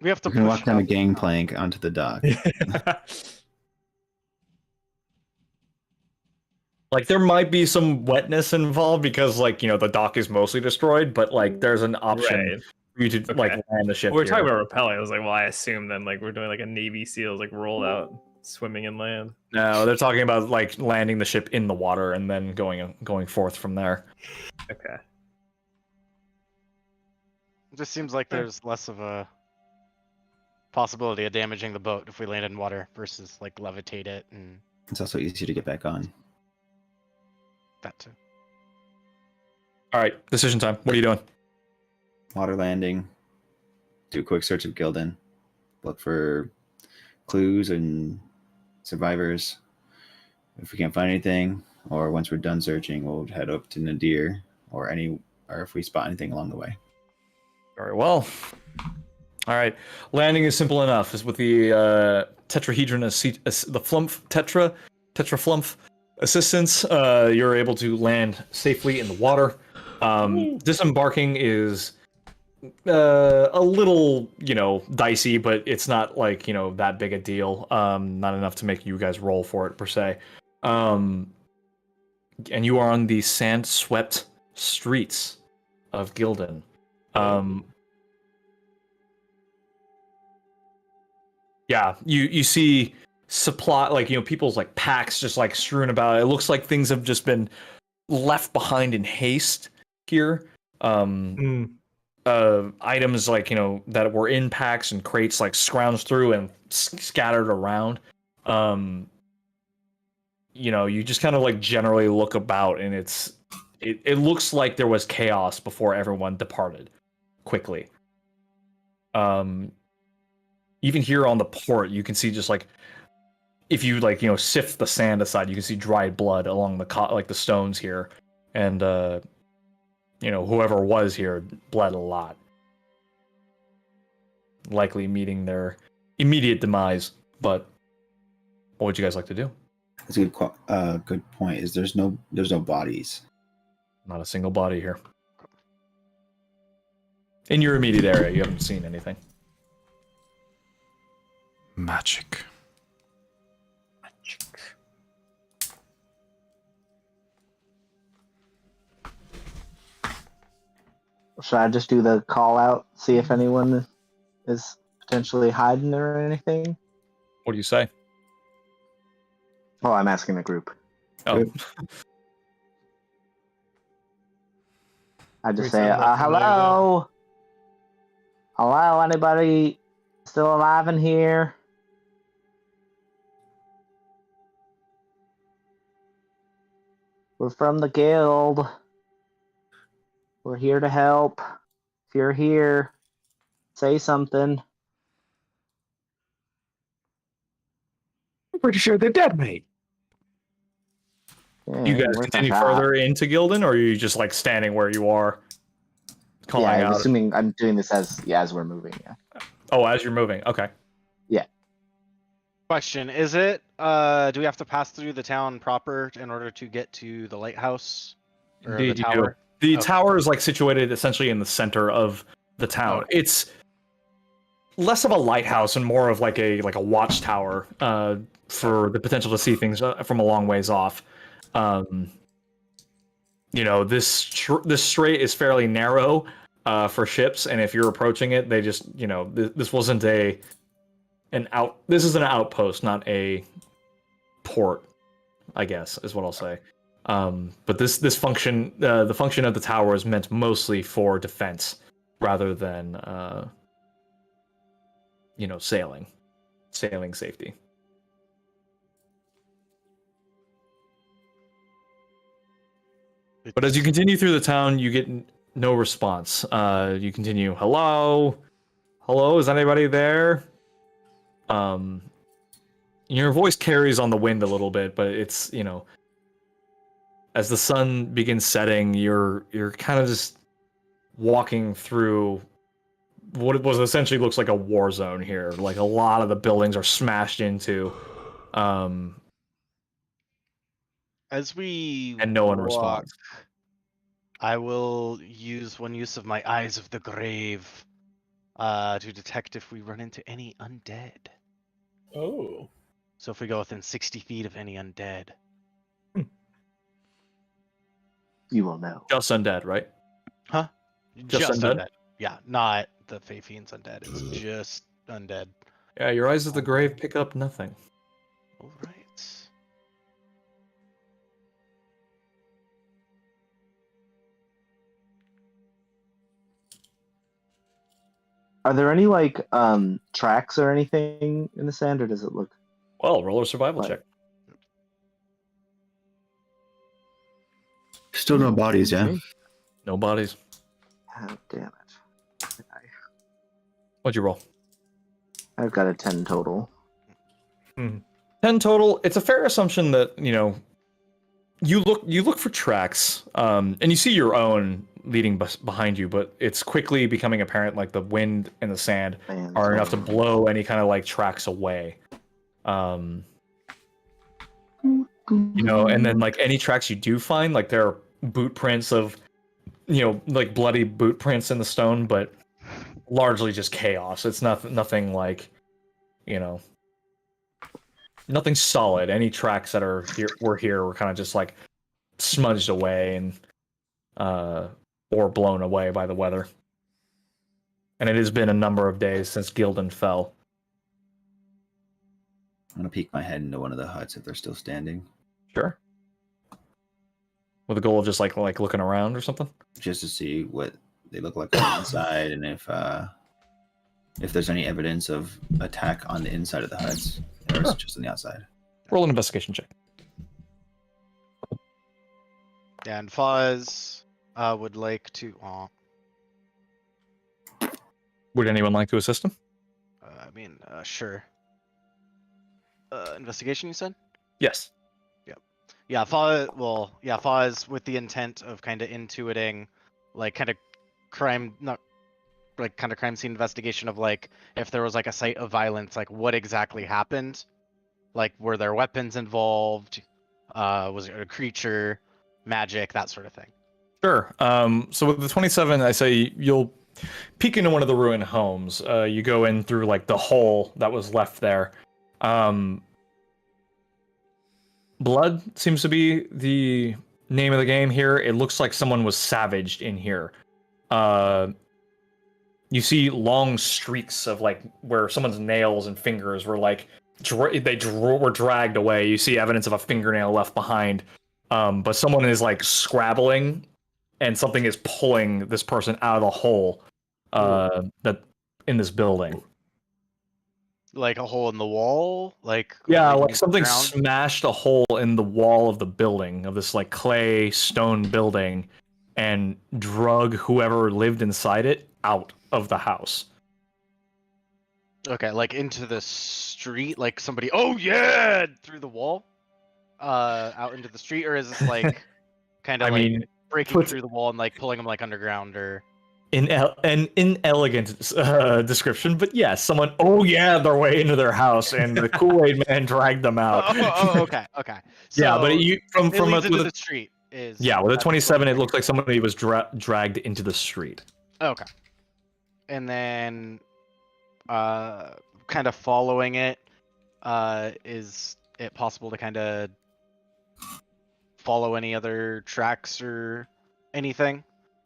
We have to You can push walk down the up. gangplank onto the dock. Like there might be some wetness involved because like the dock is mostly destroyed, but like there's an option Right. for you to like Okay. land the ship. We're here. talking about rappelling. I was like, well, I assume then like we're doing like a Navy SEALs like rollout, swimming inland. No, they're talking about like landing the ship in the water and then going forth from there. Okay. It just seems like there's less of a possibility of damaging the boat if we land in water versus like levitate it and It's also easy to get back on. that too. All right, decision time. What are you doing? Water landing. Do a quick search of Gildan. Look for clues and survivors. If we can't find anything, or once we're done searching, we'll head up to Nadir or if we spot anything along the way. Very well. All right, landing is simple enough. Is with the tetrahedron, the flump tetraflump assistance. You're able to land safely in the water. Disembarking is a little, dicey, but it's not like that big a deal. Not enough to make you guys roll for it per se. And you are on the sand-swept streets of Gildan. Yeah, you see supply, like people's like packs just like strewn about. It looks like things have just been left behind in haste here. Items like that were in packs and crates like scrounged through and scattered around. You just kind of like generally look about, and it looks like there was chaos before everyone departed quickly. Even here on the port, you can see just like if you like sift the sand aside, you can see dried blood along the stones here, and whoever was here bled a lot, likely meeting their immediate demise. But what would you guys like to do? That's a good point. Is there's no bodies. Not a single body here. In your immediate area, you haven't seen anything. Magic. Should I just do the call out, see if anyone is potentially hiding or anything? What do you say? Oh, I'm asking the group. Oh, I just We say, sound like familiar, hello? Hello, anybody still alive in here? We're from the guild. We're here to help. If you're here, say something. I'm pretty sure they're dead, mate. Yeah, you guys worth a continue shot. further into Gildan, or are you just like standing where you are, calling Yeah, I'm out? assuming I'm doing this as we're moving. Yeah. Oh, as you're moving. Okay. Question: is it? Do we have to pass through the town proper in order to get to the lighthouse or the Indeed, you do. tower? The Okay. tower is like situated essentially in the center of the town. Okay. It's less of a lighthouse and more of like a watchtower for the potential to see things from a long ways off. This strait is fairly narrow for ships, and if you're approaching it, they just this wasn't this is an outpost, not a port, I guess is what I'll say. But this function, the function of the tower is meant mostly for defense rather than sailing safety. But as you continue through the town, you get no response. You continue, hello, is anybody there? Your voice carries on the wind a little bit, but it's, as the sun begins setting, you're kind of just walking through what it was essentially looks like a war zone here. Like a lot of the buildings are smashed into, As we and no one walk, responds. I will use one use of my eyes of the grave to detect if we run into any undead. Oh. So if we go within 60 feet of any undead. You will know. Just undead, right? Huh? Just undead? Yeah, not the Fey Fiends undead. It's just undead. Yeah, your eyes of the grave pick up nothing. All right. Are there any tracks or anything in the sand, or does it look? Well, roll a survival Right. check. Still no bodies, yeah. No bodies. Oh, damn it! What'd you roll? I've got a 10 total. 10 total. It's a fair assumption that, you look for tracks, and you see your own leading behind you, but it's quickly becoming apparent like the wind and the sand are enough to blow any kind of tracks away. And then any tracks you do find, there are boot prints of, bloody boot prints in the stone, but largely just chaos. It's nothing nothing solid. Any tracks that were here were kind of just smudged away and or blown away by the weather. And it has been a number of days since Gildan fell. I'm gonna peek my head into one of the huts if they're still standing, Sure. With the goal of just looking around or something. just to see what they look like on the inside and if there's any evidence of attack on the inside of the huts or is it just on the outside. Roll an investigation check. And Fuzz would like to. Would anyone like to assist him? Sure. Investigation, you said? Yes. Yeah, Fuzz. Well, yeah, Fuzz with the intent of kind of intuiting, crime, not kind of crime scene investigation of if there was a site of violence, what exactly happened, were there weapons involved, was it a creature, magic, that sort of thing. Sure. So with the 27, I say you'll peek into one of the ruined homes. You go in through the hole that was left there. Blood seems to be the name of the game here. It looks like someone was savaged in here. You see long streaks of where someone's nails and fingers were were dragged away. You see evidence of a fingernail left behind. But someone is scrabbling, and something is pulling this person out of the hole that in this building. A hole in the wall, Something ground? smashed a hole in the wall of the building, of this clay stone building, and drug whoever lived inside it out of the house. Okay, into the street, somebody, oh yeah, through the wall, out into the street, or is this kind of breaking through the wall and pulling them underground, or An inelegant description, but yes, someone, their way into their house, and the Kool-Aid man dragged them out. okay. So yeah, but from it leads into the street is with a 27, it looks like somebody was dragged into the street. Okay, and then kind of following it, is it possible to kind of follow any other tracks or anything?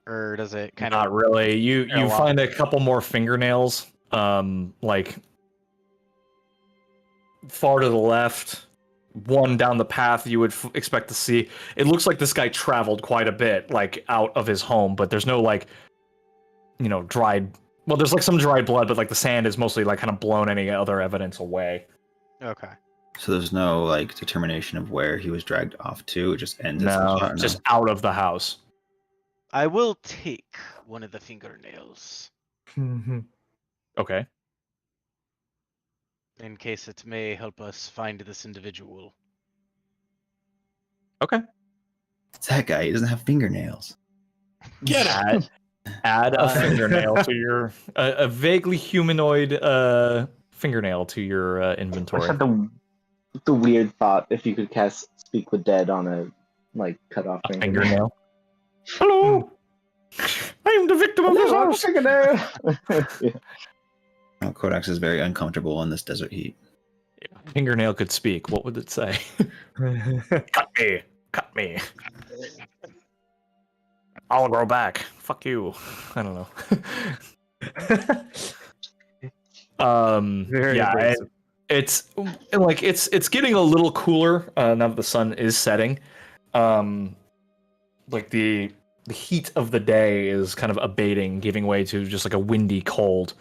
Or does it kind of not really? You find a couple more fingernails, far to the left, one down the path you would expect to see. It looks like this guy traveled quite a bit, out of his home, but there's no dried. Well, there's some dried blood, but the sand is mostly kind of blown any other evidence away. Okay. So there's no determination of where he was dragged off to. It just ends. No, just out of the house. I will take one of the fingernails. Okay. in case it may help us find this individual. Okay. It's that guy. He doesn't have fingernails. Get him. Add a fingernail to your a vaguely humanoid fingernail to your I inventory. just had the weird thought if you could cast Speak with Dead on a cut off A fingernail. fingernail. Hello, I am the victim of this Hello, house. fingernail. Yeah. Oh, Kodax is very uncomfortable in this desert heat. Fingernail could speak. What would it say? Cut me. Cut me. I'll grow back. Fuck you. I don't know. Very yeah, abrasive. it's getting a little cooler now that the sun is setting. Like the heat of the day is kind of abating, giving way to just like a windy cold.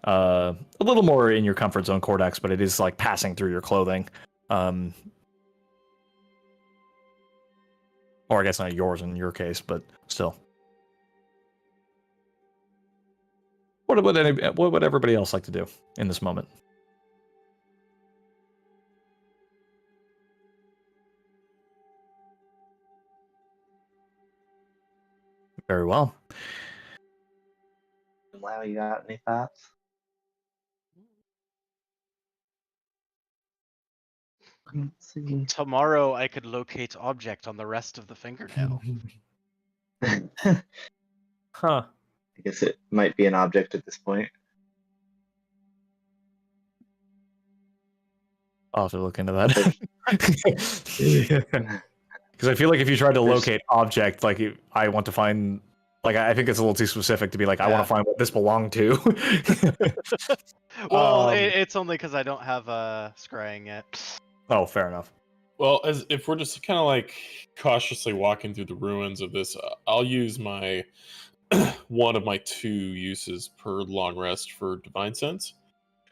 A little more in your comfort zone, Cordax, but it is like passing through your clothing. Or I guess not yours in your case, but still. What would everybody else like to do in this moment? Very well. Wow, you got any thoughts? Let's see. Tomorrow I could locate object on the rest of the fingernail. I Huh. guess it might be an object at this point. I'll have to look into that. Because I feel like if you tried to locate object, like I want to find, like I think it's a little too specific to be like I want to find what this belonged to. Well, it's only because I don't have scrying yet. Oh, fair enough. Well, as if we're just kind of like cautiously walking through the ruins of this, I'll use my one of my 2 uses per long rest for divine sense,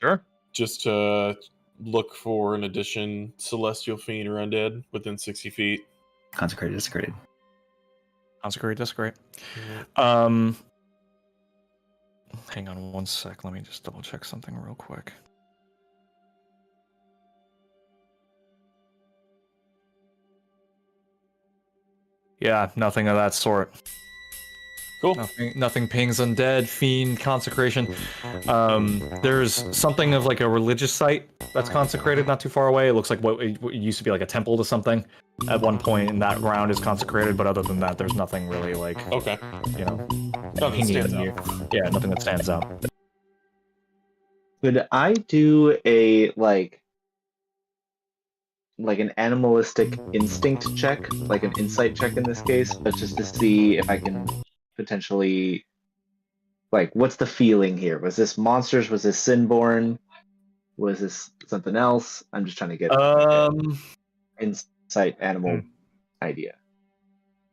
Sure. just to look for an addition celestial fiend or undead within 60 feet. Consecrated, desecrated. Consecrate, desecrate. Mhm. Hang on one sec. Let me just double check something real quick. Yeah, nothing of that sort. Cool. Nothing pings undead, fiend, consecration. There's something of like a religious site that's consecrated not too far away. It looks like what used to be like a temple to something at one point, and that ground is consecrated. But other than that, there's nothing really like Okay. Nothing stands you. out. Yeah, nothing that stands out. Could I do a like an animalistic instinct check, like an insight check in this case, but just to see if I can potentially what's the feeling here? Was this monsters? Was this Sinborn? Was this something else? I'm just trying to get insight animal idea.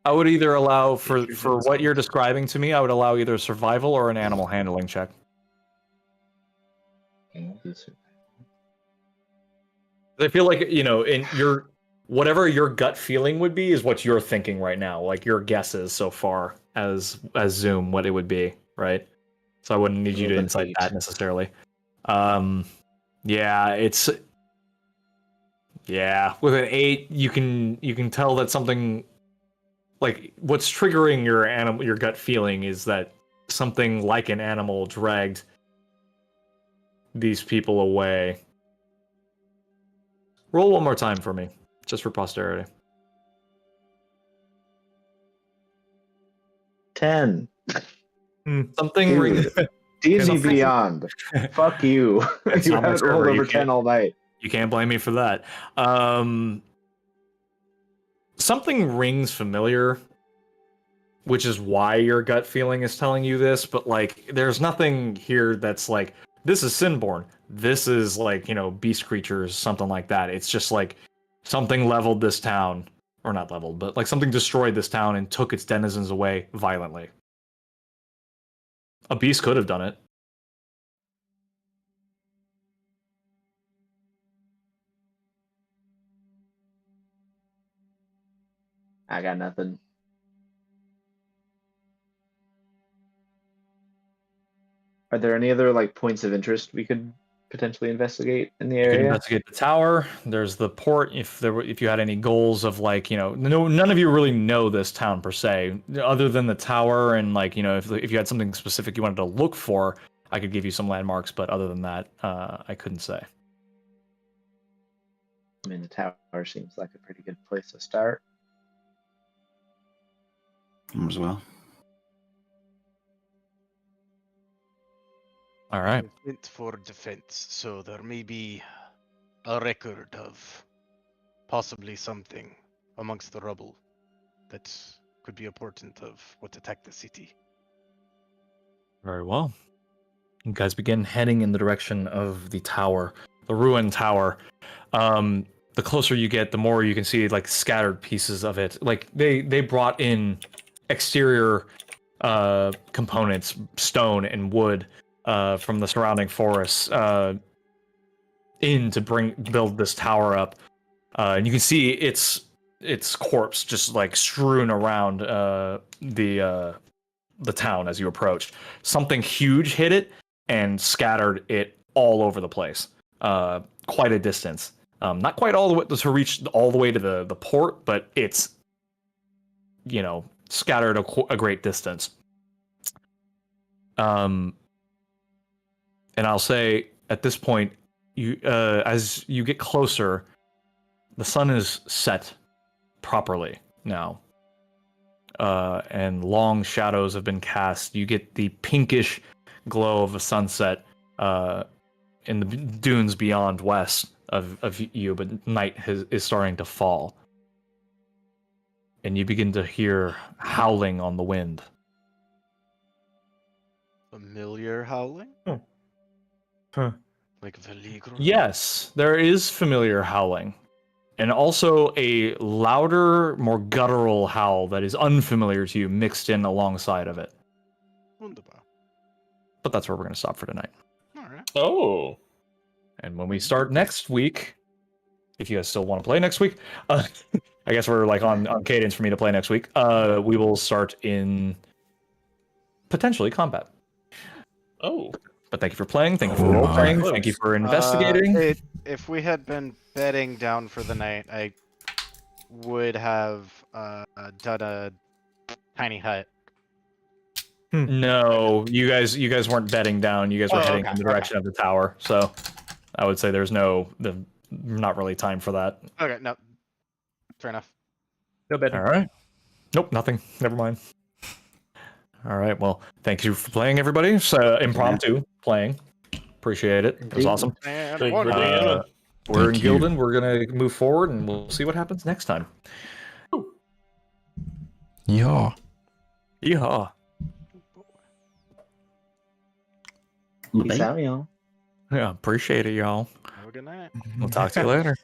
I would either allow for what you're describing to me. I would allow either survival or an animal handling check. I feel like in your whatever your gut feeling would be is what you're thinking right now. Like your guesses so far as Zoom, what it would be, right? So I wouldn't need you to insight that necessarily. Yeah, it's with an 8, you can tell that something like what's triggering your gut feeling is that something like an animal dragged these people away. Roll one more time for me, just for posterity. 10. Something Dude, D&D Beyond. Fuck you. You haven't rolled over 10 all night. You can't blame me for that. Something rings familiar, which is why your gut feeling is telling you this, but like there's nothing here that's like this is Sinborn. This is like, beast creatures, something like that. It's just like something leveled this town, or not leveled, but like something destroyed this town and took its denizens away violently. A beast could have done it. I got nothing. Are there any other points of interest we could potentially investigate in the You could area? investigate the tower. There's the port. If you had any goals of like, none of you really know this town per se, other than the tower and like, if you had something specific you wanted to look for, I could give you some landmarks. But other than that, I couldn't say. I mean, the tower seems like a pretty good place to start. As well. All right. Defense for defense, so there may be a record of possibly something amongst the rubble that could be a portent of what attacked the city. Very well. You guys begin heading in the direction of the tower, the ruined tower. The closer you get, the more you can see like scattered pieces of it. Like they brought in exterior components, stone and wood, from the surrounding forests, in to build this tower up. And you can see its corpse just like strewn around the town as you approached. Something huge hit it and scattered it all over the place, quite a distance. Not quite all the way to reach all the way to the port, but it's scattered a great distance. And I'll say at this point, you as you get closer, the sun is set properly now. And long shadows have been cast. You get the pinkish glow of a sunset in the dunes beyond west of you, but night is starting to fall. And you begin to hear howling on the wind. Familiar howling? Huh. Like Veligro? Yes, there is familiar howling. And also a louder, more guttural howl that is unfamiliar to you mixed in alongside of it. Wunderbar. But that's where we're going to stop for tonight. Alright. Oh. And when we start next week, if you guys still want to play next week, I guess we're like on cadence for me to play next week. We will start in potentially combat. Oh. But thank you for playing. Thank you for role playing. Thank you for investigating. If we had been bedding down for the night, I would have done a tiny hut. No, you guys weren't bedding down. You guys were heading okay, in the direction of the tower. So I would say there's not really time for that. Okay, no. Fair enough. No better. All right. Nope, nothing. Never mind. All right. Well, thank you for playing, everybody. So impromptu playing. Appreciate it. It was awesome. And Thank you one for being in. We're in Thank you. Gildan. We're gonna move forward, and we'll see what happens next time. Yeah. Yeehaw. Peace out, y'all. Yeah, appreciate it, y'all. Have a good night. We'll talk to you later.